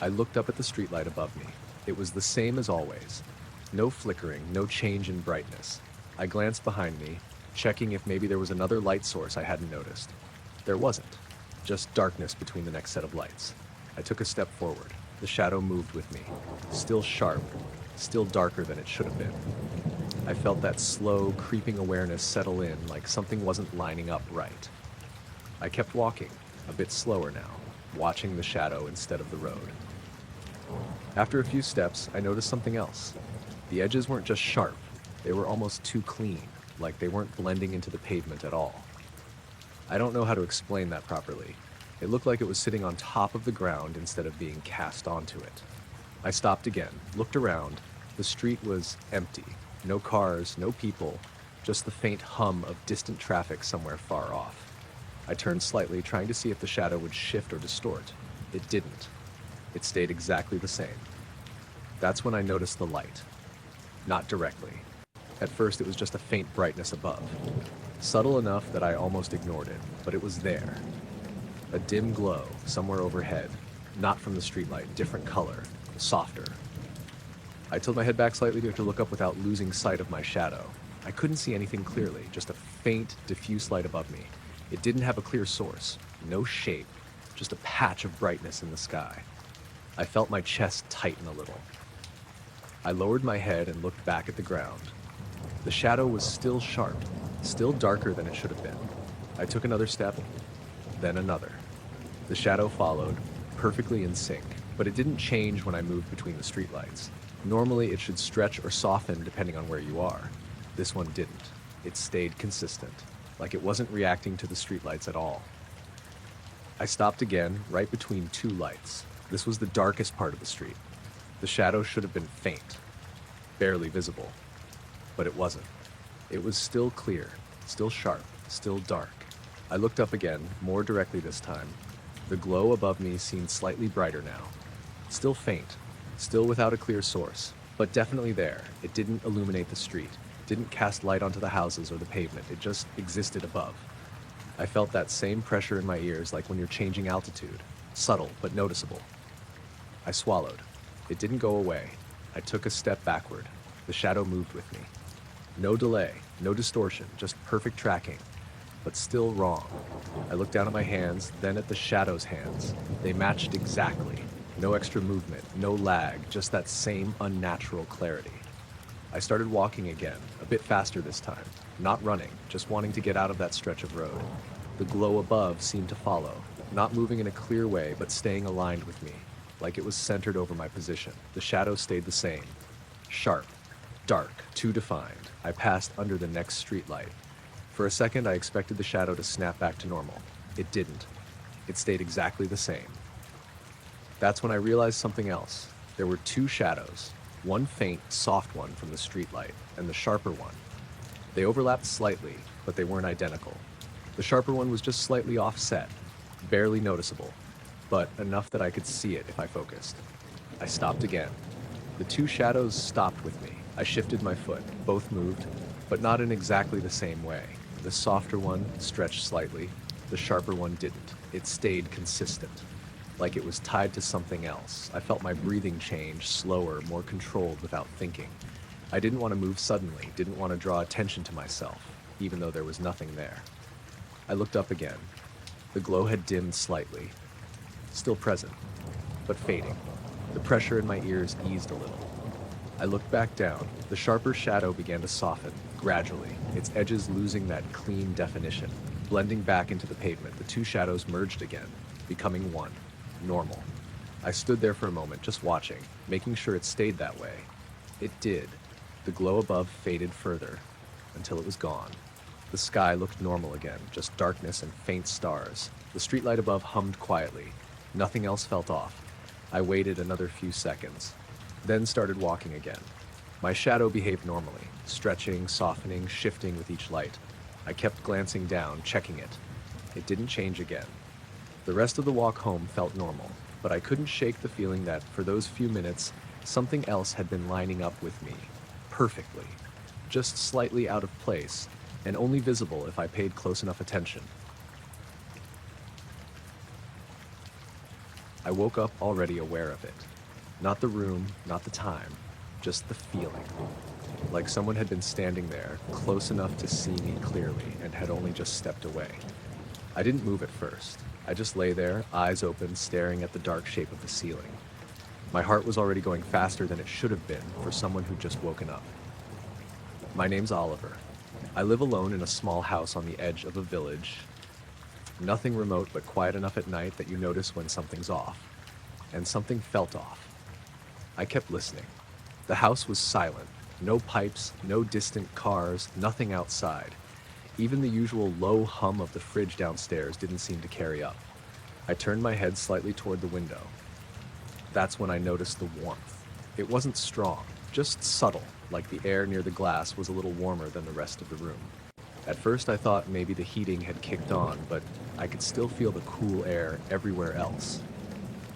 I looked up at the streetlight above me. It was the same as always. No flickering, no change in brightness. I glanced behind me, checking if maybe there was another light source I hadn't noticed. There wasn't. Just darkness between the next set of lights. I took a step forward. The shadow moved with me. Still sharp, still darker than it should have been. I felt that slow, creeping awareness settle in like something wasn't lining up right. I kept walking, a bit slower now, watching the shadow instead of the road. After a few steps, I noticed something else. The edges weren't just sharp, they were almost too clean, like they weren't blending into the pavement at all. I don't know how to explain that properly. It looked like it was sitting on top of the ground instead of being cast onto it. I stopped again, looked around. The street was empty. No cars, no people, just the faint hum of distant traffic somewhere far off. I turned slightly, trying to see if the shadow would shift or distort. It didn't. It stayed exactly the same. That's when I noticed the light. Not directly. At first, it was just a faint brightness above. Subtle enough that I almost ignored it, but it was there. A dim glow, somewhere overhead. Not from the streetlight, different color, softer. I tilted my head back slightly to look up without losing sight of my shadow. I couldn't see anything clearly, just a faint, diffuse light above me. It didn't have a clear source, no shape, just a patch of brightness in the sky. I felt my chest tighten a little. I lowered my head and looked back at the ground. The shadow was still sharp, still darker than it should have been. I took another step, then another. The shadow followed, perfectly in sync, but it didn't change when I moved between the streetlights. Normally, it should stretch or soften depending on where you are. This one didn't. It stayed consistent, like it wasn't reacting to the streetlights at all. I stopped again, right between 2 lights. This was the darkest part of the street. The shadow should have been faint, barely visible, but it wasn't. It was still clear, still sharp, still dark. I looked up again, more directly this time. The glow above me seemed slightly brighter now. Still faint, still without a clear source, but definitely there. It didn't illuminate the street, didn't cast light onto the houses or the pavement. It just existed above. I felt that same pressure in my ears like when you're changing altitude, subtle but noticeable. I swallowed. It didn't go away. I took a step backward. The shadow moved with me. No delay, no distortion, just perfect tracking, but still wrong. I looked down at my hands, then at the shadow's hands. They matched exactly. No extra movement, no lag, just that same unnatural clarity. I started walking again, a bit faster this time. Not running, just wanting to get out of that stretch of road. The glow above seemed to follow, not moving in a clear way, but staying aligned with me, like it was centered over my position. The shadow stayed the same. Sharp, Dark, too defined. I passed under the next streetlight. For a second, I expected the shadow to snap back to normal. It didn't. It stayed exactly the same. That's when I realized something else. There were two shadows, one faint, soft one from the streetlight, and the sharper one. They overlapped slightly, but they weren't identical. The sharper one was just slightly offset, barely noticeable, but enough that I could see it if I focused. I stopped again. The two shadows stopped with me. I shifted my foot. Both moved, but not in exactly the same way. The softer one stretched slightly. The sharper one didn't. It stayed consistent, like it was tied to something else. I felt my breathing change, slower, more controlled without thinking. I didn't want to move suddenly, didn't want to draw attention to myself, even though there was nothing there. I looked up again. The glow had dimmed slightly, still present, but fading. The pressure in my ears eased a little. I looked back down. The sharper shadow began to soften, gradually, its edges losing that clean definition. Blending back into the pavement, the two shadows merged again, becoming one, normal. I stood there for a moment, just watching, making sure it stayed that way. It did. The glow above faded further, until it was gone. The sky looked normal again, just darkness and faint stars. The streetlight above hummed quietly. Nothing else felt off. I waited another few seconds, then started walking again. My shadow behaved normally, stretching, softening, shifting with each light. I kept glancing down, checking it. It didn't change again. The rest of the walk home felt normal, but I couldn't shake the feeling that, for those few minutes, something else had been lining up with me, perfectly, just slightly out of place, and only visible if I paid close enough attention. I woke up already aware of it. Not the room, not the time, just the feeling. Like someone had been standing there, close enough to see me clearly, and had only just stepped away. I didn't move at first. I just lay there, eyes open, staring at the dark shape of the ceiling. My heart was already going faster than it should have been for someone who'd just woken up. My name's Oliver. I live alone in a small house on the edge of a village. Nothing remote, but quiet enough at night that you notice when something's off. And something felt off. I kept listening. The house was silent. No pipes, no distant cars, nothing outside. Even the usual low hum of the fridge downstairs didn't seem to carry up. I turned my head slightly toward the window. That's when I noticed the warmth. It wasn't strong, just subtle, like the air near the glass was a little warmer than the rest of the room. At first I thought maybe the heating had kicked on, but I could still feel the cool air everywhere else.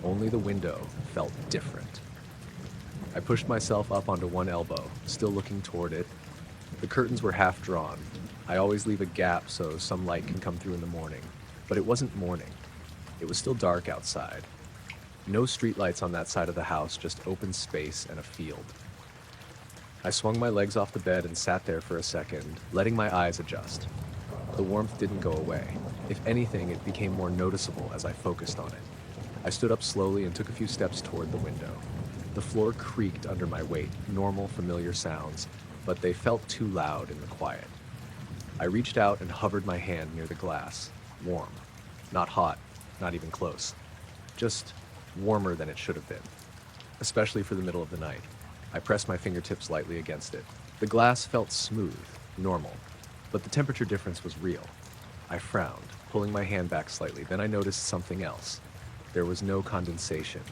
Only the window felt different. I pushed myself up onto one elbow, still looking toward it. The curtains were half drawn. I always leave a gap so some light can come through in the morning. But it wasn't morning. It was still dark outside. No streetlights on that side of the house, just open space and a field. I swung my legs off the bed and sat there for a second, letting my eyes adjust. The warmth didn't go away. If anything, it became more noticeable as I focused on it. I stood up slowly and took a few steps toward the window. The floor creaked under my weight, normal, familiar sounds, but they felt too loud in the quiet. I reached out and hovered my hand near the glass, warm. Not hot, not even close. Just warmer than it should have been, especially for the middle of the night. I pressed my fingertips lightly against it. The glass felt smooth, normal, but the temperature difference was real. I frowned, pulling my hand back slightly. Then I noticed something else. There was no condensation.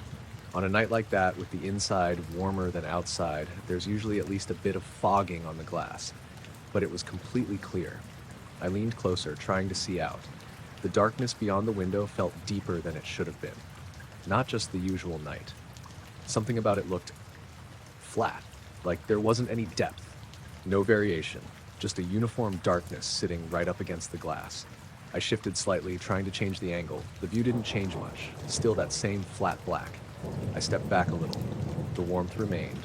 On a night like that, with the inside warmer than outside, there's usually at least a bit of fogging on the glass, but it was completely clear. I leaned closer, trying to see out. The darkness beyond the window felt deeper than it should have been. Not just the usual night. Something about it looked flat, like there wasn't any depth. No variation, just a uniform darkness sitting right up against the glass. I shifted slightly, trying to change the angle. The view didn't change much, still that same flat black. I stepped back a little. The warmth remained.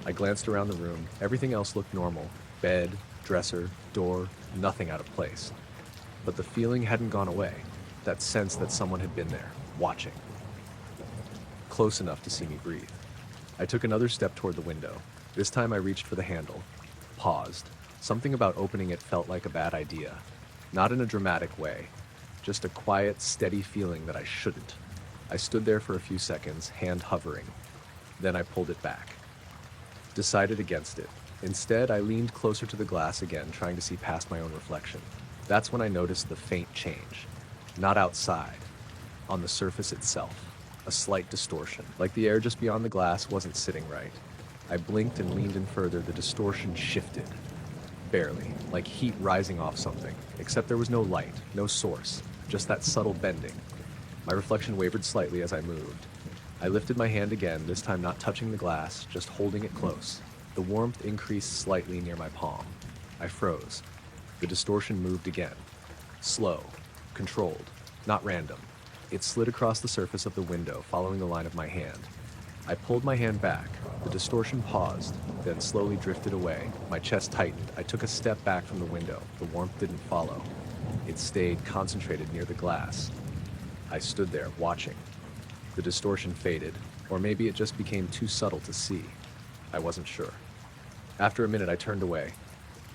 I glanced around the room. Everything else looked normal. Bed, dresser, door, nothing out of place. But the feeling hadn't gone away. That sense that someone had been there, watching. Close enough to see me breathe. I took another step toward the window. This time I reached for the handle. Paused. Something about opening it felt like a bad idea. Not in a dramatic way. Just a quiet, steady feeling that I shouldn't. I stood there for a few seconds, hand hovering. Then I pulled it back. Decided against it. Instead, I leaned closer to the glass again, trying to see past my own reflection. That's when I noticed the faint change. Not outside, on the surface itself. A slight distortion, like the air just beyond the glass wasn't sitting right. I blinked and leaned in further. The distortion shifted. Barely, like heat rising off something, except there was no light, no source, just that subtle bending. My reflection wavered slightly as I moved. I lifted my hand again, this time not touching the glass, just holding it close. The warmth increased slightly near my palm. I froze. The distortion moved again. Slow, controlled, not random. It slid across the surface of the window, following the line of my hand. I pulled my hand back. The distortion paused, then slowly drifted away. My chest tightened. I took a step back from the window. The warmth didn't follow. It stayed concentrated near the glass. I stood there, watching. The distortion faded, or maybe it just became too subtle to see. I wasn't sure. After a minute, I turned away,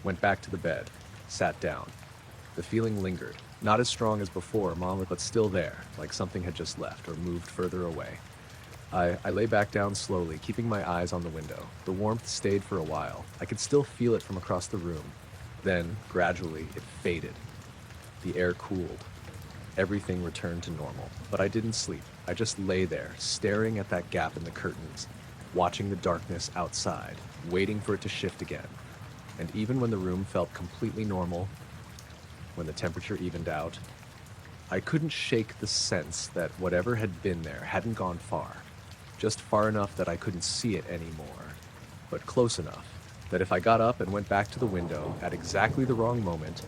went back to the bed, sat down. The feeling lingered, not as strong as before, but still there, like something had just left or moved further away. I lay back down slowly, keeping my eyes on the window. The warmth stayed for a while. I could still feel it from across the room. Then, gradually, it faded. The air cooled. Everything returned to normal, but I didn't sleep. I just lay there, staring at that gap in the curtains, watching the darkness outside, waiting for it to shift again. And even when the room felt completely normal, when the temperature evened out, I couldn't shake the sense that whatever had been there hadn't gone far, just far enough that I couldn't see it anymore, but close enough that if I got up and went back to the window at exactly the wrong moment,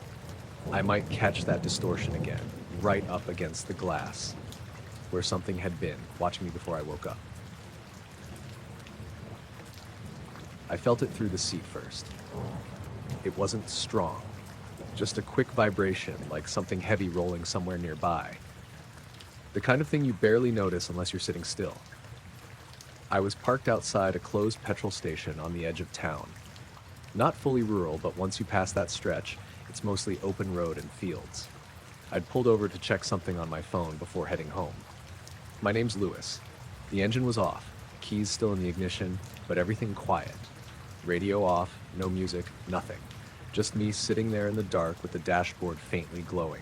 I might catch that distortion again, right up against the glass, where something had been, watching me before I woke up. I felt it through the seat first. It wasn't strong, just a quick vibration like something heavy rolling somewhere nearby. The kind of thing you barely notice unless you're sitting still. I was parked outside a closed petrol station on the edge of town. Not fully rural, but once you pass that stretch, it's mostly open road and fields. I'd pulled over to check something on my phone before heading home. My name's Lewis. The engine was off, keys still in the ignition, but everything quiet. Radio off, no music, nothing. Just me sitting there in the dark with the dashboard faintly glowing.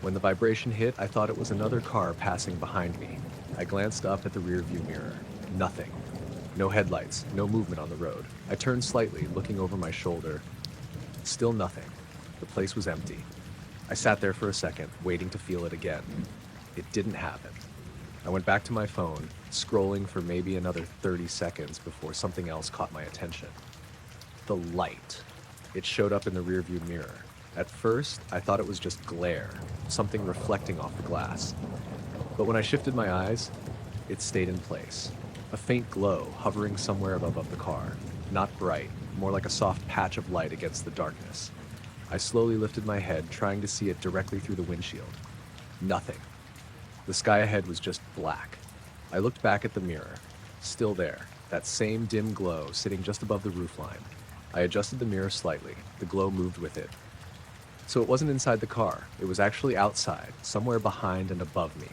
When the vibration hit, I thought it was another car passing behind me. I glanced up at the rearview mirror. Nothing. No headlights, no movement on the road. I turned slightly, looking over my shoulder. Still nothing. The place was empty. I sat there for a second, waiting to feel it again. It didn't happen. I went back to my phone, scrolling for maybe another 30 seconds before something else caught my attention. The light. It showed up in the rearview mirror. At first, I thought it was just glare, something reflecting off the glass. But when I shifted my eyes, it stayed in place. A faint glow hovering somewhere above the car. Not bright, more like a soft patch of light against the darkness. I slowly lifted my head, trying to see it directly through the windshield. Nothing. The sky ahead was just black. I looked back at the mirror. Still there, that same dim glow sitting just above the roofline. I adjusted the mirror slightly. The glow moved with it. So it wasn't inside the car. It was actually outside, somewhere behind and above me.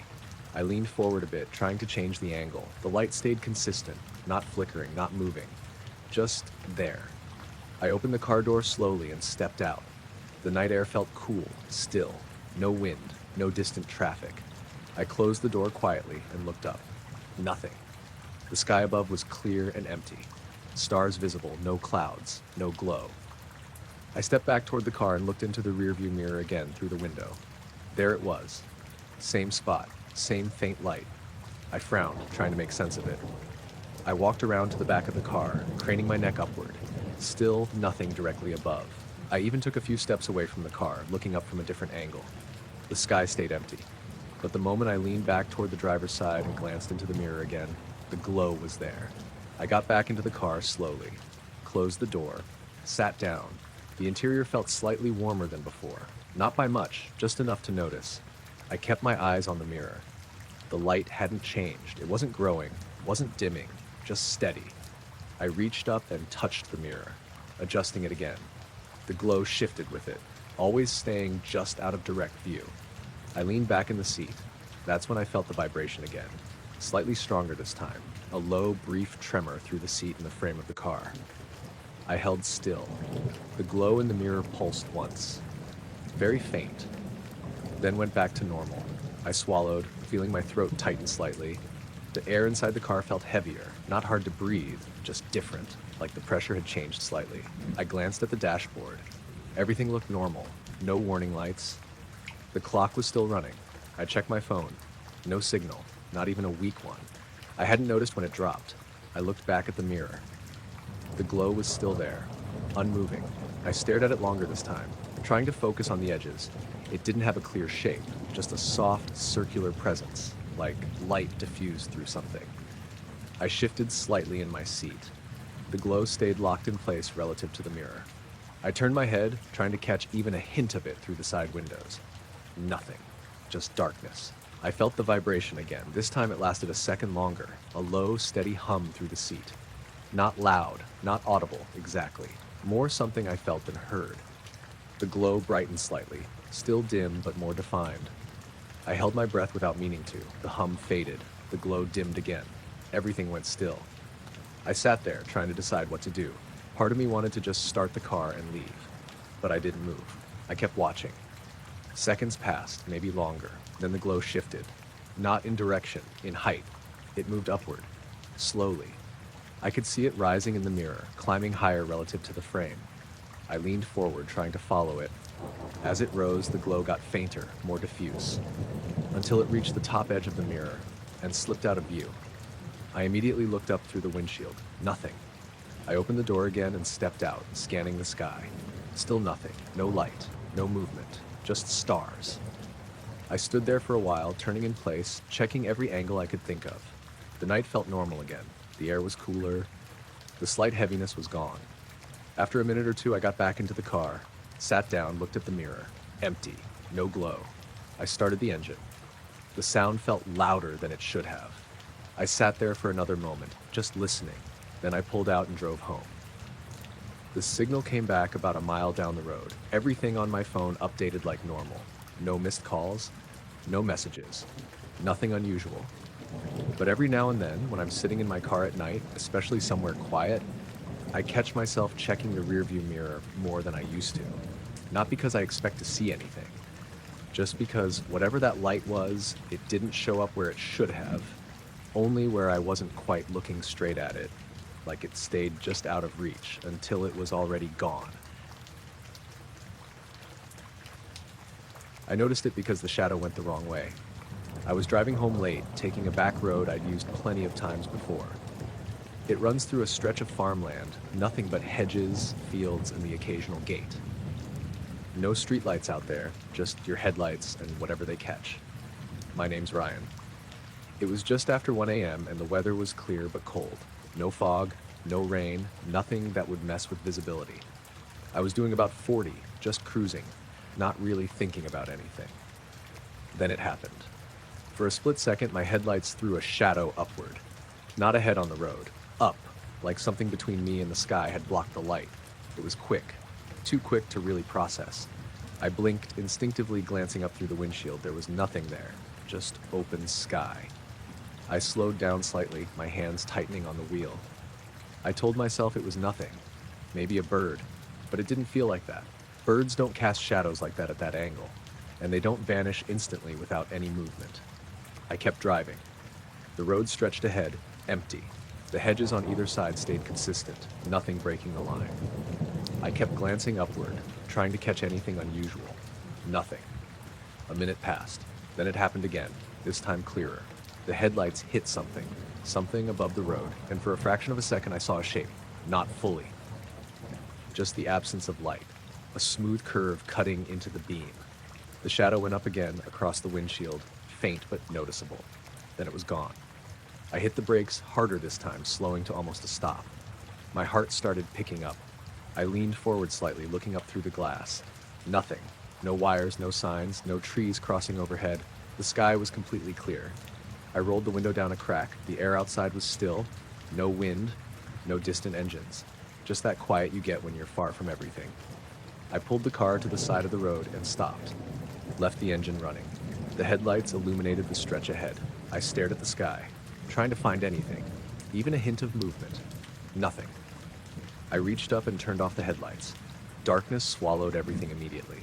I leaned forward a bit, trying to change the angle. The light stayed consistent, not flickering, not moving. Just there. I opened the car door slowly and stepped out. The night air felt cool, still. No wind, no distant traffic. I closed the door quietly and looked up. Nothing. The sky above was clear and empty. Stars visible, no clouds, no glow. I stepped back toward the car and looked into the rearview mirror again through the window. There it was. Same spot, same faint light. I frowned, trying to make sense of it. I walked around to the back of the car, craning my neck upward. Still nothing directly above. I even took a few steps away from the car, looking up from a different angle. The sky stayed empty. But the moment I leaned back toward the driver's side and glanced into the mirror again, the glow was there. I got back into the car slowly, closed the door, sat down. The interior felt slightly warmer than before. Not by much, just enough to notice. I kept my eyes on the mirror. The light hadn't changed. It wasn't growing, wasn't dimming, just steady. I reached up and touched the mirror, adjusting it again. The glow shifted with it, always staying just out of direct view. I leaned back in the seat. That's when I felt the vibration again, slightly stronger this time, a low, brief tremor through the seat and the frame of the car. I held still. The glow in the mirror pulsed once, very faint, then went back to normal. I swallowed, feeling my throat tighten slightly. The air inside the car felt heavier, not hard to breathe, just different, like the pressure had changed slightly. I glanced at the dashboard. Everything looked normal, no warning lights. The clock was still running. I checked my phone. No signal, not even a weak one. I hadn't noticed when it dropped. I looked back at the mirror. The glow was still there, unmoving. I stared at it longer this time, trying to focus on the edges. It didn't have a clear shape, just a soft, circular presence, like light diffused through something. I shifted slightly in my seat. The glow stayed locked in place relative to the mirror. I turned my head, trying to catch even a hint of it through the side windows. Nothing, just darkness. I felt the vibration again. This time it lasted a second longer, a low, steady hum through the seat. Not loud, not audible, exactly. More something I felt than heard. The glow brightened slightly, still dim but more defined. I held my breath without meaning to. The hum faded. The glow dimmed again. Everything went still. I sat there, trying to decide what to do. Part of me wanted to just start the car and leave, but I didn't move. I kept watching. Seconds passed, maybe longer. Then the glow shifted. Not in direction, in height. It moved upward, slowly. I could see it rising in the mirror, climbing higher relative to the frame. I leaned forward, trying to follow it. As it rose, the glow got fainter, more diffuse, until it reached the top edge of the mirror and slipped out of view. I immediately looked up through the windshield. Nothing. I opened the door again and stepped out, scanning the sky. Still nothing. No light, no movement, just stars. I stood there for a while, turning in place, checking every angle I could think of. The night felt normal again. The air was cooler. The slight heaviness was gone. After a minute or two, I got back into the car, sat down, looked at the mirror. Empty. No glow. I started the engine. The sound felt louder than it should have. I sat there for another moment, just listening. Then I pulled out and drove home. The signal came back about a mile down the road. Everything on my phone updated like normal. No missed calls, no messages, nothing unusual. But every now and then, when I'm sitting in my car at night, especially somewhere quiet, I catch myself checking the rearview mirror more than I used to. Not because I expect to see anything, just because whatever that light was, it didn't show up where it should have, only where I wasn't quite looking straight at it, like it stayed just out of reach until it was already gone. I noticed it because the shadow went the wrong way. I was driving home late, taking a back road I'd used plenty of times before. It runs through a stretch of farmland, nothing but hedges, fields, and the occasional gate. No streetlights out there, just your headlights and whatever they catch. My name's Ryan. It was just after 1 a.m. and the weather was clear but cold. No fog, no rain, nothing that would mess with visibility. I was doing about 40, just cruising, not really thinking about anything. Then it happened. For a split second, my headlights threw a shadow upward. Not ahead on the road, up, like something between me and the sky had blocked the light. It was quick, too quick to really process. I blinked, instinctively glancing up through the windshield. There was nothing there, just open sky. I slowed down slightly, my hands tightening on the wheel. I told myself it was nothing, maybe a bird, but it didn't feel like that. Birds don't cast shadows like that at that angle, and they don't vanish instantly without any movement. I kept driving. The road stretched ahead, empty. The hedges on either side stayed consistent, nothing breaking the line. I kept glancing upward, trying to catch anything unusual. Nothing. A minute passed. Then it happened again, this time clearer. The headlights hit something above the road, and for a fraction of a second I saw a shape, not fully. Just the absence of light, a smooth curve cutting into the beam. The shadow went up again across the windshield, faint but noticeable. Then it was gone. I hit the brakes harder this time, slowing to almost a stop. My heart started picking up. I leaned forward slightly, looking up through the glass. Nothing. No wires, no signs, no trees crossing overhead. The sky was completely clear. I rolled the window down a crack. The air outside was still. No wind, no distant engines. Just that quiet you get when you're far from everything. I pulled the car to the side of the road and stopped. Left the engine running. The headlights illuminated the stretch ahead. I stared at the sky, trying to find anything, even a hint of movement. Nothing. I reached up and turned off the headlights. Darkness swallowed everything immediately.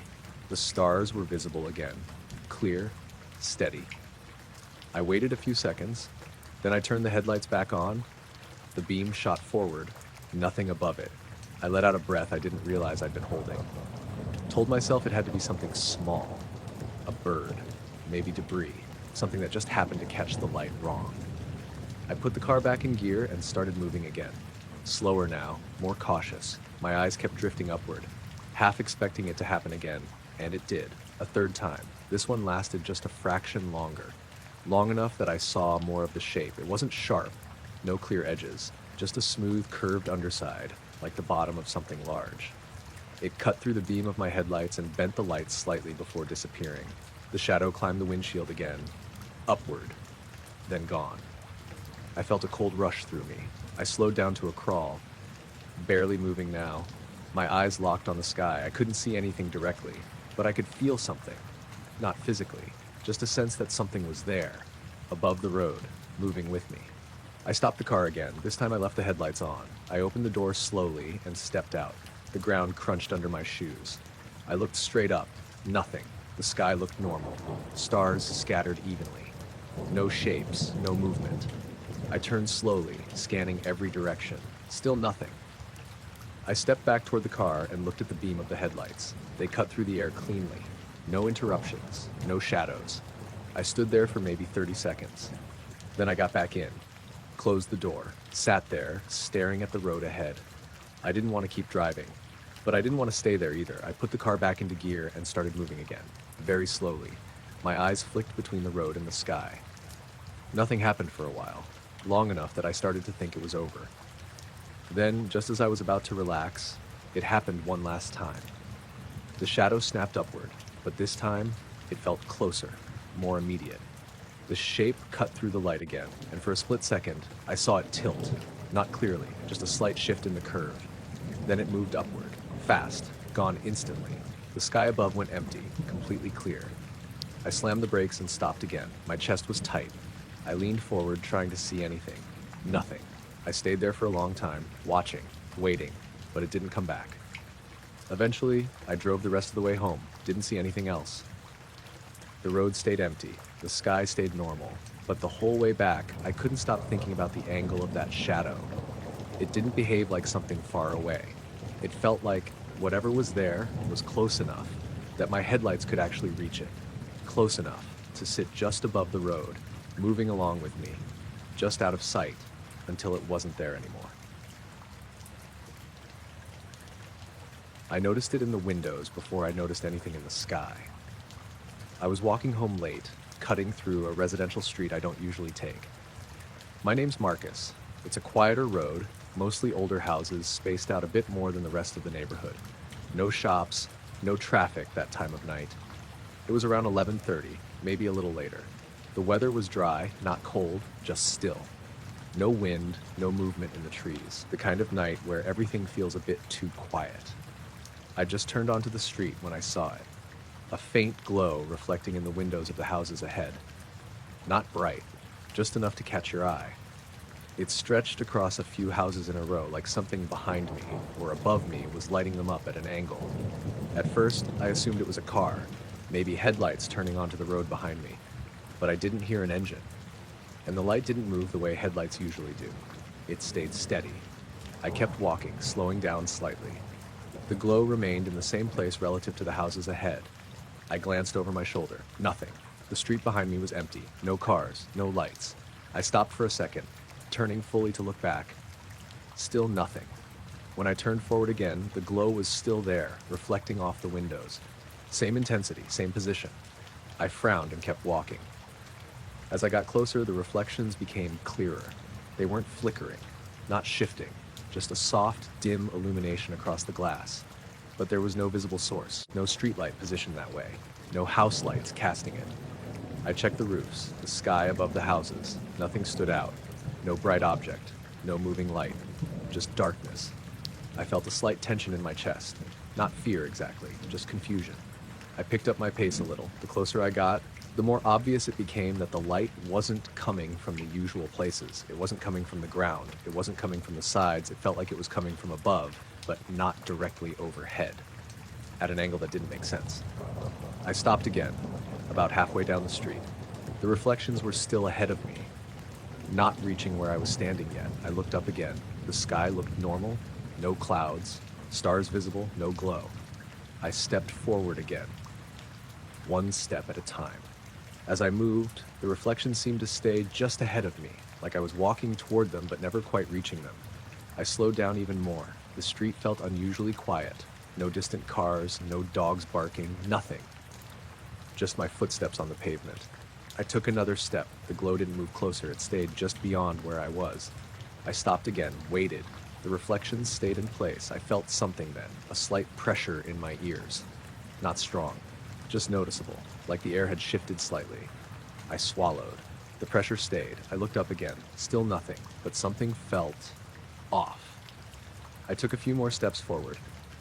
The stars were visible again, clear, steady. I waited a few seconds, then I turned the headlights back on. The beam shot forward, nothing above it. I let out a breath I didn't realize I'd been holding. Told myself it had to be something small, a bird, maybe debris, something that just happened to catch the light wrong. I put the car back in gear and started moving again. Slower now, more cautious. My eyes kept drifting upward, half expecting it to happen again, and it did, a third time. This one lasted just a fraction longer, long enough that I saw more of the shape. It wasn't sharp, no clear edges, just a smooth, curved underside, like the bottom of something large. It cut through the beam of my headlights and bent the lights slightly before disappearing. The shadow climbed the windshield again, upward, then gone. I felt a cold rush through me. I slowed down to a crawl, barely moving now. My eyes locked on the sky. I couldn't see anything directly, but I could feel something. Not physically, just a sense that something was there, above the road, moving with me. I stopped the car again. This time I left the headlights on. I opened the door slowly and stepped out. The ground crunched under my shoes. I looked straight up. Nothing. The sky looked normal. Stars scattered evenly. No shapes, no movement. I turned slowly, scanning every direction. Still nothing. I stepped back toward the car and looked at the beam of the headlights. They cut through the air cleanly. No interruptions, no shadows. I stood there for maybe 30 seconds. Then I got back in, closed the door, sat there, staring at the road ahead. I didn't want to keep driving, but I didn't want to stay there either. I put the car back into gear and started moving again, very slowly. My eyes flicked between the road and the sky. Nothing happened for a while, long enough that I started to think it was over. Then, just as I was about to relax, it happened one last time. The shadow snapped upward, but this time, it felt closer, more immediate. The shape cut through the light again, and for a split second, I saw it tilt, not clearly, just a slight shift in the curve. Then it moved upward, fast, gone instantly. The sky above went empty, completely clear. I slammed the brakes and stopped again. My chest was tight. I leaned forward, trying to see anything. Nothing. I stayed there for a long time, watching, waiting, but it didn't come back. Eventually, I drove the rest of the way home, didn't see anything else. The road stayed empty, the sky stayed normal, but the whole way back, I couldn't stop thinking about the angle of that shadow. It didn't behave like something far away. It felt like whatever was there was close enough that my headlights could actually reach it. Close enough to sit just above the road, moving along with me, just out of sight, until it wasn't there anymore. I noticed it in the windows before I noticed anything in the sky. I was walking home late, cutting through a residential street I don't usually take. My name's Marcus. It's a quieter road, mostly older houses spaced out a bit more than the rest of the neighborhood. No shops, no traffic that time of night. It was around 11:30, maybe a little later. The weather was dry, not cold, just still. No wind, no movement in the trees. The kind of night where everything feels a bit too quiet. I just turned onto the street when I saw it. A faint glow reflecting in the windows of the houses ahead. Not bright, just enough to catch your eye. It stretched across a few houses in a row, like something behind me or above me was lighting them up at an angle. At first, I assumed it was a car, maybe headlights turning onto the road behind me, but I didn't hear an engine. And the light didn't move the way headlights usually do. It stayed steady. I kept walking, slowing down slightly. The glow remained in the same place relative to the houses ahead. I glanced over my shoulder. Nothing. The street behind me was empty. No cars, no lights. I stopped for a second, turning fully to look back. Still nothing. When I turned forward again, the glow was still there, reflecting off the windows. Same intensity, same position. I frowned and kept walking. As I got closer, the reflections became clearer. They weren't flickering, not shifting, just a soft, dim illumination across the glass. But there was no visible source, no streetlight positioned that way, no house lights casting it. I checked the roofs, the sky above the houses. Nothing stood out. No bright object, no moving light, just darkness. I felt a slight tension in my chest. Not fear exactly, just confusion. I picked up my pace a little. The closer I got, The more obvious it became that the light wasn't coming from the usual places. It wasn't coming from the ground. It wasn't coming from the sides. It felt like it was coming from above, but not directly overhead, at an angle that didn't make sense. I stopped again, about halfway down the street. The reflections were still ahead of me, not reaching where I was standing yet. I looked up again. The sky looked normal, no clouds, stars visible, no glow. I stepped forward again, one step at a time. As I moved, the reflections seemed to stay just ahead of me, like I was walking toward them but never quite reaching them. I slowed down even more. The street felt unusually quiet. No distant cars, no dogs barking, nothing. Just my footsteps on the pavement. I took another step. The glow didn't move closer. It stayed just beyond where I was. I stopped again, waited. The reflections stayed in place. I felt something then, a slight pressure in my ears. Not strong, just noticeable, like the air had shifted slightly. I swallowed. The pressure stayed. I looked up again. Still nothing, but something felt off. I took a few more steps forward.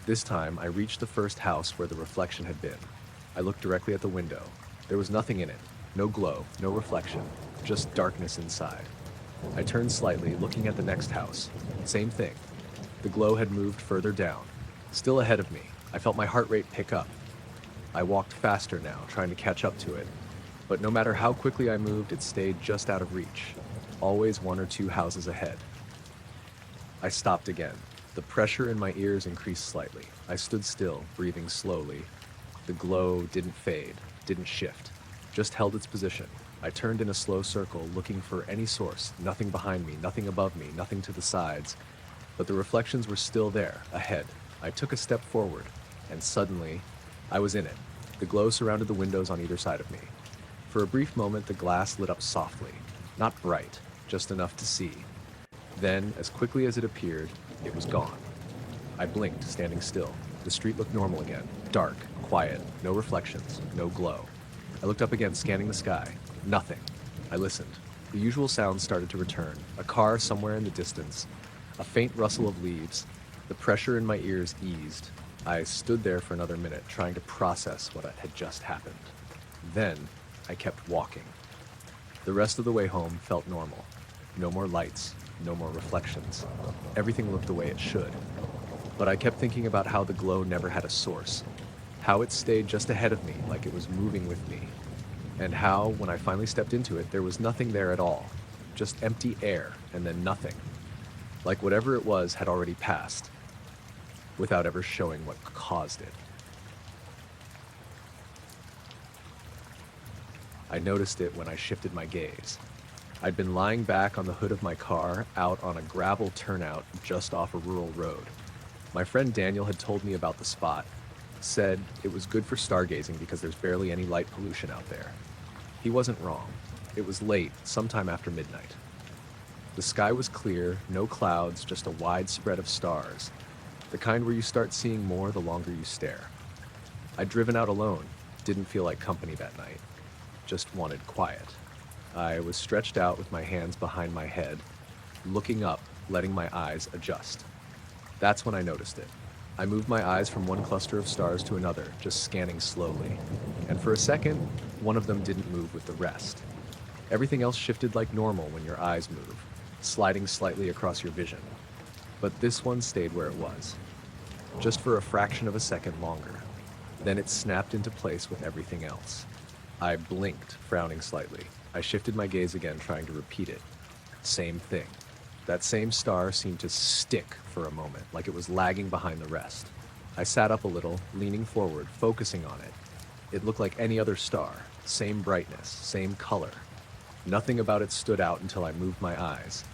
This time, I reached the first house where the reflection had been. I looked directly at the window. There was nothing in it. No glow, no reflection, just darkness inside. I turned slightly, looking at the next house. Same thing. The glow had moved further down. Still ahead of me. I felt my heart rate pick up. I walked faster now, trying to catch up to it. But no matter how quickly I moved, it stayed just out of reach. Always one or two houses ahead. I stopped again. The pressure in my ears increased slightly. I stood still, breathing slowly. The glow didn't fade, didn't shift, just held its position. I turned in a slow circle, looking for any source. Nothing behind me, nothing above me, nothing to the sides. But the reflections were still there, ahead. I took a step forward, and suddenly, I was in it. The glow surrounded the windows on either side of me. For a brief moment, the glass lit up softly. Not bright, just enough to see. Then, as quickly as it appeared, it was gone. I blinked, standing still. The street looked normal again. Dark, quiet, no reflections, no glow. I looked up again, scanning the sky. Nothing. I listened. The usual sounds started to return. A car somewhere in the distance. A faint rustle of leaves. The pressure in my ears eased. I stood there for another minute, trying to process what had just happened. Then, I kept walking. The rest of the way home felt normal. No more lights, no more reflections. Everything looked the way it should. But I kept thinking about how the glow never had a source. How it stayed just ahead of me, like it was moving with me. And how, when I finally stepped into it, there was nothing there at all. Just empty air, and then nothing. Like whatever it was had already passed, without ever showing what caused it. I noticed it when I shifted my gaze. I'd been lying back on the hood of my car, out on a gravel turnout just off a rural road. My friend Daniel had told me about the spot, said it was good for stargazing because there's barely any light pollution out there. He wasn't wrong. It was late, sometime after midnight. The sky was clear, no clouds, just a wide spread of stars, the kind where you start seeing more the longer you stare. I'd driven out alone, didn't feel like company that night, just wanted quiet. I was stretched out with my hands behind my head, looking up, letting my eyes adjust. That's when I noticed it. I moved my eyes from one cluster of stars to another, just scanning slowly. And for a second, one of them didn't move with the rest. Everything else shifted like normal when your eyes move, sliding slightly across your vision. But this one stayed where it was, just for a fraction of a second longer. Then it snapped into place with everything else. I blinked, frowning slightly. I shifted my gaze again, trying to repeat it. Same thing. That same star seemed to stick for a moment, like it was lagging behind the rest. I sat up a little, leaning forward, focusing on it. It looked like any other star, same brightness, same color. Nothing about it stood out until I moved my eyes.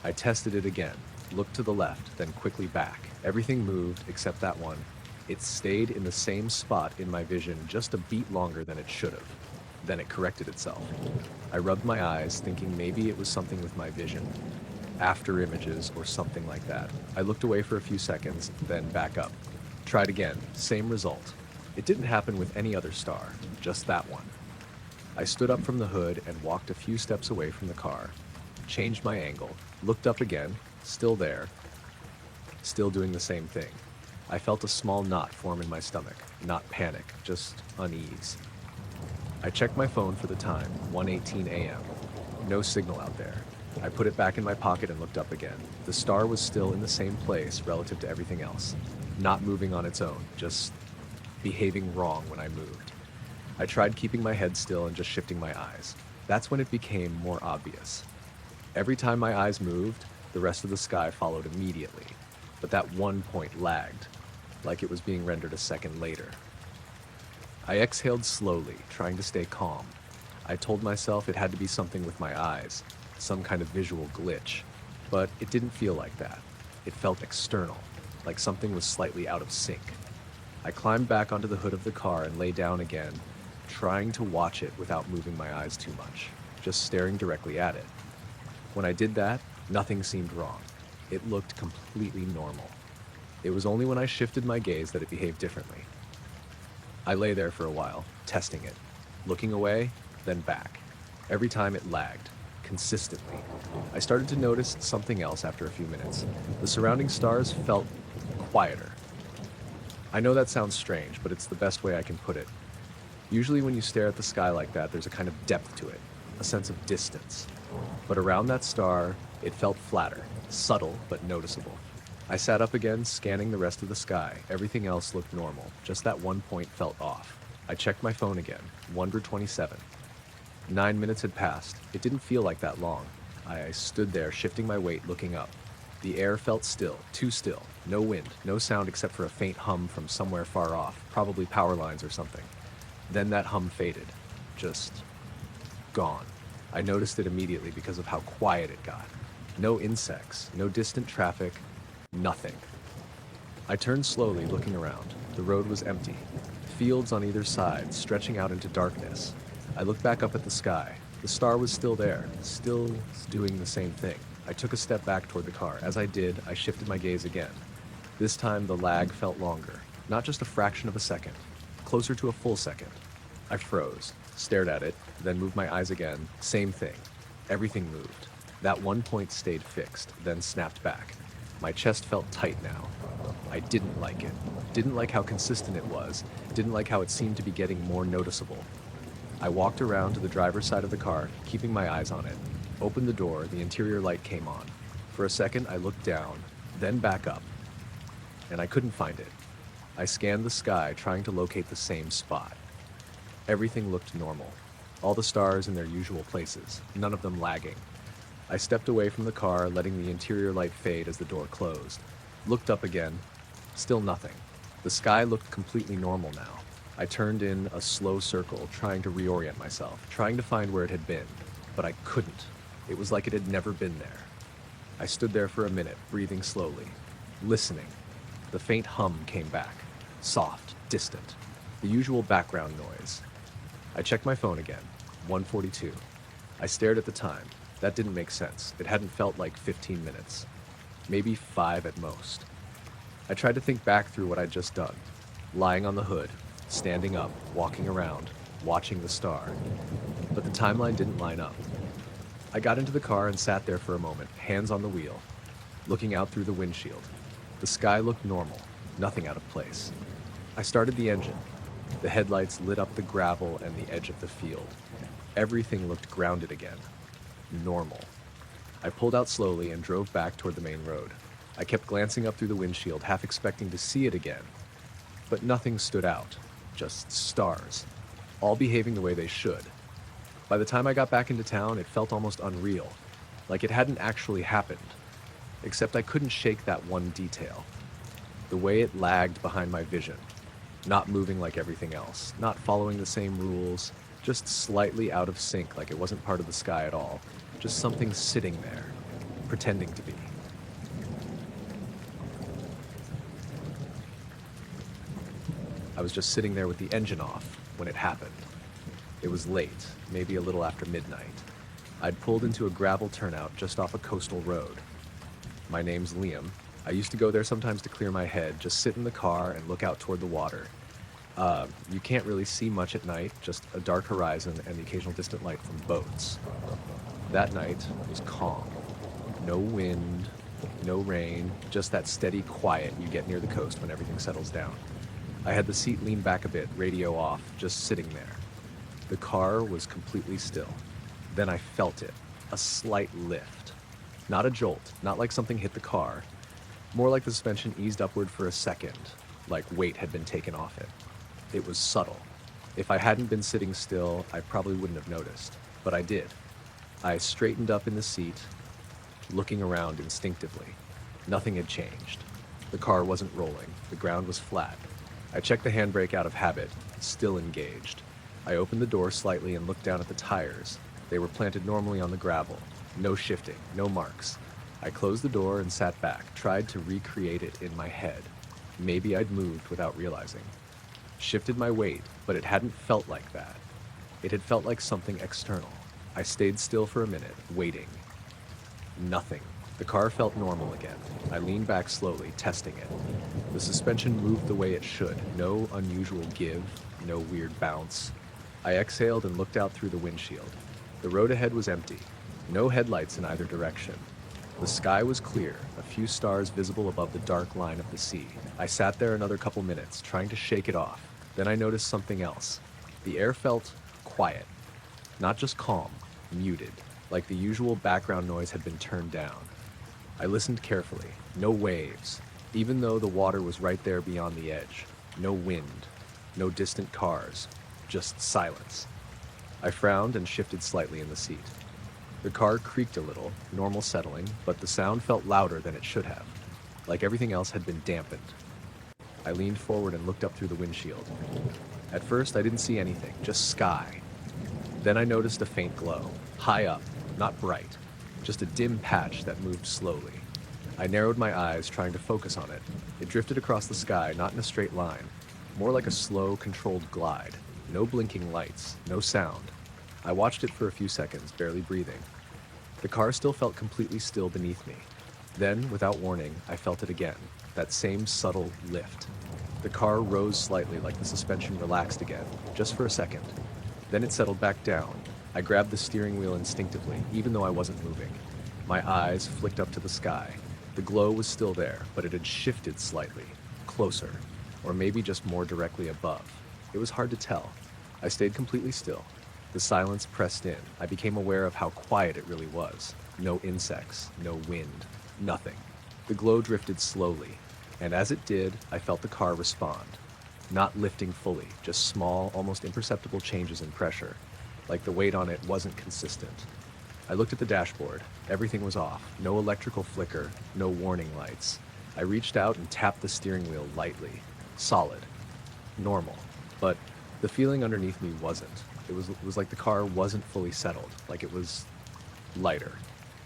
I tested it again, looked to the left, then quickly back. Everything moved except that one. It stayed in the same spot in my vision just a beat longer than it should have. Then it corrected itself. I rubbed my eyes, thinking maybe it was something with my vision. After images or something like that. I looked away for a few seconds, then back up. Tried again, same result. It didn't happen with any other star, just that one. I stood up from the hood and walked a few steps away from the car, changed my angle, looked up again, still there, still doing the same thing. I felt a small knot form in my stomach, not panic, just unease. I checked my phone for the time, 1:18 a.m. No signal out there. I put it back in my pocket and looked up again. The star was still in the same place relative to everything else, not moving on its own, just behaving wrong when I moved. I tried keeping my head still and just shifting my eyes. That's when it became more obvious. Every time my eyes moved, the rest of the sky followed immediately, but that one point lagged, like it was being rendered a second later. I exhaled slowly, trying to stay calm. I told myself it had to be something with my eyes, some kind of visual glitch, but it didn't feel like that. It felt external, like something was slightly out of sync. I climbed back onto the hood of the car and lay down again, trying to watch it without moving my eyes too much, just staring directly at it. When I did that, nothing seemed wrong. It looked completely normal. It was only when I shifted my gaze that it behaved differently. I lay there for a while, testing it, looking away, then back. Every time it lagged, consistently. I started to notice something else after a few minutes. The surrounding stars felt quieter. I know that sounds strange, but it's the best way I can put it. Usually when you stare at the sky like that, there's a kind of depth to it, a sense of distance. But around that star, it felt flatter, subtle but noticeable. I sat up again, scanning the rest of the sky. Everything else looked normal, just that one point felt off. I checked my phone again, 1:27. 9 minutes had passed. It didn't feel like that long. I stood there, shifting my weight, looking up. The air felt still, too still. No wind, no sound except for a faint hum from somewhere far off, probably power lines or something. Then that hum faded. Just gone. I noticed it immediately because of how quiet it got. No insects, no distant traffic, nothing. I turned slowly, looking around. The road was empty. Fields on either side, stretching out into darkness. I looked back up at the sky. The star was still there, still doing the same thing. I took a step back toward the car. As I did, I shifted my gaze again. This time, the lag felt longer. Not just a fraction of a second. Closer to a full second. I froze, stared at it, then moved my eyes again. Same thing. Everything moved. That one point stayed fixed, then snapped back. My chest felt tight now. I didn't like it. Didn't like how consistent it was. Didn't like how it seemed to be getting more noticeable. I walked around to the driver's side of the car, keeping my eyes on it. Opened the door, the interior light came on. For a second, I looked down, then back up, and I couldn't find it. I scanned the sky, trying to locate the same spot. Everything looked normal. All the stars in their usual places, none of them lagging. I stepped away from the car, letting the interior light fade as the door closed. Looked up again. Still nothing. The sky looked completely normal now. I turned in a slow circle, trying to reorient myself, trying to find where it had been, but I couldn't. It was like it had never been there. I stood there for a minute, breathing slowly, listening. The faint hum came back, soft, distant, the usual background noise. I checked my phone again, 1:42. I stared at the time. That didn't make sense. It hadn't felt like 15 minutes. Maybe 5 at most. I tried to think back through what I'd just done. Lying on the hood, standing up, walking around, watching the star. But the timeline didn't line up. I got into the car and sat there for a moment, hands on the wheel, looking out through the windshield. The sky looked normal, nothing out of place. I started the engine. The headlights lit up the gravel and the edge of the field. Everything looked grounded again. Normal. I pulled out slowly and drove back toward the main road. I kept glancing up through the windshield, half expecting to see it again. But nothing stood out. Just stars. All behaving the way they should. By the time I got back into town, it felt almost unreal. Like it hadn't actually happened. Except I couldn't shake that one detail. The way it lagged behind my vision. Not moving like everything else. Not following the same rules. Just slightly out of sync, like it wasn't part of the sky at all. Just something sitting there, pretending to be. I was just sitting there with the engine off when it happened. It was late, maybe a little after midnight. I'd pulled into a gravel turnout just off a coastal road. My name's Liam. I used to go there sometimes to clear my head, just sit in the car and look out toward the water. You can't really see much at night, just a dark horizon and the occasional distant light from boats. That night was calm. No wind, no rain, just that steady quiet you get near the coast when everything settles down. I had the seat leaned back a bit, radio off, just sitting there. The The car was completely still. Then I felt it, a slight lift. Not a jolt, not like something hit the car, more like the suspension eased upward for a second, like weight had been taken off it. It was subtle. If I hadn't been sitting still, I probably wouldn't have noticed, but I did. I straightened up in the seat, looking around instinctively. Nothing had changed. The car wasn't rolling. The ground was flat. I checked the handbrake out of habit, still engaged. I opened the door slightly and looked down at the tires. They were planted normally on the gravel. No shifting, no marks. I closed the door and sat back, tried to recreate it in my head. Maybe I'd moved without realizing. Shifted my weight, but it hadn't felt like that. It had felt like something external. I stayed still for a minute, waiting. Nothing. The car felt normal again. I leaned back slowly, testing it. The suspension moved the way it should. No unusual give, no weird bounce. I exhaled and looked out through the windshield. The road ahead was empty. No headlights in either direction. The sky was clear, a few stars visible above the dark line of the sea. I sat there another couple minutes, trying to shake it off. Then I noticed something else. The air felt quiet. Not just calm, muted, like the usual background noise had been turned down. I listened carefully. No waves, even though the water was right there beyond the edge. No wind, no distant cars, just silence. I frowned and shifted slightly in the seat. The car creaked a little, normal settling, but the sound felt louder than it should have, like everything else had been dampened. I leaned forward and looked up through the windshield. At first, I didn't see anything, just sky. Then I noticed a faint glow, high up, not bright, just a dim patch that moved slowly. I narrowed my eyes, trying to focus on it. It drifted across the sky, not in a straight line, more like a slow, controlled glide. No blinking lights, no sound. I watched it for a few seconds, barely breathing. The car still felt completely still beneath me. Then, without warning, I felt it again, that same subtle lift. The car rose slightly, like the suspension relaxed again, just for a second. Then it settled back down. I grabbed the steering wheel instinctively, even though I wasn't moving. My eyes flicked up to the sky. The glow was still there, but it had shifted slightly, closer, or maybe just more directly above. It was hard to tell. I stayed completely still. The silence pressed in. I became aware of how quiet it really was. No insects, no wind, nothing. The glow drifted slowly, and as it did, I felt the car respond. Not lifting fully, just small, almost imperceptible changes in pressure, like the weight on it wasn't consistent. I looked at the dashboard. Everything was off. No electrical flicker, no warning lights. I reached out and tapped the steering wheel lightly. Solid. Normal. But the feeling underneath me wasn't. It was like the car wasn't fully settled, like it was lighter.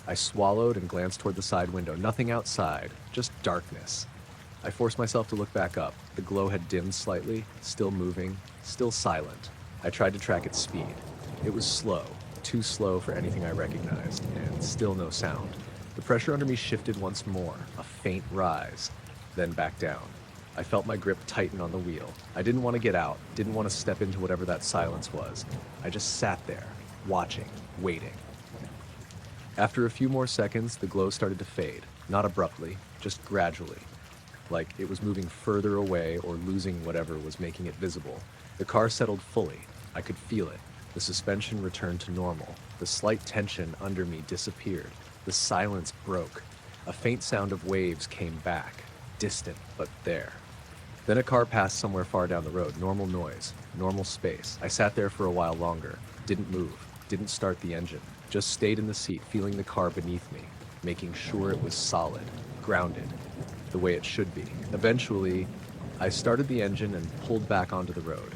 I swallowed and glanced toward the side window. Nothing outside, just darkness. I forced myself to look back up. The glow had dimmed slightly, still moving, still silent. I tried to track its speed. It was slow, too slow for anything I recognized, and still no sound. The pressure under me shifted once more, a faint rise, then back down. I felt my grip tighten on the wheel. I didn't want to get out, didn't want to step into whatever that silence was. I just sat there, watching, waiting. After a few more seconds, the glow started to fade, not abruptly, just gradually, like it was moving further away or losing whatever was making it visible. The car settled fully. I could feel it. The suspension returned to normal. The slight tension under me disappeared. The silence broke. A faint sound of waves came back, distant, but there. Then a car passed somewhere far down the road. Normal noise, normal space. I sat there for a while longer. Didn't move, didn't start the engine. Just stayed in the seat, feeling the car beneath me, making sure it was solid, grounded, the way it should be. Eventually, I started the engine and pulled back onto the road.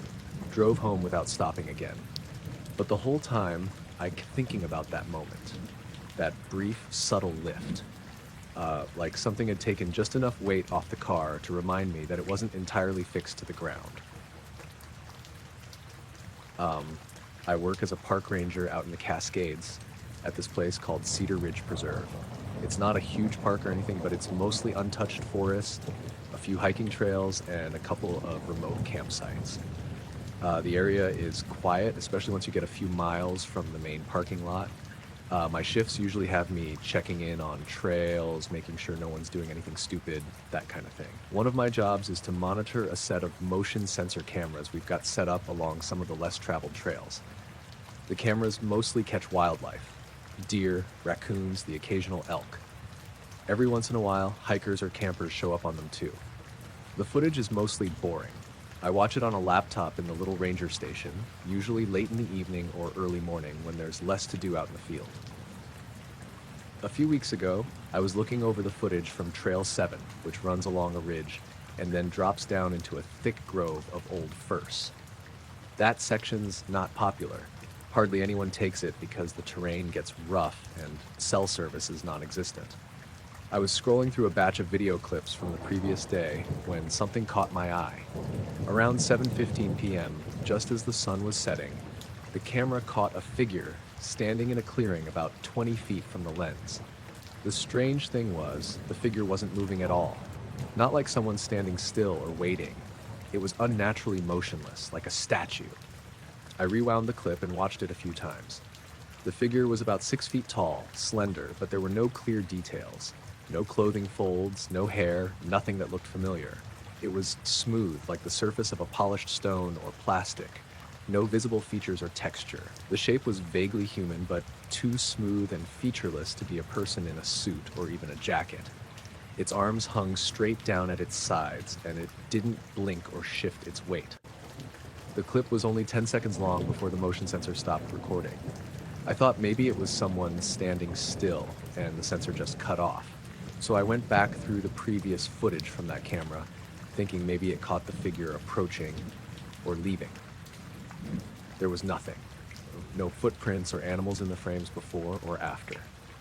Drove home without stopping again. But the whole time, I kept thinking about that moment. That brief, subtle lift. Like something had taken just enough weight off the car to remind me that it wasn't entirely fixed to the ground. I work as a park ranger out in the Cascades at this place called Cedar Ridge Preserve. It's not a huge park or anything, but it's mostly untouched forest, a few hiking trails, and a couple of remote campsites. The area is quiet, especially once you get a few miles from the main parking lot. My shifts usually have me checking in on trails, making sure no one's doing anything stupid, that kind of thing. One of my jobs is to monitor a set of motion sensor cameras we've got set up along some of the less traveled trails. The cameras mostly catch wildlife: deer, raccoons, the occasional elk. Every once in a while, hikers or campers show up on them too. The footage is mostly boring. I watch it on a laptop in the little ranger station, usually late in the evening or early morning when there's less to do out in the field. A few weeks ago, I was looking over the footage from Trail 7, which runs along a ridge and then drops down into a thick grove of old firs. That section's not popular. Hardly anyone takes it because the terrain gets rough and cell service is non-existent. I was scrolling through a batch of video clips from the previous day when something caught my eye. Around 7:15 p.m., just as the sun was setting, the camera caught a figure standing in a clearing about 20 feet from the lens. The strange thing was, the figure wasn't moving at all. Not like someone standing still or waiting. It was unnaturally motionless, like a statue. I rewound the clip and watched it a few times. The figure was about 6 feet tall, slender, but there were no clear details. No clothing folds, no hair, nothing that looked familiar. It was smooth, like the surface of a polished stone or plastic. No visible features or texture. The shape was vaguely human, but too smooth and featureless to be a person in a suit or even a jacket. Its arms hung straight down at its sides, and it didn't blink or shift its weight. The clip was only 10 seconds long before the motion sensor stopped recording. I thought maybe it was someone standing still, and the sensor just cut off. So I went back through the previous footage from that camera, thinking maybe it caught the figure approaching or leaving. There was nothing. No footprints or animals in the frames before or after.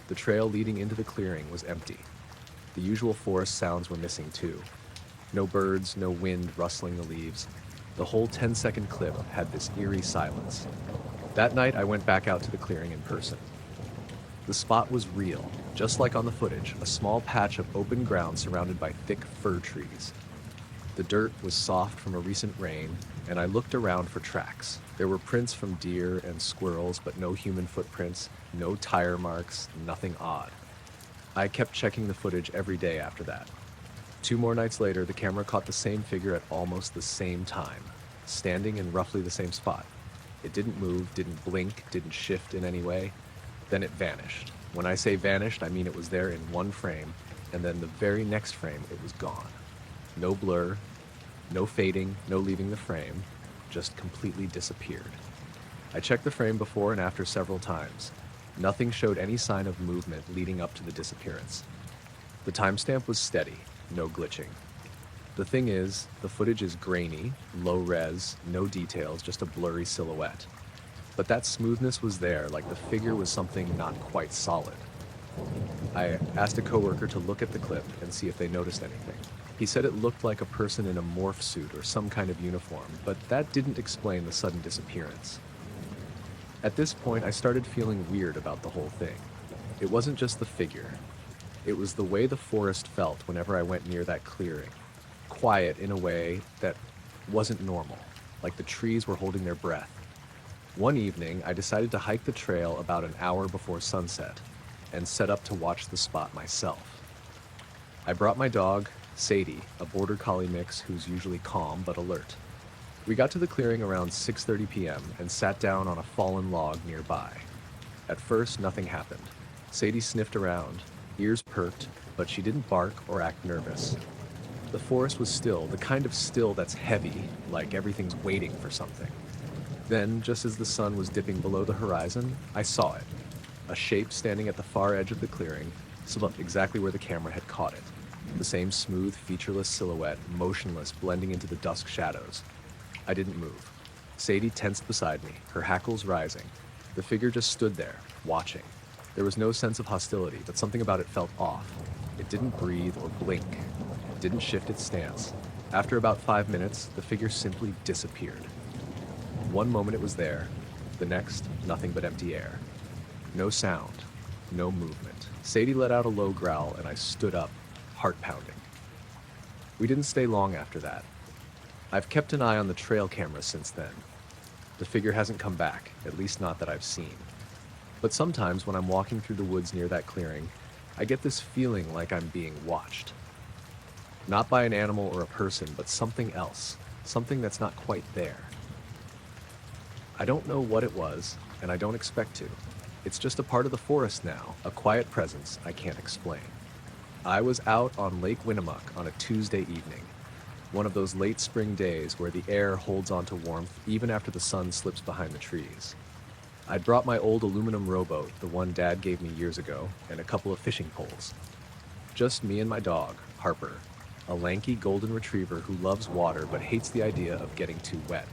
The trail leading into the clearing was empty. The usual forest sounds were missing too. No birds, no wind rustling the leaves. The whole 10-second clip had this eerie silence. That night I went back out to the clearing in person. The spot was real, just like on the footage, a small patch of open ground surrounded by thick fir trees. The dirt was soft from a recent rain, and I looked around for tracks. There were prints from deer and squirrels, but no human footprints, no tire marks, nothing odd. I kept checking the footage every day after that. 2 more nights later, the camera caught the same figure at almost the same time, standing in roughly the same spot. It didn't move, didn't blink, didn't shift in any way. Then it vanished. When I say vanished, I mean it was there in one frame, and then the very next frame, it was gone. No blur, no fading, no leaving the frame, just completely disappeared. I checked the frame before and after several times. Nothing showed any sign of movement leading up to the disappearance. The timestamp was steady, no glitching. The thing is, the footage is grainy, low res, no details, just a blurry silhouette. But that smoothness was there, like the figure was something not quite solid. I asked a coworker to look at the clip and see if they noticed anything. He said it looked like a person in a morph suit or some kind of uniform, but that didn't explain the sudden disappearance. At this point, I started feeling weird about the whole thing. It wasn't just the figure. It was the way the forest felt whenever I went near that clearing. Quiet in a way that wasn't normal, like the trees were holding their breath. One evening, I decided to hike the trail about an hour before sunset and set up to watch the spot myself. I brought my dog, Sadie, a border collie mix who's usually calm but alert. We got to the clearing around 6:30 p.m. and sat down on a fallen log nearby. At first, nothing happened. Sadie sniffed around, ears perked, but she didn't bark or act nervous. The forest was still, the kind of still that's heavy, like everything's waiting for something. Then, just as the sun was dipping below the horizon, I saw it. A shape standing at the far edge of the clearing, exactly where the camera had caught it. The same smooth, featureless silhouette, motionless, blending into the dusk shadows. I didn't move. Sadie tensed beside me, her hackles rising. The figure just stood there, watching. There was no sense of hostility, but something about it felt off. It didn't breathe or blink. It didn't shift its stance. After about 5 minutes, the figure simply disappeared. One moment it was there, the next, nothing but empty air. No sound, no movement. Sadie let out a low growl, and I stood up, heart pounding. We didn't stay long after that. I've kept an eye on the trail camera since then. The figure hasn't come back, at least not that I've seen. But sometimes when I'm walking through the woods near that clearing, I get this feeling like I'm being watched. Not by an animal or a person, but something else, something that's not quite there. I don't know what it was, and I don't expect to. It's just a part of the forest now, a quiet presence I can't explain. I was out on Lake Winnemucca on a Tuesday evening, one of those late spring days where the air holds on to warmth even after the sun slips behind the trees. I'd brought my old aluminum rowboat, the one Dad gave me years ago, and a couple of fishing poles. Just me and my dog, Harper, a lanky golden retriever who loves water but hates the idea of getting too wet.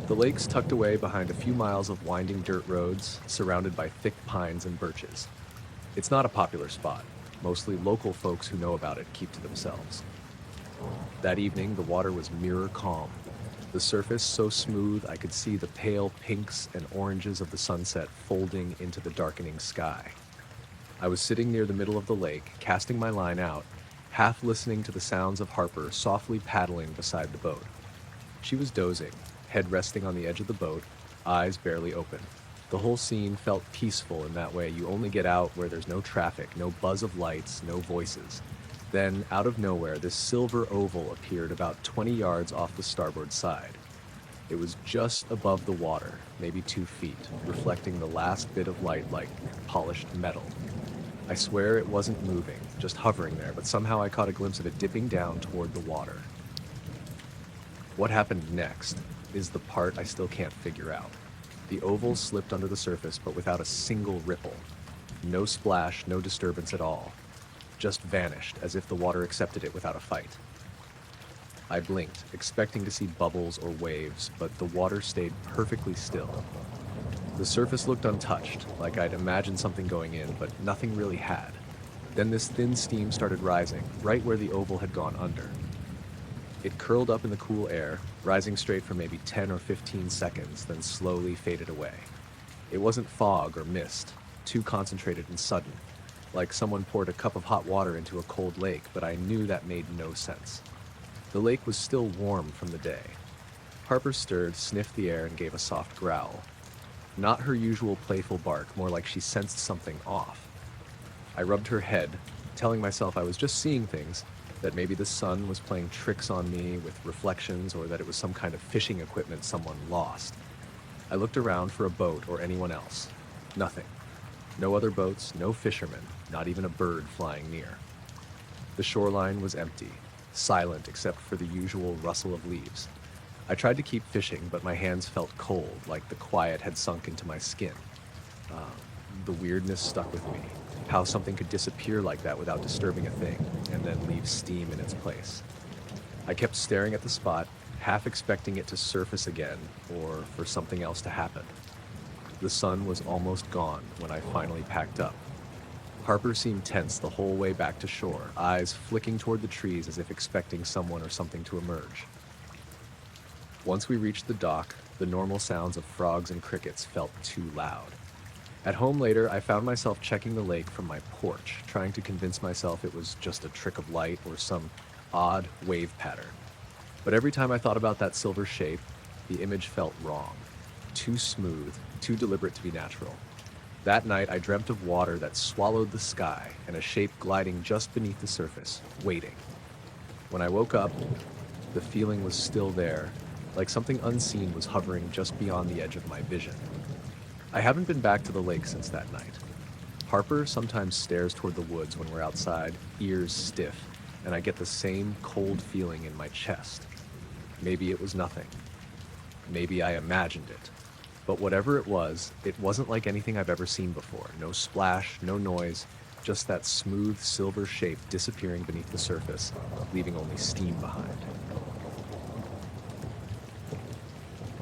The lake's tucked away behind a few miles of winding dirt roads, surrounded by thick pines and birches. It's not a popular spot. Mostly local folks who know about it keep to themselves. That evening, the water was mirror calm. The surface so smooth I could see the pale pinks and oranges of the sunset folding into the darkening sky. I was sitting near the middle of the lake, casting my line out, half listening to the sounds of Harper softly paddling beside the boat. She was dozing, head resting on the edge of the boat, eyes barely open. The whole scene felt peaceful in that way you only get out where there's no traffic, no buzz of lights, no voices. Then, out of nowhere, this silver oval appeared about 20 yards off the starboard side. It was just above the water, maybe 2 feet, reflecting the last bit of light like polished metal. I swear it wasn't moving, just hovering there, but somehow I caught a glimpse of it dipping down toward the water. What happened next is the part I still can't figure out. The oval slipped under the surface, but without a single ripple. No splash, no disturbance at all. Just vanished, as if the water accepted it without a fight. I blinked, expecting to see bubbles or waves, but the water stayed perfectly still. The surface looked untouched, like I'd imagined something going in, but nothing really had. Then this thin steam started rising, right where the oval had gone under. It curled up in the cool air, rising straight for maybe 10 or 15 seconds, then slowly faded away. It wasn't fog or mist, too concentrated and sudden, like someone poured a cup of hot water into a cold lake, but I knew that made no sense. The lake was still warm from the day. Harper stirred, sniffed the air, and gave a soft growl. Not her usual playful bark, more like she sensed something off. I rubbed her head, telling myself I was just seeing things, that maybe the sun was playing tricks on me with reflections, or that it was some kind of fishing equipment someone lost. I looked around for a boat or anyone else. Nothing. No other boats, no fishermen, not even a bird flying near. The shoreline was empty, silent except for the usual rustle of leaves. I tried to keep fishing, but my hands felt cold, like the quiet had sunk into my skin. The weirdness stuck with me. How something could disappear like that without disturbing a thing, and then leave steam in its place. I kept staring at the spot, half expecting it to surface again, or for something else to happen. The sun was almost gone when I finally packed up. Harper seemed tense the whole way back to shore, eyes flicking toward the trees as if expecting someone or something to emerge. Once we reached the dock, the normal sounds of frogs and crickets felt too loud. At home later, I found myself checking the lake from my porch, trying to convince myself it was just a trick of light or some odd wave pattern. But every time I thought about that silver shape, the image felt wrong. Too smooth, too deliberate to be natural. That night, I dreamt of water that swallowed the sky and a shape gliding just beneath the surface, waiting. When I woke up, the feeling was still there, like something unseen was hovering just beyond the edge of my vision. I haven't been back to the lake since that night. Harper sometimes stares toward the woods when we're outside, ears stiff, and I get the same cold feeling in my chest. Maybe it was nothing. Maybe I imagined it. But whatever it wasn't like anything I've ever seen before. No splash, no noise, just that smooth silver shape disappearing beneath the surface, leaving only steam behind.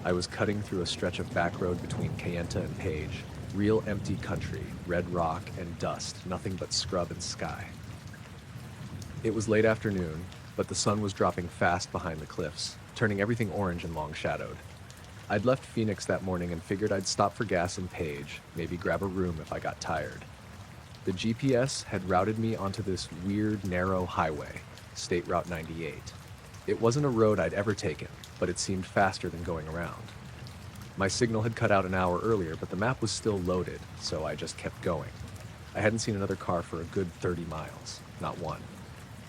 I was cutting through a stretch of back road between Kayenta and Page, real empty country, red rock and dust, nothing but scrub and sky. It was late afternoon, but the sun was dropping fast behind the cliffs, turning everything orange and long-shadowed. I'd left Phoenix that morning and figured I'd stop for gas in Page, maybe grab a room if I got tired. The GPS had routed me onto this weird, narrow highway, State Route 98. It wasn't a road I'd ever taken, but it seemed faster than going around. My signal had cut out an hour earlier, but the map was still loaded, so I just kept going. I hadn't seen another car for a good 30 miles, not one.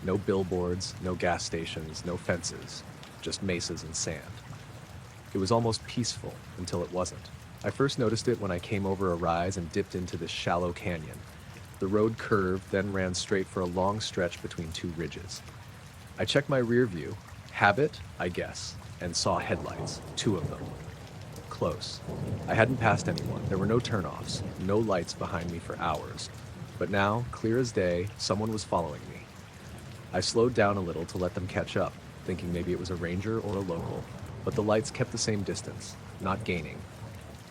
No billboards, no gas stations, no fences, just mesas and sand. It was almost peaceful until it wasn't. I first noticed it when I came over a rise and dipped into this shallow canyon. The road curved, then ran straight for a long stretch between two ridges. I checked my rear view, habit, I guess, and saw headlights, two of them. Close. I hadn't passed anyone. There were no turnoffs, no lights behind me for hours. But now, clear as day, someone was following me. I slowed down a little to let them catch up, thinking maybe it was a ranger or a local. But the lights kept the same distance, not gaining,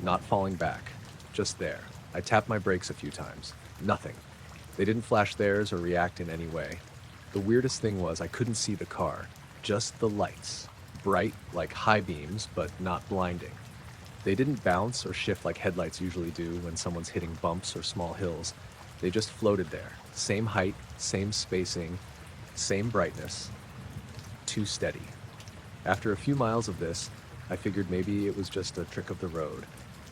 not falling back, just there. I tapped my brakes a few times. Nothing. They didn't flash theirs or react in any way. The weirdest thing was I couldn't see the car, just the lights. Bright like high beams, but not blinding. They didn't bounce or shift like headlights usually do when someone's hitting bumps or small hills. They just floated there. Same height, same spacing, same brightness. Too steady. After a few miles of this, I figured maybe it was just a trick of the road.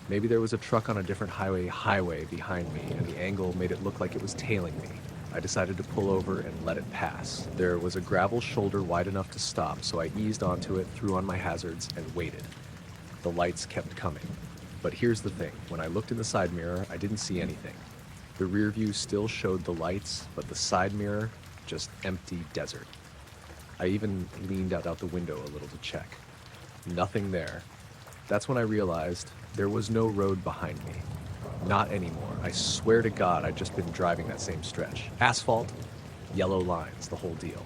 Maybe there was a truck on a different highway behind me, and the angle made it look like it was tailing me. I decided to pull over and let it pass. There was a gravel shoulder wide enough to stop, so I eased onto it, threw on my hazards, and waited. The lights kept coming. But here's the thing, when I looked in the side mirror, I didn't see anything. The rear view still showed the lights, but the side mirror, just empty desert. I even leaned out the window a little to check. Nothing there. That's when I realized there was no road behind me. Not anymore. I swear to God, I'd just been driving that same stretch. Asphalt, yellow lines, the whole deal.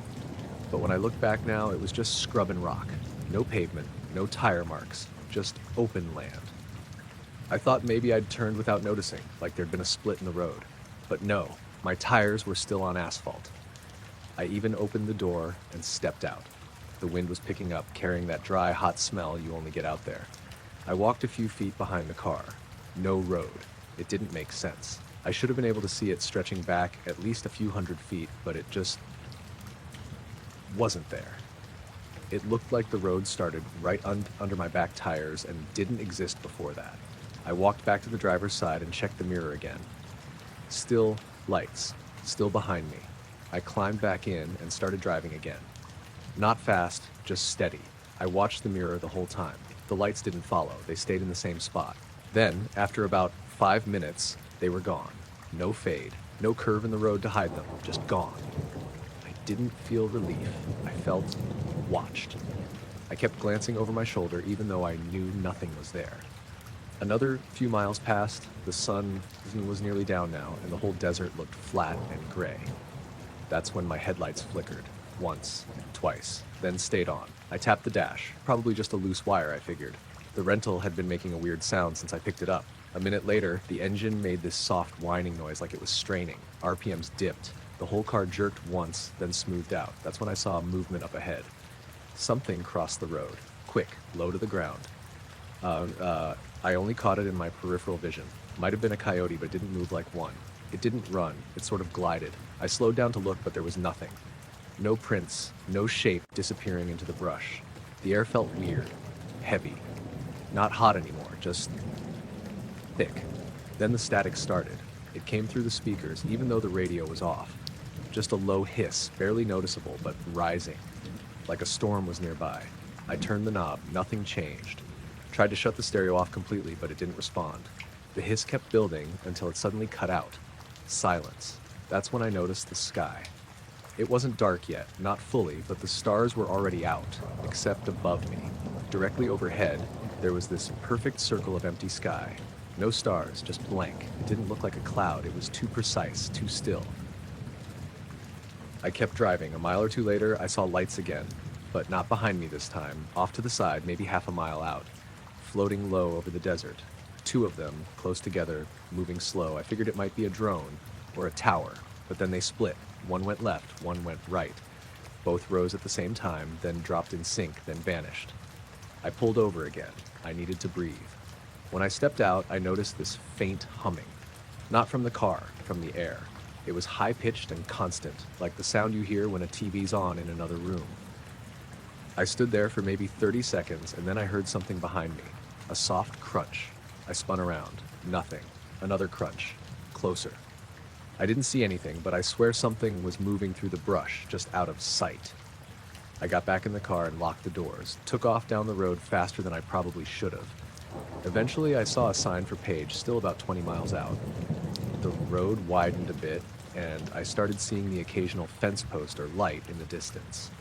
But when I look back now, it was just scrub and rock. No pavement, no tire marks, just open land. I thought maybe I'd turned without noticing, like there'd been a split in the road. But no, my tires were still on asphalt. I even opened the door and stepped out. The wind was picking up, carrying that dry, hot smell you only get out there. I walked a few feet behind the car. No road. It didn't make sense. I should have been able to see it stretching back at least a few hundred feet, but it just wasn't there. It looked like the road started right under my back tires and didn't exist before that. I walked back to the driver's side and checked the mirror again. Still lights, still behind me. I climbed back in and started driving again. Not fast, just steady. I watched the mirror the whole time. The lights didn't follow, they stayed in the same spot. Then, after about 5 minutes, they were gone. No fade, no curve in the road to hide them, just gone. I didn't feel relief. I felt watched. I kept glancing over my shoulder even though I knew nothing was there. Another few miles passed, the sun was nearly down now, and the whole desert looked flat and gray. That's when my headlights flickered. Once, twice, then stayed on. I tapped the dash, probably just a loose wire, I figured. The rental had been making a weird sound since I picked it up. A minute later, the engine made this soft whining noise like it was straining. RPMs dipped. The whole car jerked once, then smoothed out. That's when I saw a movement up ahead. Something crossed the road. Quick, low to the ground. I only caught it in my peripheral vision. Might have been a coyote, but it didn't move like one. It didn't run. It sort of glided. I slowed down to look, but there was nothing. No prints, no shape disappearing into the brush. The air felt weird, heavy. Not hot anymore, just thick. Then the static started. It came through the speakers, even though the radio was off. Just a low hiss, barely noticeable, but rising. Like a storm was nearby. I turned the knob, nothing changed. Tried to shut the stereo off completely, but it didn't respond. The hiss kept building until it suddenly cut out. Silence. That's when I noticed the sky. It wasn't dark yet, not fully, but the stars were already out, except above me. Directly overhead, there was this perfect circle of empty sky. No stars, just blank. It didn't look like a cloud. It was too precise, too still. I kept driving. A mile or two later, I saw lights again, but not behind me this time, off to the side, maybe half a mile out, floating low over the desert. Two of them, close together, moving slow. I figured it might be a drone or a tower, but then they split. One went left, one went right. Both rose at the same time, then dropped in sync, then vanished. I pulled over again. I needed to breathe. When I stepped out, I noticed this faint humming. Not from the car, from the air. It was high-pitched and constant, like the sound you hear when a TV's on in another room. I stood there for maybe 30 seconds, and then I heard something behind me. A soft crunch. I spun around. Nothing. Another crunch. Closer. I didn't see anything, but I swear something was moving through the brush, just out of sight. I got back in the car and locked the doors, took off down the road faster than I probably should have. Eventually, I saw a sign for Page, still about 20 miles out. The road widened a bit, and I started seeing the occasional fence post or light in the distance.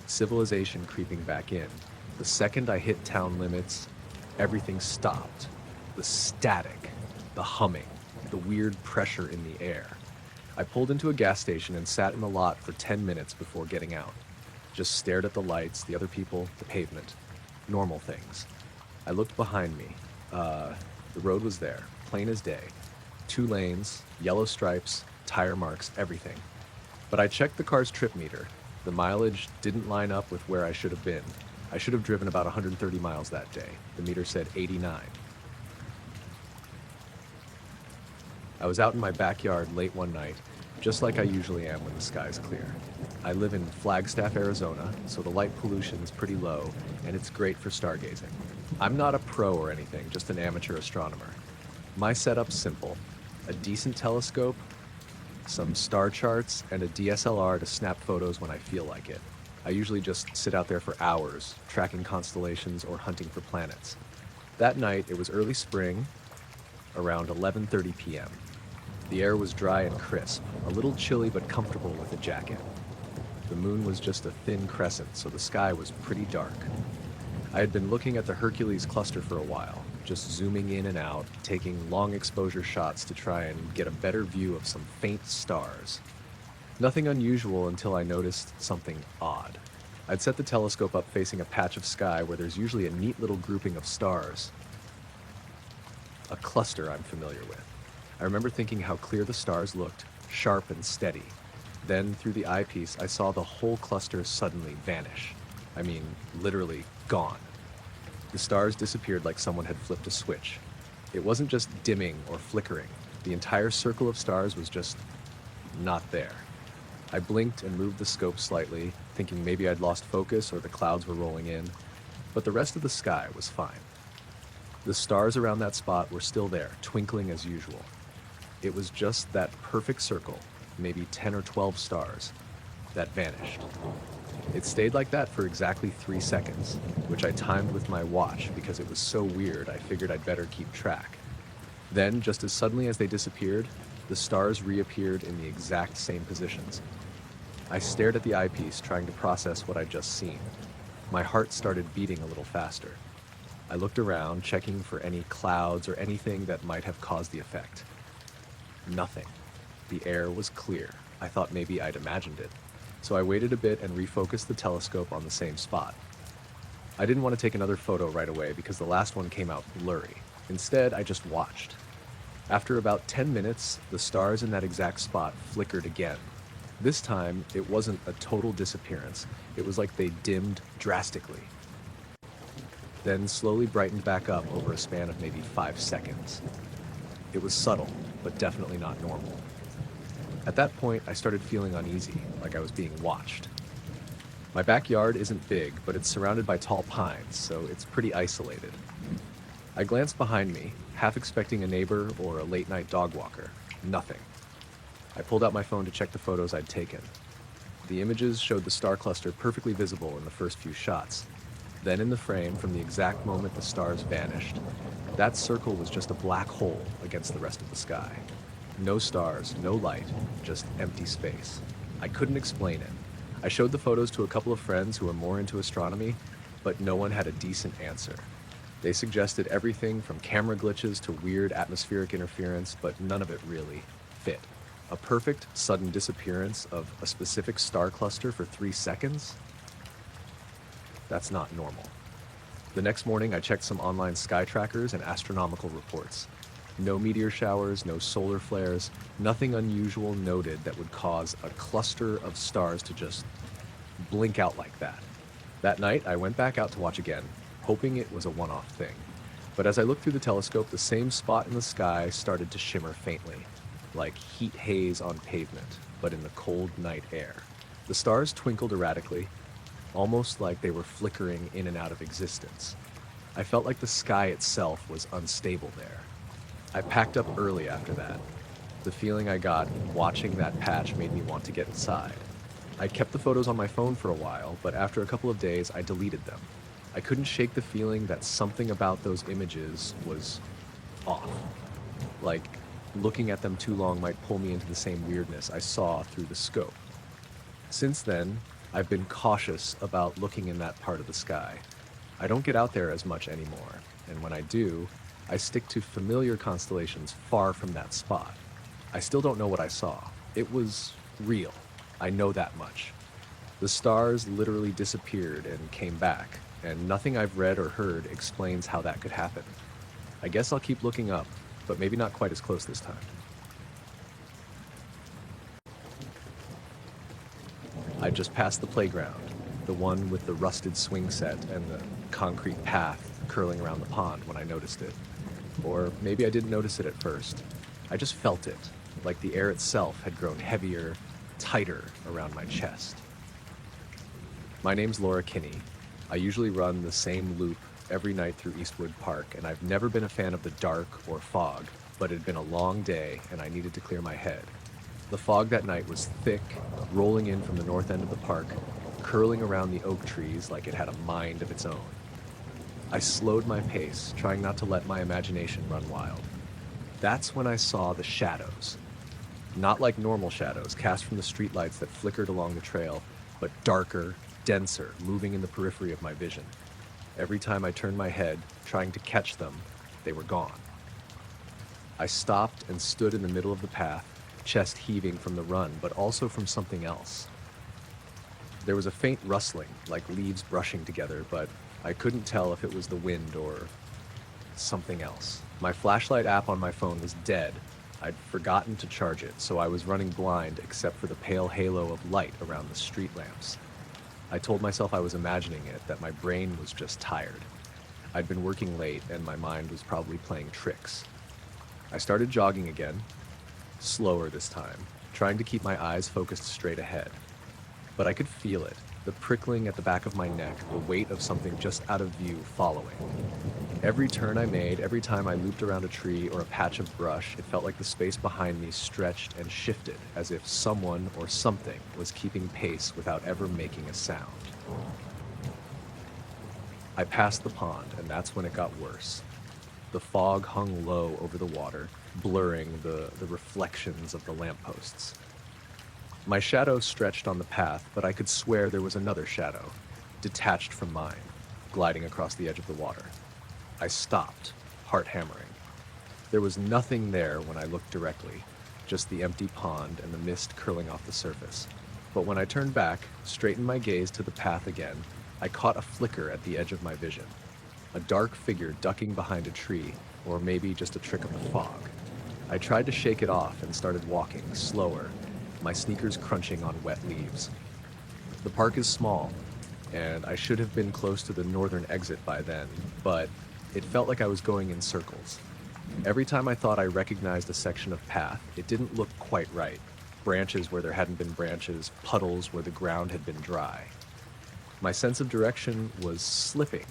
Civilization creeping back in. The second I hit town limits, everything stopped. The static, the humming, the weird pressure in the air. I pulled into a gas station and sat in the lot for 10 minutes before getting out. Just stared at the lights, the other people, the pavement. Normal things. I looked behind me. The road was there, plain as day. 2 lanes, yellow stripes, tire marks, everything. But I checked the car's trip meter. The mileage didn't line up with where I should have been. I should have driven about 130 miles that day. The meter said 89. I was out in my backyard late one night, just like I usually am when the sky's clear. I live in Flagstaff, Arizona, so the light pollution is pretty low, and it's great for stargazing. I'm not a pro or anything, just an amateur astronomer. My setup's simple: a decent telescope, some star charts, and a DSLR to snap photos when I feel like it. I usually just sit out there for hours, tracking constellations or hunting for planets. That night, it was early spring, around 11:30 p.m. The air was dry and crisp, a little chilly but comfortable with a jacket. The moon was just a thin crescent, so the sky was pretty dark. I had been looking at the Hercules cluster for a while, just zooming in and out, taking long exposure shots to try and get a better view of some faint stars. Nothing unusual until I noticed something odd. I'd set the telescope up facing a patch of sky where there's usually a neat little grouping of stars. A cluster I'm familiar with. I remember thinking how clear the stars looked, sharp and steady. Then, through the eyepiece, I saw the whole cluster suddenly vanish. I mean, literally gone. The stars disappeared like someone had flipped a switch. It wasn't just dimming or flickering. The entire circle of stars was just not there. I blinked and moved the scope slightly, thinking maybe I'd lost focus or the clouds were rolling in, but the rest of the sky was fine. The stars around that spot were still there, twinkling as usual. It was just that perfect circle, maybe 10 or 12 stars, that vanished. It stayed like that for exactly 3 seconds, which I timed with my watch because it was so weird I figured I'd better keep track. Then, just as suddenly as they disappeared, the stars reappeared in the exact same positions. I stared at the eyepiece, trying to process what I'd just seen. My heart started beating a little faster. I looked around, checking for any clouds or anything that might have caused the effect. Nothing. The air was clear. I thought maybe I'd imagined it. So I waited a bit and refocused the telescope on the same spot. I didn't want to take another photo right away because the last one came out blurry. Instead, I just watched. After about 10 minutes, the stars in that exact spot flickered again. This time, it wasn't a total disappearance. It was like they dimmed drastically, then slowly brightened back up over a span of maybe 5 seconds. It was subtle, but definitely not normal. At that point, I started feeling uneasy, like I was being watched. My backyard isn't big, but it's surrounded by tall pines, so it's pretty isolated. I glanced behind me, half expecting a neighbor or a late-night dog walker. Nothing. I pulled out my phone to check the photos I'd taken. The images showed the star cluster perfectly visible in the first few shots. Then in the frame, from the exact moment the stars vanished, that circle was just a black hole against the rest of the sky. No stars, no light, just empty space. I couldn't explain it. I showed the photos to a couple of friends who are more into astronomy, but no one had a decent answer. They suggested everything from camera glitches to weird atmospheric interference, but none of it really fit. A perfect, sudden disappearance of a specific star cluster for 3 seconds? That's not normal. The next morning, I checked some online sky trackers and astronomical reports. No meteor showers, no solar flares, nothing unusual noted that would cause a cluster of stars to just blink out like that. That night, I went back out to watch again, hoping it was a one-off thing. But as I looked through the telescope, the same spot in the sky started to shimmer faintly, like heat haze on pavement, but in the cold night air. The stars twinkled erratically, almost like they were flickering in and out of existence. I felt like the sky itself was unstable there. I packed up early after that. The feeling I got watching that patch made me want to get inside. I kept the photos on my phone for a while, but after a couple of days, I deleted them. I couldn't shake the feeling that something about those images was off. Like, looking at them too long might pull me into the same weirdness I saw through the scope. Since then, I've been cautious about looking in that part of the sky. I don't get out there as much anymore, and when I do, I stick to familiar constellations far from that spot. I still don't know what I saw. It was real. I know that much. The stars literally disappeared and came back, and nothing I've read or heard explains how that could happen. I guess I'll keep looking up, but maybe not quite as close this time. I just passed the playground, the one with the rusted swing set and the concrete path curling around the pond when I noticed it. Or maybe I didn't notice it at first. I just felt it, like the air itself had grown heavier, tighter around my chest. My name's Laura Kinney. I usually run the same loop every night through Eastwood Park, and I've never been a fan of the dark or fog, but it had been a long day and I needed to clear my head. The fog that night was thick, rolling in from the north end of the park, curling around the oak trees like it had a mind of its own. I slowed my pace, trying not to let my imagination run wild. That's when I saw the shadows. Not like normal shadows cast from the streetlights that flickered along the trail, but darker, denser, moving in the periphery of my vision. Every time I turned my head, trying to catch them, they were gone. I stopped and stood in the middle of the path, chest heaving from the run, but also from something else. There was a faint rustling, like leaves brushing together, but I couldn't tell if it was the wind or something else. My flashlight app on my phone was dead. I'd forgotten to charge it, so I was running blind except for the pale halo of light around the street lamps. I told myself I was imagining it, that my brain was just tired. I'd been working late and my mind was probably playing tricks. I started jogging again, slower this time, trying to keep my eyes focused straight ahead. But I could feel it, the prickling at the back of my neck, the weight of something just out of view following. Every turn I made, every time I looped around a tree or a patch of brush, it felt like the space behind me stretched and shifted, as if someone or something was keeping pace without ever making a sound. I passed the pond, and that's when it got worse. The fog hung low over the water, blurring the reflections of the lampposts. My shadow stretched on the path, but I could swear there was another shadow, detached from mine, gliding across the edge of the water. I stopped, heart hammering. There was nothing there when I looked directly, just the empty pond and the mist curling off the surface. But when I turned back, straightened my gaze to the path again, I caught a flicker at the edge of my vision. A dark figure ducking behind a tree, or maybe just a trick of the fog. I tried to shake it off and started walking, slower, my sneakers crunching on wet leaves. The park is small, and I should have been close to the northern exit by then, but it felt like I was going in circles. Every time I thought I recognized a section of path, it didn't look quite right. Branches where there hadn't been branches, puddles where the ground had been dry. My sense of direction was slipping,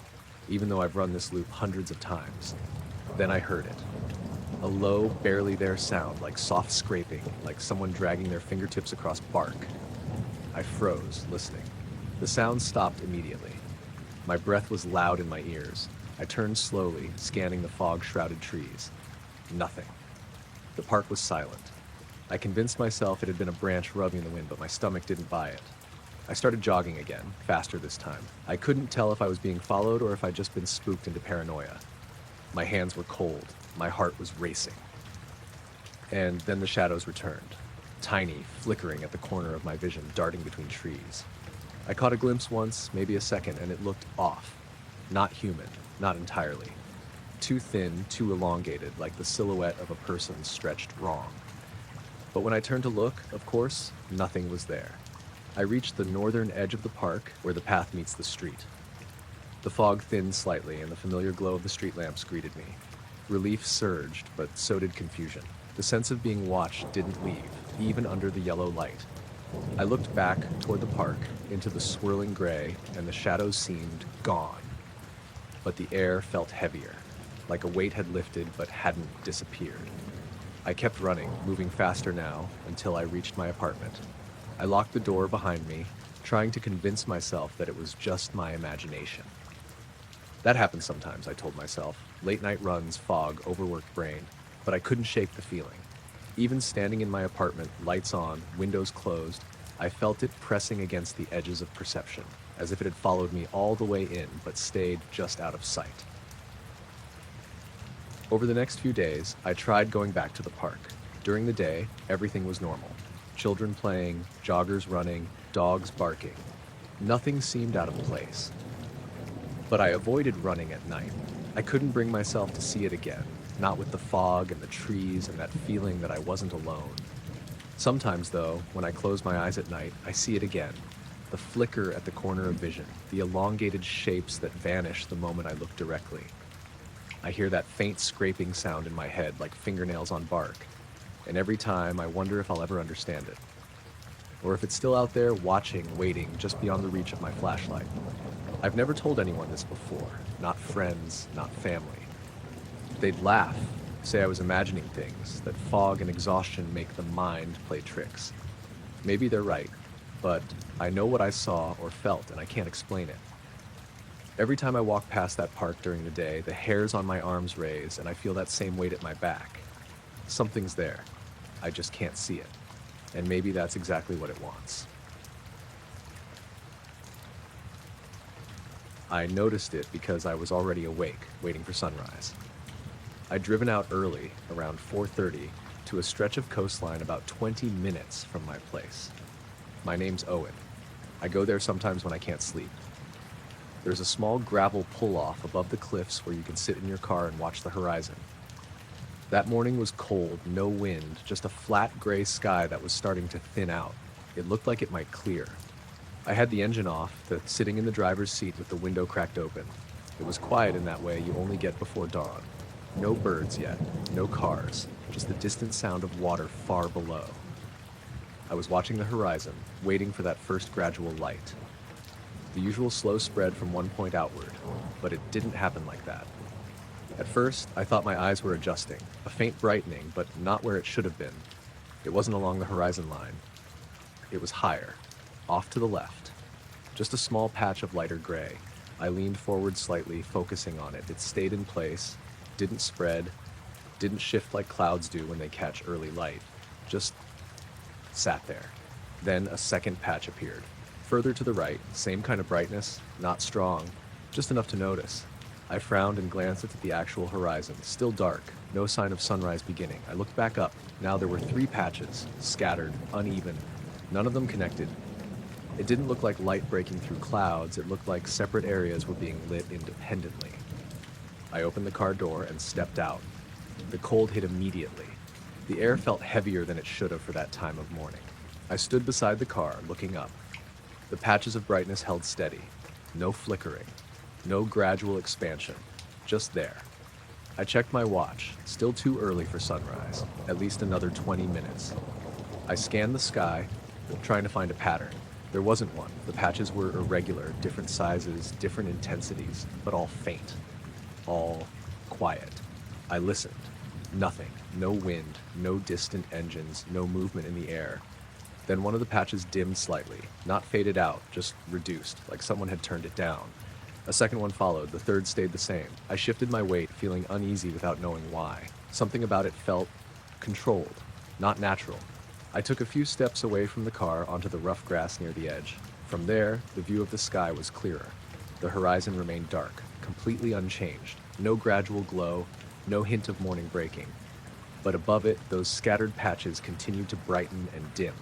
even though I've run this loop hundreds of times. Then I heard it. A low, barely there sound, like soft scraping, like someone dragging their fingertips across bark. I froze, listening. The sound stopped immediately. My breath was loud in my ears. I turned slowly, scanning the fog-shrouded trees. Nothing. The park was silent. I convinced myself it had been a branch rubbing the wind, but my stomach didn't buy it. I started jogging again, faster this time. I couldn't tell if I was being followed or if I'd just been spooked into paranoia. My hands were cold. My heart was racing. And then the shadows returned, tiny, flickering at the corner of my vision, darting between trees. I caught a glimpse once, maybe a second, and it looked off. Not human, not entirely. Too thin, too elongated, like the silhouette of a person stretched wrong. But when I turned to look, of course, nothing was there. I reached the northern edge of the park, where the path meets the street. The fog thinned slightly, and the familiar glow of the street lamps greeted me. Relief surged, but so did confusion. The sense of being watched didn't leave, even under the yellow light. I looked back toward the park, into the swirling gray, and the shadows seemed gone. But the air felt heavier, like a weight had lifted but hadn't disappeared. I kept running, moving faster now, until I reached my apartment. I locked the door behind me, trying to convince myself that it was just my imagination. That happens sometimes, I told myself. Late night runs, fog, overworked brain. But I couldn't shake the feeling. Even standing in my apartment, lights on, windows closed, I felt it pressing against the edges of perception, as if it had followed me all the way in, but stayed just out of sight. Over the next few days, I tried going back to the park. During the day, everything was normal. Children playing, joggers running, dogs barking. Nothing seemed out of place. But I avoided running at night. I couldn't bring myself to see it again, not with the fog and the trees and that feeling that I wasn't alone. Sometimes, though, when I close my eyes at night, I see it again. The flicker at the corner of vision, the elongated shapes that vanish the moment I look directly. I hear that faint scraping sound in my head like fingernails on bark, and every time I wonder if I'll ever understand it. Or if it's still out there watching, waiting, just beyond the reach of my flashlight. I've never told anyone this before, not friends, not family. They'd laugh, say I was imagining things, that fog and exhaustion make the mind play tricks. Maybe they're right, but I know what I saw or felt and I can't explain it. Every time I walk past that park during the day, the hairs on my arms raise and I feel that same weight at my back. Something's there. I just can't see it. And maybe that's exactly what it wants. I noticed it because I was already awake, waiting for sunrise. I'd driven out early, around 4:30, to a stretch of coastline about 20 minutes from my place. My name's Owen. I go there sometimes when I can't sleep. There's a small gravel pull-off above the cliffs where you can sit in your car and watch the horizon. That morning was cold, no wind, just a flat gray sky that was starting to thin out. It looked like it might clear. I had the engine off, sitting in the driver's seat with the window cracked open. It was quiet in that way you only get before dawn. No birds yet, no cars, just the distant sound of water far below. I was watching the horizon, waiting for that first gradual light. The usual slow spread from one point outward, but it didn't happen like that. At first, I thought my eyes were adjusting, a faint brightening, but not where it should have been. It wasn't along the horizon line. It was higher, off to the left. Just a small patch of lighter gray. I leaned forward slightly, focusing on it. It stayed in place, didn't spread, didn't shift like clouds do when they catch early light. Just sat there. Then a second patch appeared. Further to the right, same kind of brightness, not strong, just enough to notice. I frowned and glanced at the actual horizon, still dark, no sign of sunrise beginning. I looked back up. Now there were 3 patches, scattered, uneven, none of them connected. It didn't look like light breaking through clouds, it looked like separate areas were being lit independently. I opened the car door and stepped out. The cold hit immediately. The air felt heavier than it should have for that time of morning. I stood beside the car, looking up. The patches of brightness held steady. No flickering. No gradual expansion. Just there. I checked my watch. Still too early for sunrise. At least another 20 minutes. I scanned the sky, trying to find a pattern. There wasn't one. The patches were irregular, different sizes, different intensities, but all faint. All quiet. I listened. Nothing. No wind, no distant engines, no movement in the air. Then one of the patches dimmed slightly, not faded out, just reduced, like someone had turned it down. A second one followed, the third stayed the same. I shifted my weight, feeling uneasy without knowing why. Something about it felt controlled, not natural. I took a few steps away from the car onto the rough grass near the edge. From there, the view of the sky was clearer. The horizon remained dark, completely unchanged. No gradual glow, no hint of morning breaking. But above it, those scattered patches continued to brighten and dim.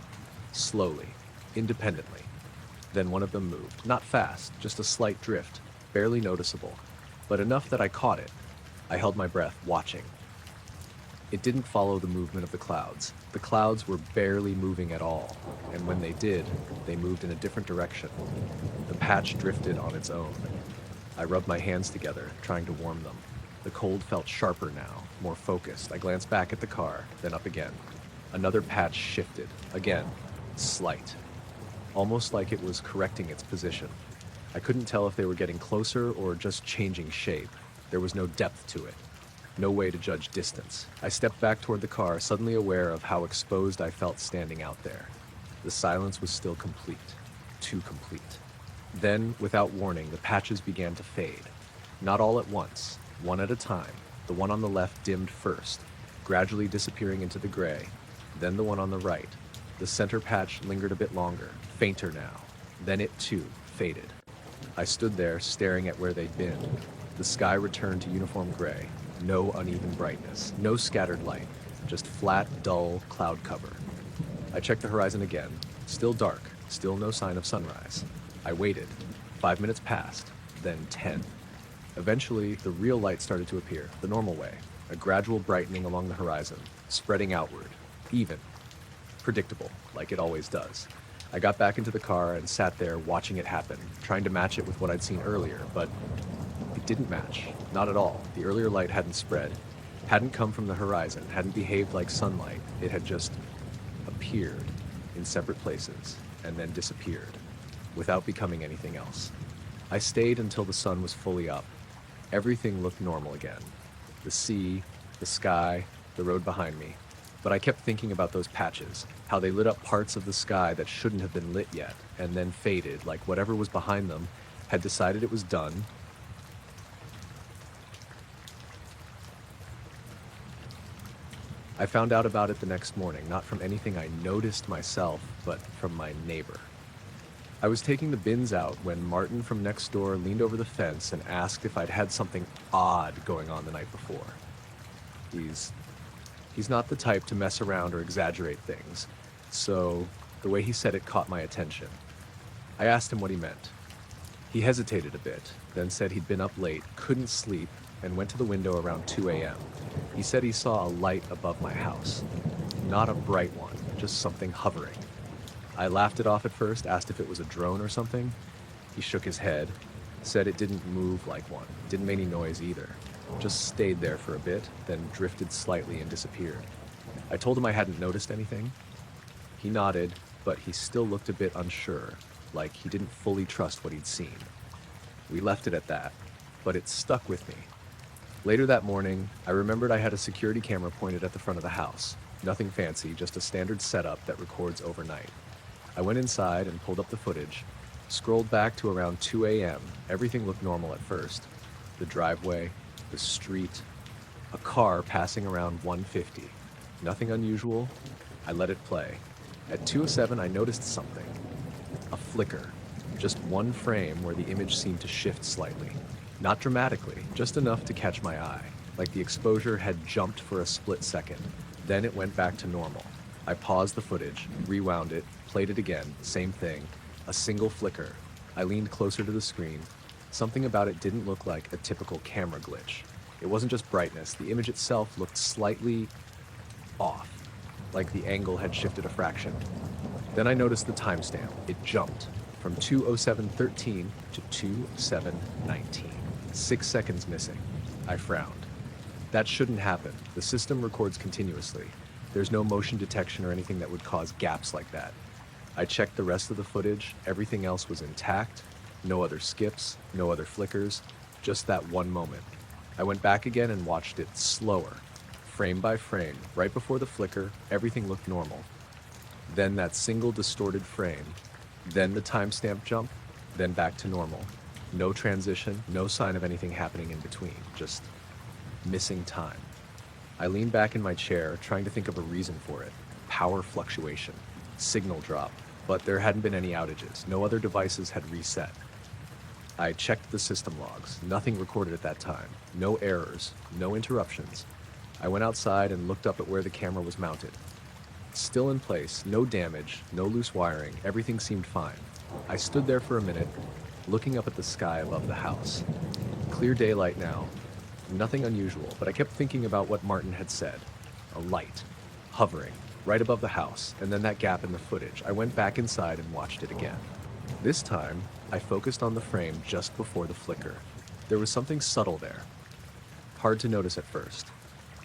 Slowly, independently. Then one of them moved, not fast, just a slight drift, barely noticeable, but enough that I caught it. I held my breath, watching. It didn't follow the movement of the clouds. The clouds were barely moving at all, and when they did, they moved in a different direction. The patch drifted on its own. I rubbed my hands together, trying to warm them. The cold felt sharper now, more focused. I glanced back at the car, then up again. Another patch shifted, again, slight. Almost like it was correcting its position. I couldn't tell if they were getting closer or just changing shape. There was no depth to it. No way to judge distance. I stepped back toward the car, suddenly aware of how exposed I felt standing out there. The silence was still complete. Too complete. Then, without warning, the patches began to fade. Not all at once, one at a time. The one on the left dimmed first, gradually disappearing into the gray, then the one on the right. The center patch lingered a bit longer, fainter now. Then it too faded. I stood there staring at where they'd been. The sky returned to uniform gray, no uneven brightness, no scattered light, just flat, dull cloud cover. I checked the horizon again, still dark, still no sign of sunrise. I waited. 5 minutes passed, then 10. Eventually, the real light started to appear, the normal way, a gradual brightening along the horizon, spreading outward, even. Predictable, like it always does. I got back into the car and sat there watching it happen, trying to match it with what I'd seen earlier, but it didn't match. Not at all. The earlier light hadn't spread, hadn't come from the horizon, hadn't behaved like sunlight. It had just appeared in separate places and then disappeared without becoming anything else. I stayed until the sun was fully up. Everything looked normal again. The sea, the sky, the road behind me. But I kept thinking about those patches, how they lit up parts of the sky that shouldn't have been lit yet, and then faded, like whatever was behind them had decided it was done. I found out about it the next morning, not from anything I noticed myself, but from my neighbor. I was taking the bins out when Martin from next door leaned over the fence and asked if I'd had something odd going on the night before. He's not the type to mess around or exaggerate things, so the way he said it caught my attention. I asked him what he meant. He hesitated a bit, then said he'd been up late, couldn't sleep, and went to the window around 2 a.m. He said he saw a light above my house. Not a bright one, just something hovering. I laughed it off at first, asked if it was a drone or something. He shook his head, said it didn't move like one, didn't make any noise either. Just stayed there for a bit, then drifted slightly and disappeared. I told him I hadn't noticed anything. He nodded, but he still looked a bit unsure, like he didn't fully trust what he'd seen. We left it at that, but it stuck with me. Later that morning, I remembered I had a security camera pointed at the front of the house. Nothing fancy, just a standard setup that records overnight. I went inside and pulled up the footage, scrolled back to around 2 a.m. Everything looked normal at first. The driveway, the street, a car passing around 150. Nothing unusual. I let it play. At 2:07, I noticed something. A flicker. Just one frame where the image seemed to shift slightly. Not dramatically, just enough to catch my eye, like the exposure had jumped for a split second. Then it went back to normal. I paused the footage, rewound it, played it again, same thing. A single flicker. I leaned closer to the screen. Something about it didn't look like a typical camera glitch. It wasn't just brightness, the image itself looked slightly off, like the angle had shifted a fraction. Then I noticed the timestamp. It jumped from 2:07:13 to 2:07:19. 6 seconds missing. I frowned. That shouldn't happen. The system records continuously. There's no motion detection or anything that would cause gaps like that. I checked the rest of the footage. Everything else was intact. No other skips, no other flickers, just that one moment. I went back again and watched it slower, frame by frame. Right before the flicker, everything looked normal. Then that single distorted frame, then the timestamp jump, then back to normal. No transition, no sign of anything happening in between, just missing time. I leaned back in my chair, trying to think of a reason for it. Power fluctuation, signal drop, but there hadn't been any outages. No other devices had reset. I checked the system logs. Nothing recorded at that time. No errors, no interruptions. I went outside and looked up at where the camera was mounted. Still in place, no damage, no loose wiring, everything seemed fine. I stood there for a minute, looking up at the sky above the house. Clear daylight now. Nothing unusual, but I kept thinking about what Martin had said. A light, hovering, right above the house, and then that gap in the footage. I went back inside and watched it again. This time, I focused on the frame just before the flicker. There was something subtle there. Hard to notice at first.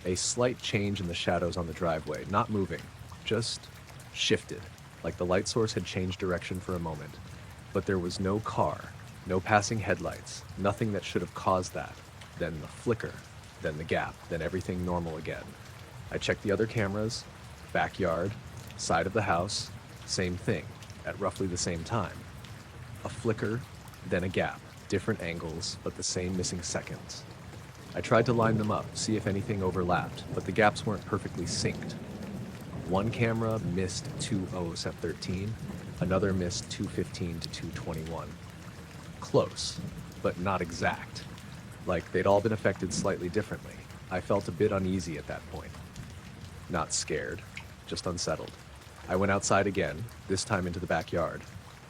A slight change in the shadows on the driveway, not moving, just shifted, like the light source had changed direction for a moment. But there was no car, no passing headlights, nothing that should have caused that. Then the flicker, then the gap, then everything normal again. I checked the other cameras, backyard, side of the house, same thing, at roughly the same time. A flicker, then a gap, different angles, but the same missing seconds. I tried to line them up, see if anything overlapped, but the gaps weren't perfectly synced. One camera missed 2 O's at 13, another missed 215 to 221. Close, but not exact. Like they'd all been affected slightly differently. I felt a bit uneasy at that point. Not scared, just unsettled. I went outside again, this time into the backyard,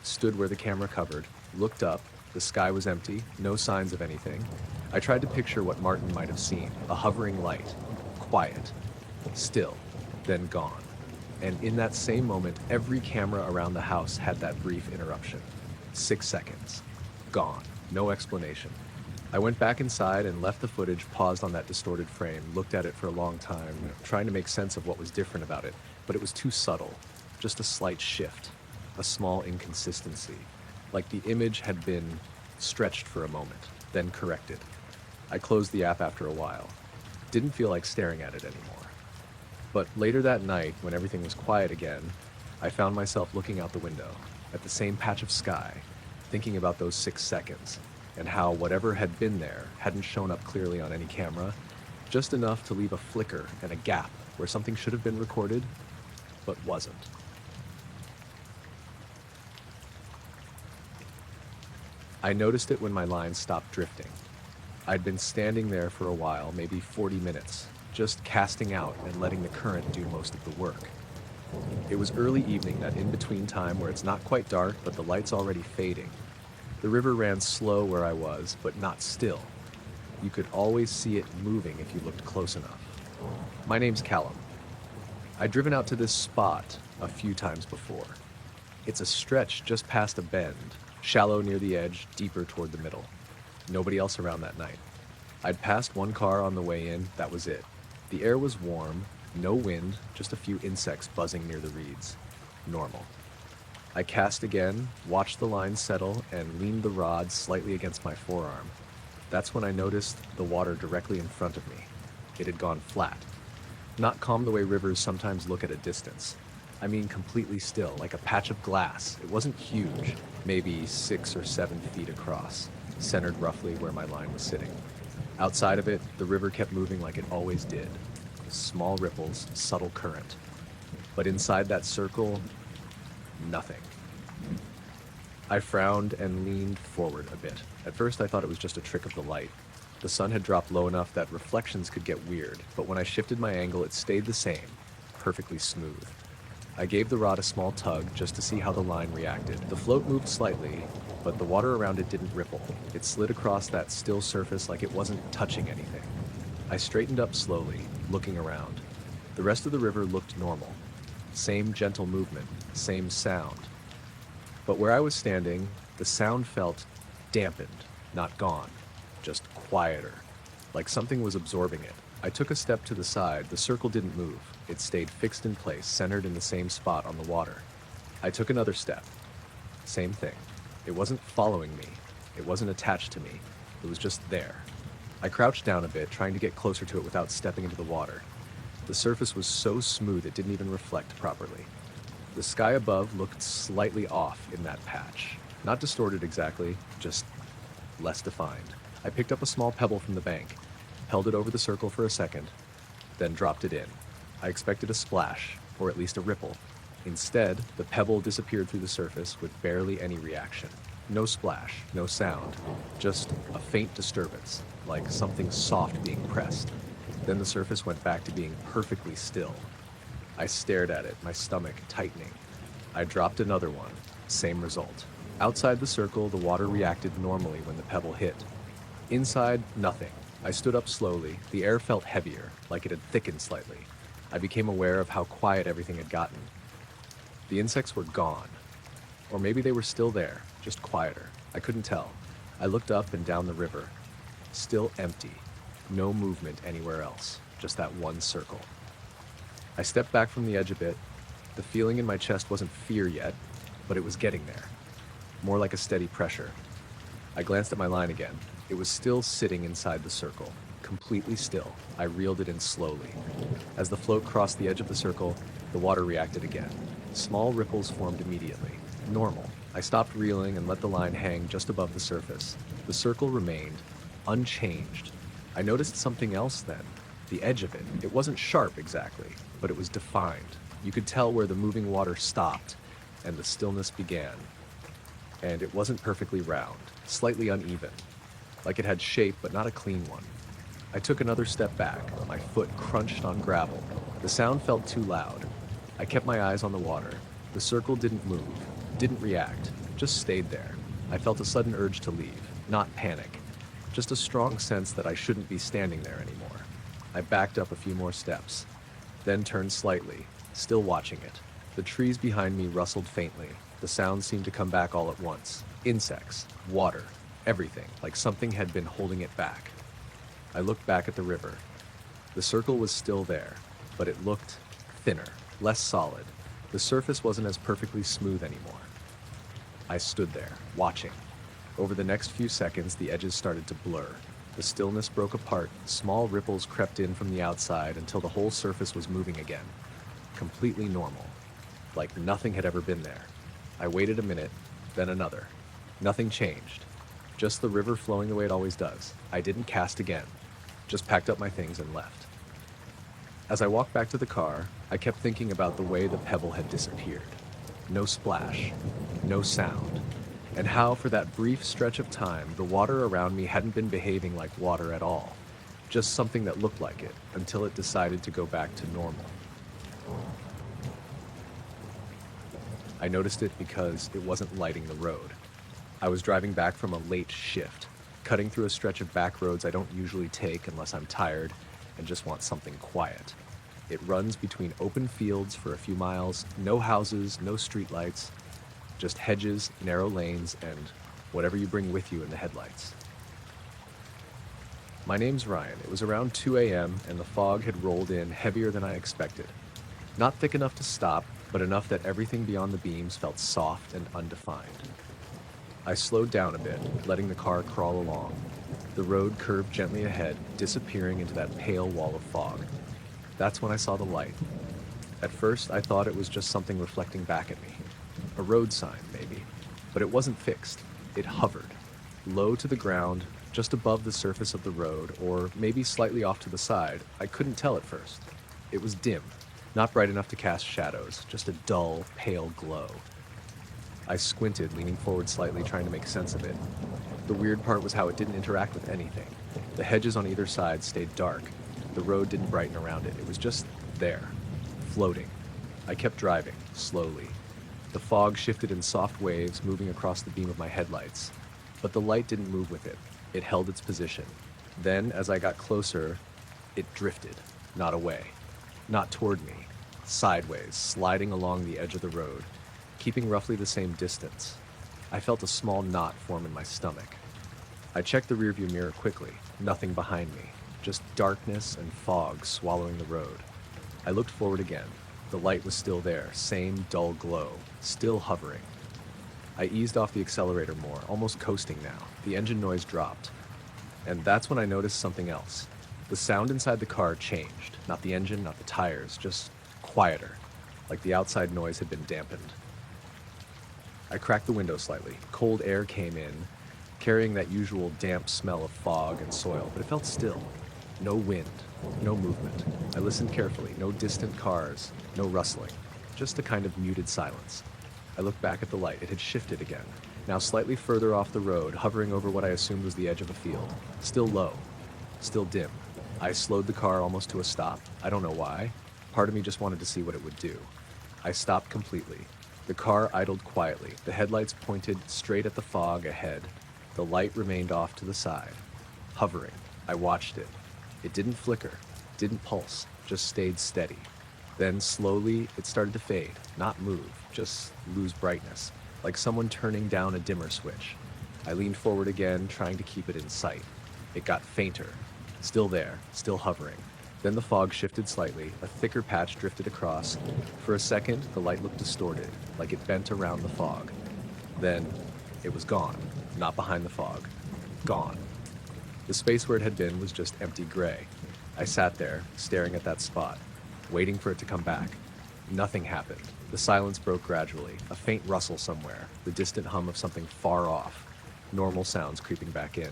stood where the camera covered, looked up. The sky was empty, no signs of anything. I tried to picture what Martin might have seen, a hovering light, quiet, still, then gone. And in that same moment, every camera around the house had that brief interruption. 6 seconds. Gone. No explanation. I went back inside and left the footage paused on that distorted frame, looked at it for a long time, trying to make sense of what was different about it, but it was too subtle. Just a slight shift, a small inconsistency, like the image had been stretched for a moment, then corrected. I closed the app after a while. Didn't feel like staring at it anymore. But later that night, when everything was quiet again, I found myself looking out the window, at the same patch of sky, thinking about those 6 seconds, and how whatever had been there hadn't shown up clearly on any camera, just enough to leave a flicker and a gap where something should have been recorded, but wasn't. I noticed it when my line stopped drifting. I'd been standing there for a while, maybe 40 minutes, just casting out and letting the current do most of the work. It was early evening, that in-between time where it's not quite dark, but the light's already fading. The river ran slow where I was, but not still. You could always see it moving if you looked close enough. My name's Callum. I'd driven out to this spot a few times before. It's a stretch just past a bend, shallow near the edge, deeper toward the middle. Nobody else around that night. I'd passed one car on the way in, that was it. The air was warm, no wind, just a few insects buzzing near the reeds. Normal. I cast again, watched the line settle, and leaned the rod slightly against my forearm. That's when I noticed the water directly in front of me. It had gone flat. Not calm the way rivers sometimes look at a distance. I mean completely still, like a patch of glass. It wasn't huge, maybe 6 or 7 feet across, centered roughly where my line was sitting. Outside of it, the river kept moving like it always did. Small ripples, subtle current. But inside that circle, nothing. I frowned and leaned forward a bit. At first I thought it was just a trick of the light. The sun had dropped low enough that reflections could get weird, but when I shifted my angle it stayed the same, perfectly smooth. I gave the rod a small tug just to see how the line reacted. The float moved slightly, but the water around it didn't ripple. It slid across that still surface like it wasn't touching anything. I straightened up slowly, looking around. The rest of the river looked normal. Same gentle movement, same sound. But where I was standing, the sound felt dampened, not gone, just quieter, like something was absorbing it. I took a step to the side. The circle didn't move. It stayed fixed in place, centered in the same spot on the water. I took another step. Same thing. It wasn't following me. It wasn't attached to me. It was just there. I crouched down a bit, trying to get closer to it without stepping into the water. The surface was so smooth it didn't even reflect properly. The sky above looked slightly off in that patch. Not distorted exactly, just less defined. I picked up a small pebble from the bank, held it over the circle for a second, then dropped it in. I expected a splash, or at least a ripple. Instead, the pebble disappeared through the surface with barely any reaction. No splash, no sound, just a faint disturbance, like something soft being pressed. Then the surface went back to being perfectly still. I stared at it, my stomach tightening. I dropped another one, same result. Outside the circle, the water reacted normally when the pebble hit. Inside, nothing. I stood up slowly. The air felt heavier, like it had thickened slightly. I became aware of how quiet everything had gotten. The insects were gone. Or maybe they were still there, just quieter. I couldn't tell. I looked up and down the river. Still empty. No movement anywhere else. Just that one circle. I stepped back from the edge a bit. The feeling in my chest wasn't fear yet, but it was getting there. More like a steady pressure. I glanced at my line again. It was still sitting inside the circle, completely still. I reeled it in slowly. As the float crossed the edge of the circle, the water reacted again. Small ripples formed immediately. Normal. I stopped reeling and let the line hang just above the surface. The circle remained unchanged. I noticed something else then. The edge of it. It wasn't sharp exactly, but it was defined. You could tell where the moving water stopped and the stillness began. And it wasn't perfectly round, slightly uneven, like it had shape but not a clean one. I took another step back. My foot crunched on gravel. The sound felt too loud. I kept my eyes on the water. The circle didn't move, didn't react, just stayed there. I felt a sudden urge to leave, not panic, just a strong sense that I shouldn't be standing there anymore. I backed up a few more steps, then turned slightly, still watching it. The trees behind me rustled faintly. The sound seemed to come back all at once. Insects, water, everything, like something had been holding it back. I looked back at the river. The circle was still there, but it looked thinner, less solid. The surface wasn't as perfectly smooth anymore. I stood there, watching. Over the next few seconds, the edges started to blur. The stillness broke apart. Small ripples crept in from the outside until the whole surface was moving again. Completely normal, like nothing had ever been there. I waited a minute, then another. Nothing changed. Just the river flowing the way it always does. I didn't cast again. Just packed up my things and left. As I walked back to the car, I kept thinking about the way the pebble had disappeared. No splash, no sound, and how for that brief stretch of time, the water around me hadn't been behaving like water at all. Just something that looked like it, until it decided to go back to normal. I noticed it because it wasn't lighting the road. I was driving back from a late shift, cutting through a stretch of back roads I don't usually take unless I'm tired and just want something quiet. It runs between open fields for a few miles, no houses, no streetlights, just hedges, narrow lanes, and whatever you bring with you in the headlights. My name's Ryan. It was around 2 a.m. and the fog had rolled in heavier than I expected. Not thick enough to stop, but enough that everything beyond the beams felt soft and undefined. I slowed down a bit, letting the car crawl along. The road curved gently ahead, disappearing into that pale wall of fog. That's when I saw the light. At first, I thought it was just something reflecting back at me. A road sign, maybe. But it wasn't fixed. It hovered, low to the ground, just above the surface of the road, or maybe slightly off to the side. I couldn't tell at first. It was dim, not bright enough to cast shadows, just a dull, pale glow. I squinted, leaning forward slightly, trying to make sense of it. The weird part was how it didn't interact with anything. The hedges on either side stayed dark. The road didn't brighten around it. It was just there, floating. I kept driving, slowly. The fog shifted in soft waves, moving across the beam of my headlights. But the light didn't move with it. It held its position. Then, as I got closer, it drifted, not away, not toward me, sideways, sliding along the edge of the road, keeping roughly the same distance. I felt a small knot form in my stomach. I checked the rearview mirror quickly, nothing behind me, just darkness and fog swallowing the road. I looked forward again. The light was still there, same dull glow, still hovering. I eased off the accelerator more, almost coasting now. The engine noise dropped. And that's when I noticed something else. The sound inside the car changed. Not the engine, not the tires, just quieter, like the outside noise had been dampened. I cracked the window slightly. Cold air came in, carrying that usual damp smell of fog and soil, but it felt still. No wind, no movement. I listened carefully. No distant cars, no rustling, just a kind of muted silence. I looked back at the light. It had shifted again, now slightly further off the road, hovering over what I assumed was the edge of a field. Still low, still dim. I slowed the car almost to a stop. I don't know why. Part of me just wanted to see what it would do. I stopped completely. The car idled quietly. The headlights pointed straight at the fog ahead. The light remained off to the side, hovering. I watched it. It didn't flicker, didn't pulse, just stayed steady. Then slowly, it started to fade, not move, just lose brightness, like someone turning down a dimmer switch. I leaned forward again, trying to keep it in sight. It got fainter, still there, still hovering. Then the fog shifted slightly, a thicker patch drifted across. For a second, the light looked distorted, like it bent around the fog. Then, it was gone, not behind the fog. Gone. The space where it had been was just empty gray. I sat there, staring at that spot, waiting for it to come back. Nothing happened. The silence broke gradually, a faint rustle somewhere, the distant hum of something far off. Normal sounds creeping back in.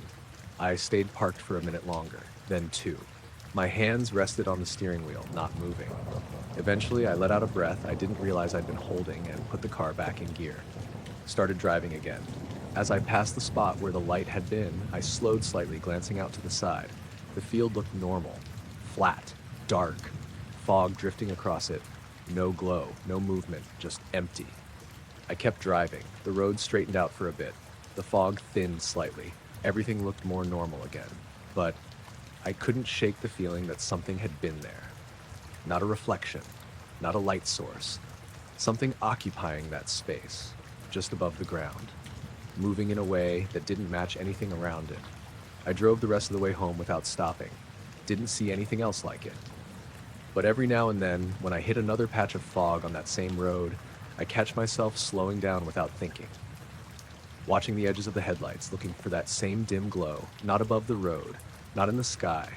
I stayed parked for a minute longer, then two. My hands rested on the steering wheel, not moving. Eventually, I let out a breath I didn't realize I'd been holding and put the car back in gear. Started driving again. As I passed the spot where the light had been, I slowed slightly, glancing out to the side. The field looked normal. Flat. Dark. Fog drifting across it. No glow, no movement, just empty. I kept driving. The road straightened out for a bit. The fog thinned slightly. Everything looked more normal again. But I couldn't shake the feeling that something had been there. Not a reflection, not a light source. Something occupying that space, just above the ground, moving in a way that didn't match anything around it. I drove the rest of the way home without stopping. Didn't see anything else like it. But every now and then, when I hit another patch of fog on that same road, I catch myself slowing down without thinking. Watching the edges of the headlights, looking for that same dim glow, not above the road, not in the sky,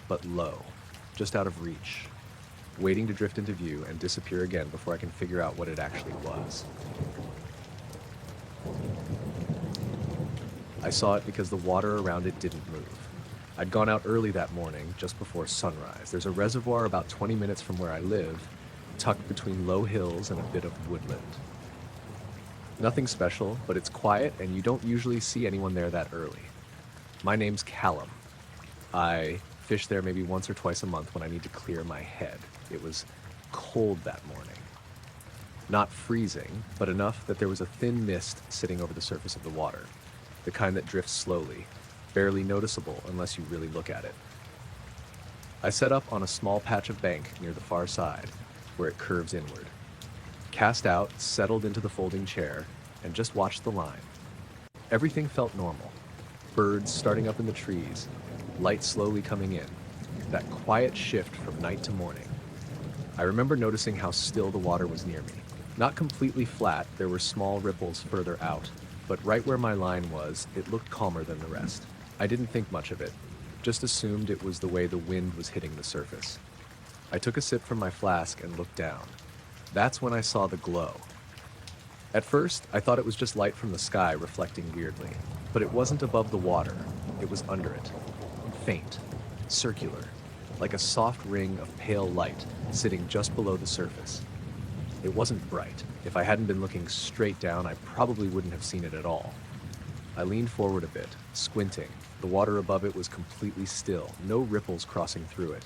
but low, just out of reach, waiting to drift into view and disappear again before I can figure out what it actually was. I saw it because the water around it didn't move. I'd gone out early that morning, just before sunrise. There's a reservoir about 20 minutes from where I live, tucked between low hills and a bit of woodland. Nothing special, but it's quiet and you don't usually see anyone there that early. My name's Callum. I fish there maybe once or twice a month when I need to clear my head. It was cold that morning. Not freezing, but enough that there was a thin mist sitting over the surface of the water, the kind that drifts slowly, barely noticeable unless you really look at it. I set up on a small patch of bank near the far side, where it curves inward. Cast out, settled into the folding chair, and just watched the line. Everything felt normal. Birds starting up in the trees, light slowly coming in, that quiet shift from night to morning. I remember noticing how still the water was near me. Not completely flat, there were small ripples further out, but right where my line was, it looked calmer than the rest. I didn't think much of it, just assumed it was the way the wind was hitting the surface. I took a sip from my flask and looked down. That's when I saw the glow. At first, I thought it was just light from the sky reflecting weirdly, but it wasn't above the water, it was under it. Faint, circular, like a soft ring of pale light sitting just below the surface. It wasn't bright. If I hadn't been looking straight down, I probably wouldn't have seen it at all. I leaned forward a bit, squinting. The water above it was completely still, no ripples crossing through it.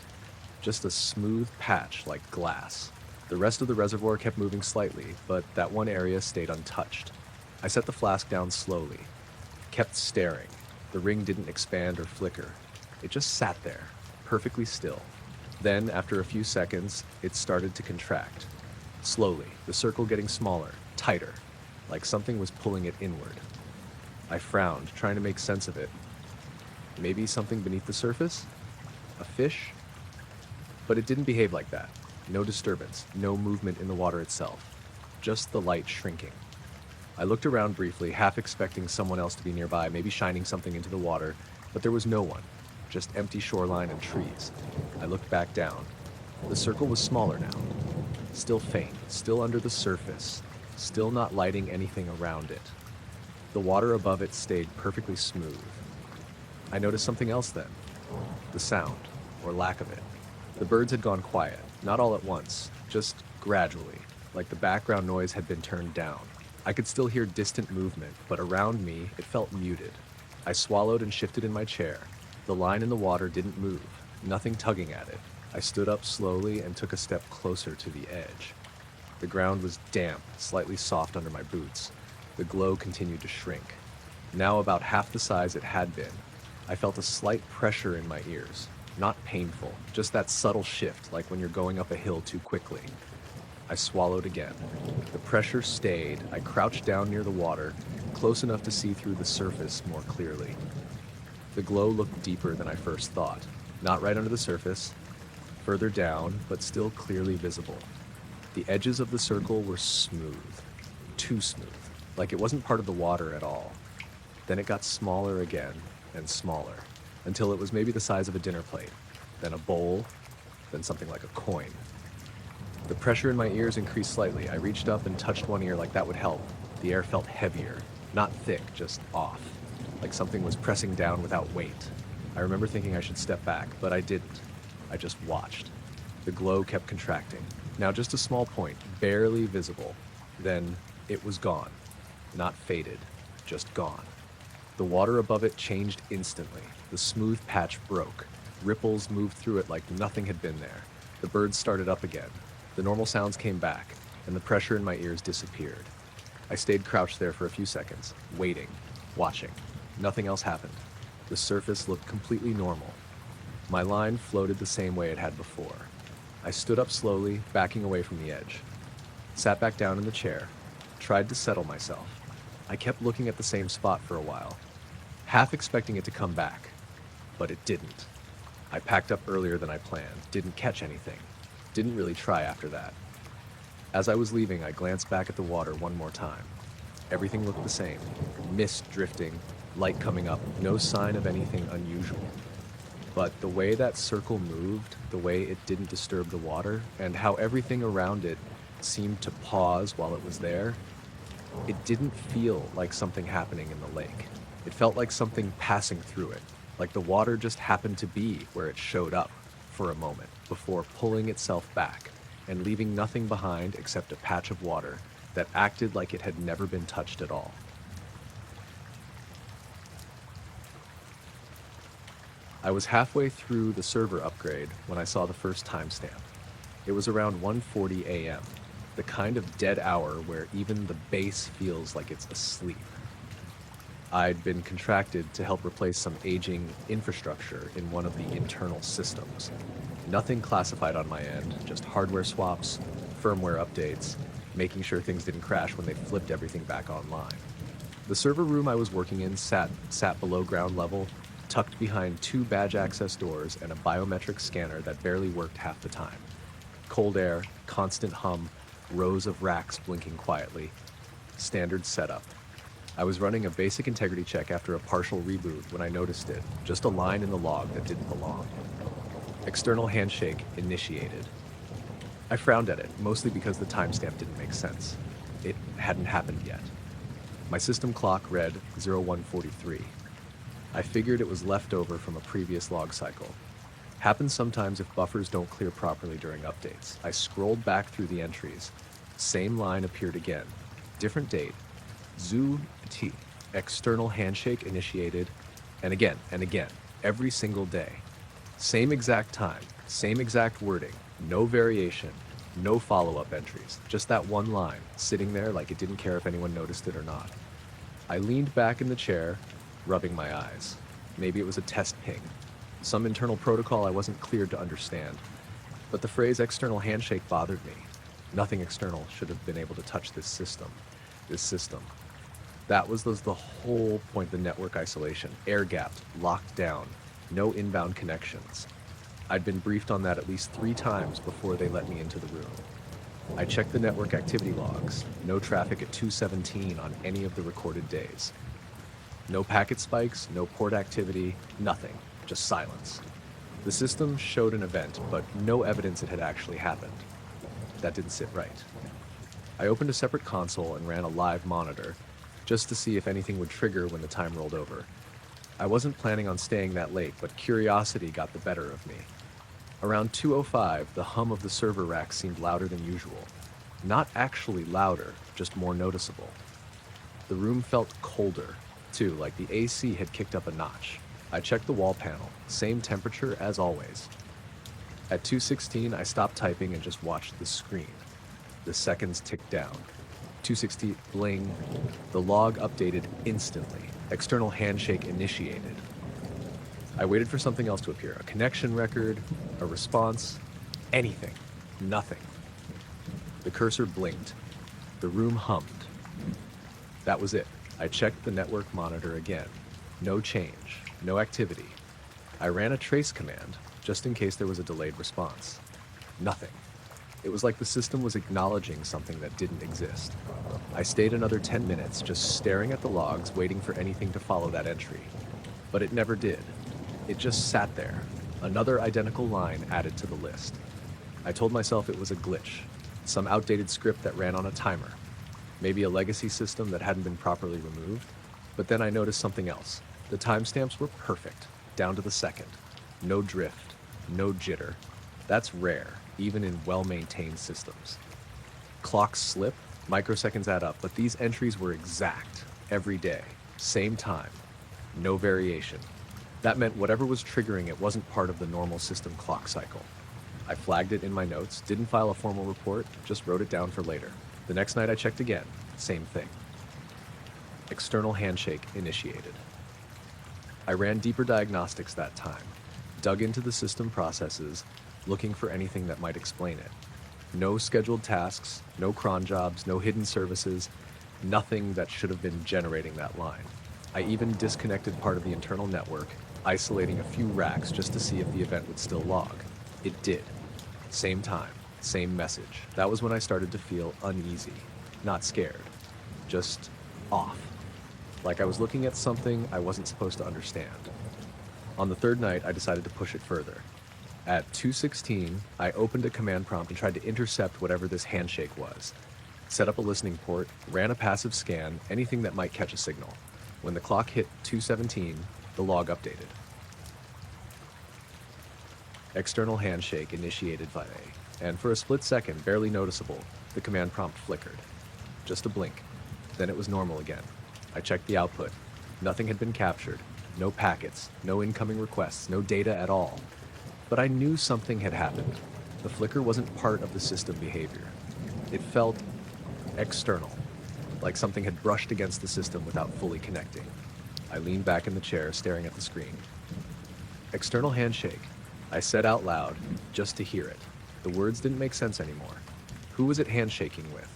Just a smooth patch like glass. The rest of the reservoir kept moving slightly, but that one area stayed untouched. I set the flask down slowly, kept staring. The ring didn't expand or flicker. It just sat there, perfectly still. Then, after a few seconds, it started to contract. Slowly, the circle getting smaller, tighter, like something was pulling it inward. I frowned, trying to make sense of it. Maybe something beneath the surface? A fish? But it didn't behave like that. No disturbance, no movement in the water itself. Just the light shrinking. I looked around briefly, half expecting someone else to be nearby, maybe shining something into the water, but there was no one. Just empty shoreline and trees. I looked back down. The circle was smaller now. Still faint, still under the surface, still not lighting anything around it. The water above it stayed perfectly smooth. I noticed something else then. The sound, or lack of it. The birds had gone quiet, not all at once, just gradually, like the background noise had been turned down. I could still hear distant movement, but around me, it felt muted. I swallowed and shifted in my chair. The line in the water didn't move, nothing tugging at it. I stood up slowly and took a step closer to the edge. The ground was damp, slightly soft under my boots. The glow continued to shrink. Now about half the size it had been. I felt a slight pressure in my ears. Not painful, just that subtle shift, like when you're going up a hill too quickly. I swallowed again. The pressure stayed. I crouched down near the water, close enough to see through the surface more clearly. The glow looked deeper than I first thought. Not right under the surface, further down, but still clearly visible. The edges of the circle were smooth, too smooth, like it wasn't part of the water at all. Then it got smaller again and smaller, until it was maybe the size of a dinner plate, then a bowl, then something like a coin. The pressure in my ears increased slightly. I reached up and touched one ear like that would help. The air felt heavier, not thick, just off, like something was pressing down without weight. I remember thinking I should step back, but I didn't. I just watched. The glow kept contracting. Now just a small point, barely visible. Then it was gone. Not faded, just gone. The water above it changed instantly. The smooth patch broke. Ripples moved through it like nothing had been there. The birds started up again. The normal sounds came back, and the pressure in my ears disappeared. I stayed crouched there for a few seconds, waiting, watching. Nothing else happened. The surface looked completely normal. My line floated the same way it had before. I stood up slowly, backing away from the edge. Sat back down in the chair, tried to settle myself. I kept looking at the same spot for a while, half expecting it to come back, but it didn't. I packed up earlier than I planned, didn't catch anything, didn't really try after that. As I was leaving, I glanced back at the water one more time. Everything looked the same. Mist drifting, light coming up, no sign of anything unusual. But the way that circle moved, the way it didn't disturb the water, and how everything around it seemed to pause while it was there, it didn't feel like something happening in the lake. It felt like something passing through it, like the water just happened to be where it showed up for a moment before pulling itself back and leaving nothing behind except a patch of water that acted like it had never been touched at all. I was halfway through the server upgrade when I saw the first timestamp. It was around 1:40 a.m., the kind of dead hour where even the base feels like it's asleep. I'd been contracted to help replace some aging infrastructure in one of the internal systems. Nothing classified on my end, just hardware swaps, firmware updates, making sure things didn't crash when they flipped everything back online. The server room I was working in sat below ground level, tucked behind 2 badge access doors and a biometric scanner that barely worked half the time. Cold air, constant hum, rows of racks blinking quietly. Standard setup. I was running a basic integrity check after a partial reboot when I noticed it, just a line in the log that didn't belong. External handshake initiated. I frowned at it, mostly because the timestamp didn't make sense. It hadn't happened yet. My system clock read 0143. I figured it was left over from a previous log cycle. Happens sometimes if buffers don't clear properly during updates. I scrolled back through the entries. Same line appeared again. Different date. Zoo T. External handshake initiated. And again, every single day. Same exact time, same exact wording, no variation, no follow-up entries. Just that one line, sitting there like it didn't care if anyone noticed it or not. I leaned back in the chair, rubbing my eyes. Maybe it was a test ping. Some internal protocol I wasn't cleared to understand. But the phrase external handshake bothered me. Nothing external should have been able to touch this system. That was the whole point of the network isolation. Air-gapped, locked down, no inbound connections. I'd been briefed on that at least 3 times before they let me into the room. I checked the network activity logs. No traffic at 2:17 on any of the recorded days. No packet spikes, no port activity, nothing. Just silence. The system showed an event, but no evidence it had actually happened. That didn't sit right. I opened a separate console and ran a live monitor, just to see if anything would trigger when the time rolled over. I wasn't planning on staying that late, but curiosity got the better of me. Around 2:05, the hum of the server rack seemed louder than usual. Not actually louder, just more noticeable. The room felt colder, too, like the AC had kicked up a notch. I checked the wall panel, same temperature as always. At 2:16, I stopped typing and just watched the screen. The seconds ticked down. 2:60, bling. The log updated instantly. External handshake initiated. I waited for something else to appear. A connection record, a response, anything. Nothing. The cursor blinked. The room hummed. That was it. I checked the network monitor again. No change. No activity. I ran a trace command, just in case there was a delayed response. Nothing. It was like the system was acknowledging something that didn't exist. I stayed another 10 minutes, just staring at the logs, waiting for anything to follow that entry. But it never did. It just sat there, another identical line added to the list. I told myself it was a glitch, Some outdated script that ran on a timer. Maybe a legacy system that hadn't been properly removed. But then I noticed something else. The timestamps were perfect, down to the second. No drift, no jitter. That's rare, even in well-maintained systems. Clocks slip, microseconds add up, but these entries were exact, every day, same time, no variation. That meant whatever was triggering it wasn't part of the normal system clock cycle. I flagged it in my notes, didn't file a formal report, just wrote it down for later. The next night I checked again, same thing. External handshake initiated. I ran deeper diagnostics that time, dug into the system processes, looking for anything that might explain it. No scheduled tasks, no cron jobs, no hidden services, nothing that should have been generating that line. I even disconnected part of the internal network, isolating a few racks just to see if the event would still log. It did. Same time, same message. That was when I started to feel uneasy, not scared, just off. Like I was looking at something I wasn't supposed to understand. On the third night, I decided to push it further. At 2:16, I opened a command prompt and tried to intercept whatever this handshake was. Set up a listening port, ran a passive scan, anything that might catch a signal. When the clock hit 2:17, the log updated. External handshake initiated via, and for a split second, barely noticeable, the command prompt flickered. Just a blink. Then it was normal again. I checked the output. Nothing had been captured. No packets, no incoming requests, no data at all. But I knew something had happened. The flicker wasn't part of the system behavior. It felt external, like something had brushed against the system without fully connecting. I leaned back in the chair, staring at the screen. External handshake. I said out loud, just to hear it. The words didn't make sense anymore. Who was it handshaking with?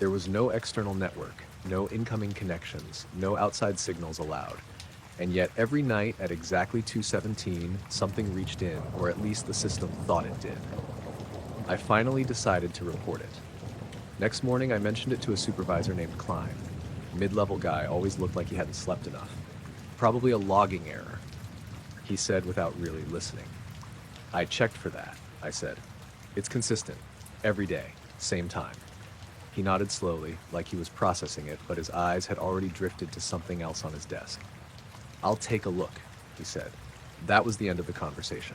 There was no external network, no incoming connections, no outside signals allowed. And yet every night at exactly 2:17, something reached in, or at least the system thought it did. I finally decided to report it. Next morning, I mentioned it to a supervisor named Klein. Mid-level guy, always looked like he hadn't slept enough. Probably a logging error, he said without really listening. I checked for that, I said. It's consistent, every day, same time. He nodded slowly, like he was processing it, but his eyes had already drifted to something else on his desk. I'll take a look, he said. That was the end of the conversation.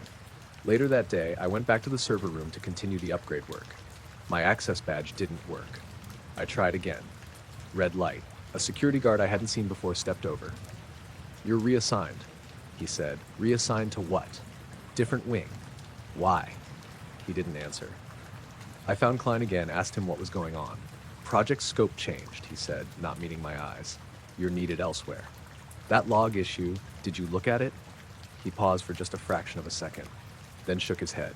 Later that day, I went back to the server room to continue the upgrade work. My access badge didn't work. I tried again. Red light. A security guard I hadn't seen before stepped over. You're reassigned, he said. Reassigned to what? Different wing. Why? He didn't answer. I found Klein again, asked him what was going on. Project scope changed, he said, not meeting my eyes. You're needed elsewhere. That log issue, did you look at it? He paused for just a fraction of a second, then shook his head.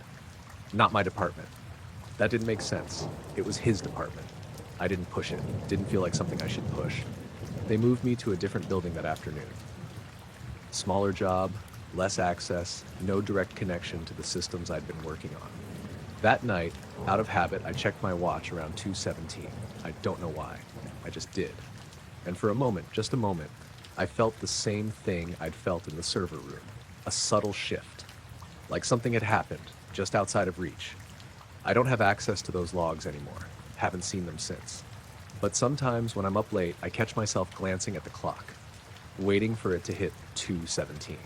Not my department. That didn't make sense. It was his department. I didn't push it. Didn't feel like something I should push. They moved me to a different building that afternoon. Smaller job, less access, no direct connection to the systems I'd been working on. That night, out of habit, I checked my watch around 2:17. I don't know why. I just did. And for a moment, just a moment, I felt the same thing I'd felt in the server room. A subtle shift. Like something had happened, just outside of reach. I don't have access to those logs anymore. Haven't seen them since. But sometimes when I'm up late, I catch myself glancing at the clock, waiting for it to hit 2:17.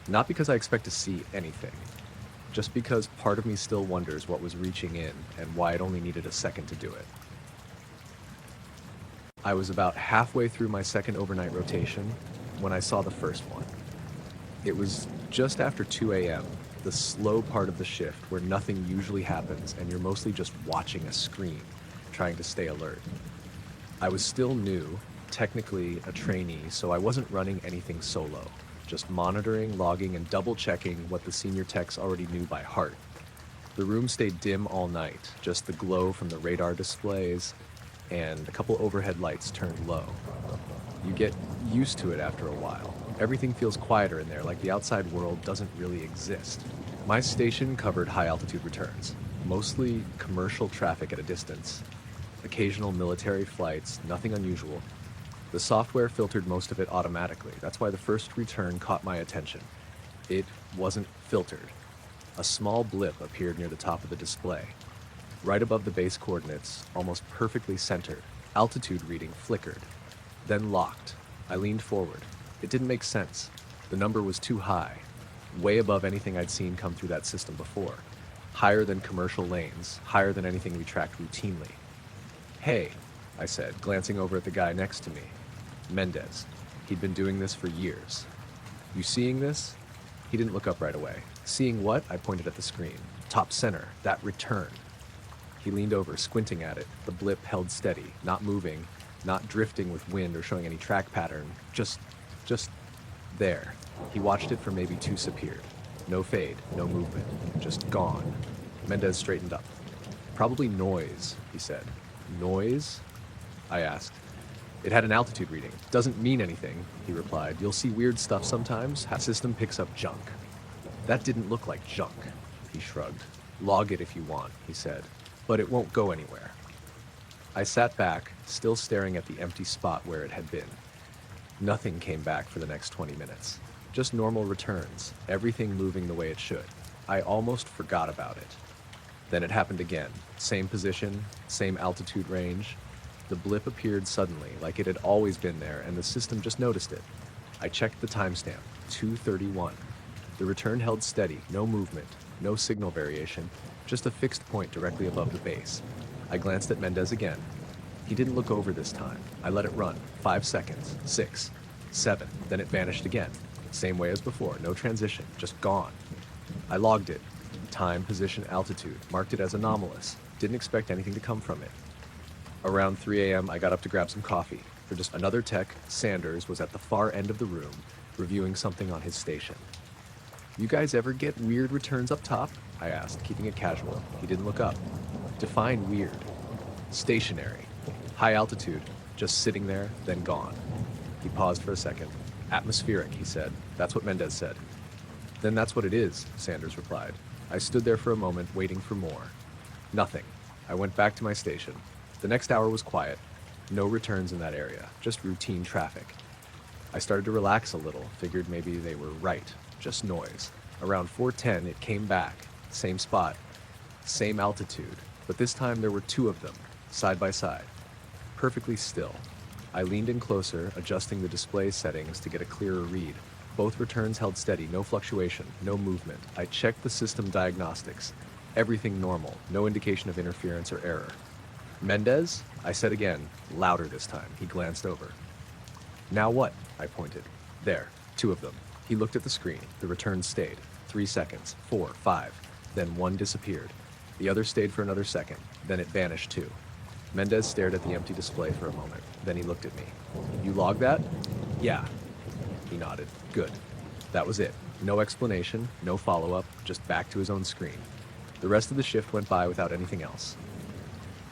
Not because I expect to see anything, just because part of me still wonders what was reaching in and why it only needed a second to do it. I was about halfway through my second overnight rotation when I saw the first one. It was just after 2 a.m., the slow part of the shift where nothing usually happens and you're mostly just watching a screen, trying to stay alert. I was still new, technically a trainee, so I wasn't running anything solo, just monitoring, logging, and double-checking what the senior techs already knew by heart. The room stayed dim all night, just the glow from the radar displays, and a couple overhead lights turned low. You get used to it after a while. Everything feels quieter in there, like the outside world doesn't really exist. My station covered high-altitude returns, mostly commercial traffic at a distance, occasional military flights, nothing unusual. The software filtered most of it automatically. That's why the first return caught my attention. It wasn't filtered. A small blip appeared near the top of the display. Right above the base coordinates, almost perfectly centered, altitude reading flickered, then locked. I leaned forward. It didn't make sense. The number was too high, way above anything I'd seen come through that system before. Higher than commercial lanes, higher than anything we tracked routinely. "Hey," I said, glancing over at the guy next to me. Mendez. He'd been doing this for years. "You seeing this?" He didn't look up right away. "Seeing what?" I pointed at the screen. "Top center, that return." He leaned over, squinting at it. The blip held steady, not moving, not drifting with wind or showing any track pattern. Just there. He watched it for maybe 2 seconds. No fade, no movement, just gone. Mendez straightened up. "Probably noise," he said. "Noise?" I asked. "It had an altitude reading. Doesn't mean anything," he replied. "You'll see weird stuff sometimes. System picks up junk." "That didn't look like junk," he shrugged. "Log it if you want," he said, "but it won't go anywhere." I sat back, still staring at the empty spot where it had been. Nothing came back for the next 20 minutes. Just normal returns, everything moving the way it should. I almost forgot about it. Then it happened again. Same position, same altitude range. The blip appeared suddenly, like it had always been there, and the system just noticed it. I checked the timestamp, 2:31. The return held steady, no movement, no signal variation, just a fixed point directly above the base. I glanced at Mendez again. He didn't look over this time. I let it run. 5 seconds, 6, 7, then it vanished again. Same way as before, no transition, just gone. I logged it. Time, position, altitude, marked it as anomalous. Didn't expect anything to come from it. Around 3 a.m., I got up to grab some coffee. For just another tech, Sanders was at the far end of the room, reviewing something on his station. "You guys ever get weird returns up top?" I asked, keeping it casual. He didn't look up. "Define weird." "Stationary. High altitude, just sitting there, then gone." He paused for a second. "Atmospheric," he said. "That's what Mendez said." "Then that's what it is," Sanders replied. I stood there for a moment, waiting for more. Nothing. I went back to my station. The next hour was quiet. No returns in that area, just routine traffic. I started to relax a little, figured maybe they were right, just noise. Around 4:10, it came back. Same spot, same altitude, but this time there were 2 of them, side by side. Perfectly still. I leaned in closer, adjusting the display settings to get a clearer read. Both returns held steady, no fluctuation, no movement. I checked the system diagnostics. Everything normal, no indication of interference or error. "Mendez?" I said again, louder this time. He glanced over. "Now what?" I pointed. "There, 2 of them." He looked at the screen. The returns stayed. 3 seconds, 4, 5. Then one disappeared. The other stayed for another second. Then it vanished too. Mendez stared at the empty display for a moment. Then he looked at me. "You logged that?" "Yeah." He nodded. "Good." That was it. No explanation, no follow-up, just back to his own screen. The rest of the shift went by without anything else.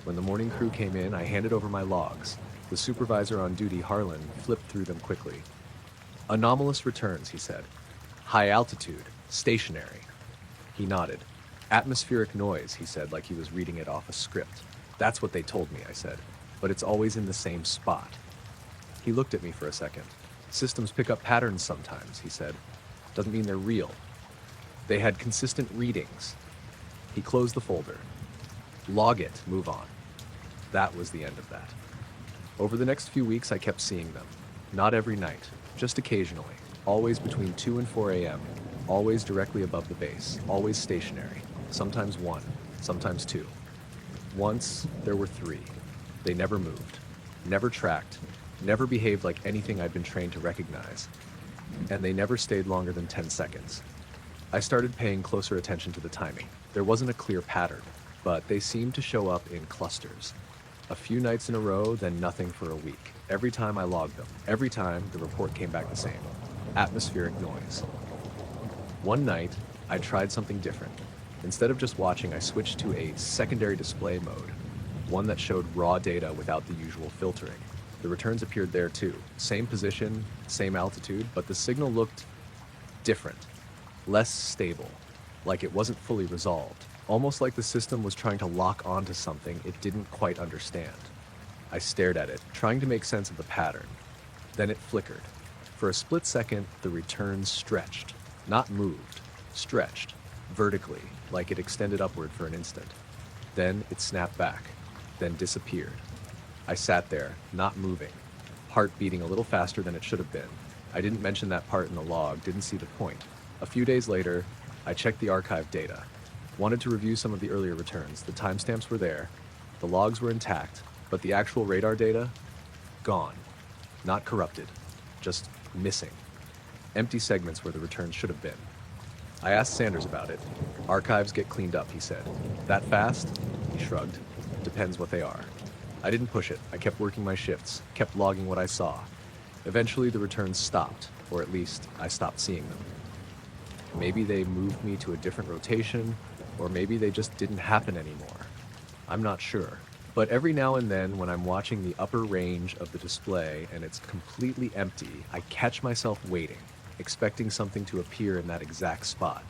When the morning crew came in, I handed over my logs. The supervisor on duty, Harlan, flipped through them quickly. "Anomalous returns," he said. "High altitude, stationary." He nodded. "Atmospheric noise," he said, like he was reading it off a script. "That's what they told me," I said. "But it's always in the same spot." He looked at me for a second. "Systems pick up patterns sometimes," he said. "Doesn't mean they're real." They had consistent readings. He closed the folder. "Log it, move on." That was the end of that. Over the next few weeks, I kept seeing them. Not every night, just occasionally. Always between 2 and 4 a.m. Always directly above the base. Always stationary. Sometimes 1, sometimes 2. Once, there were 3. They never moved. Never tracked. Never behaved like anything I'd been trained to recognize. And they never stayed longer than 10 seconds. I started paying closer attention to the timing. There wasn't a clear pattern, but they seemed to show up in clusters. A few nights in a row, then nothing for a week. Every time I logged them, every time the report came back the same. Atmospheric noise. One night, I tried something different. Instead of just watching, I switched to a secondary display mode, one that showed raw data without the usual filtering. The returns appeared there too. Same position, same altitude, but the signal looked different. Less stable, like it wasn't fully resolved. Almost like the system was trying to lock onto something it didn't quite understand. I stared at it, trying to make sense of the pattern. Then it flickered. For a split second, the returns stretched. Not moved, stretched, vertically, like it extended upward for an instant. Then it snapped back, then disappeared. I sat there, not moving, heart beating a little faster than it should have been. I didn't mention that part in the log, didn't see the point. A few days later, I checked the archive data. Wanted to review some of the earlier returns. The timestamps were there, the logs were intact, but the actual radar data, gone. Not corrupted, just missing. Empty segments where the returns should have been. I asked Sanders about it. Archives get cleaned up, he said. That fast? He shrugged. Depends what they are. I didn't push it. I kept working my shifts, kept logging what I saw. Eventually the returns stopped, or at least I stopped seeing them. Maybe they moved me to a different rotation, or maybe they just didn't happen anymore. I'm not sure. But every now and then, when I'm watching the upper range of the display and it's completely empty, I catch myself waiting, expecting something to appear in that exact spot.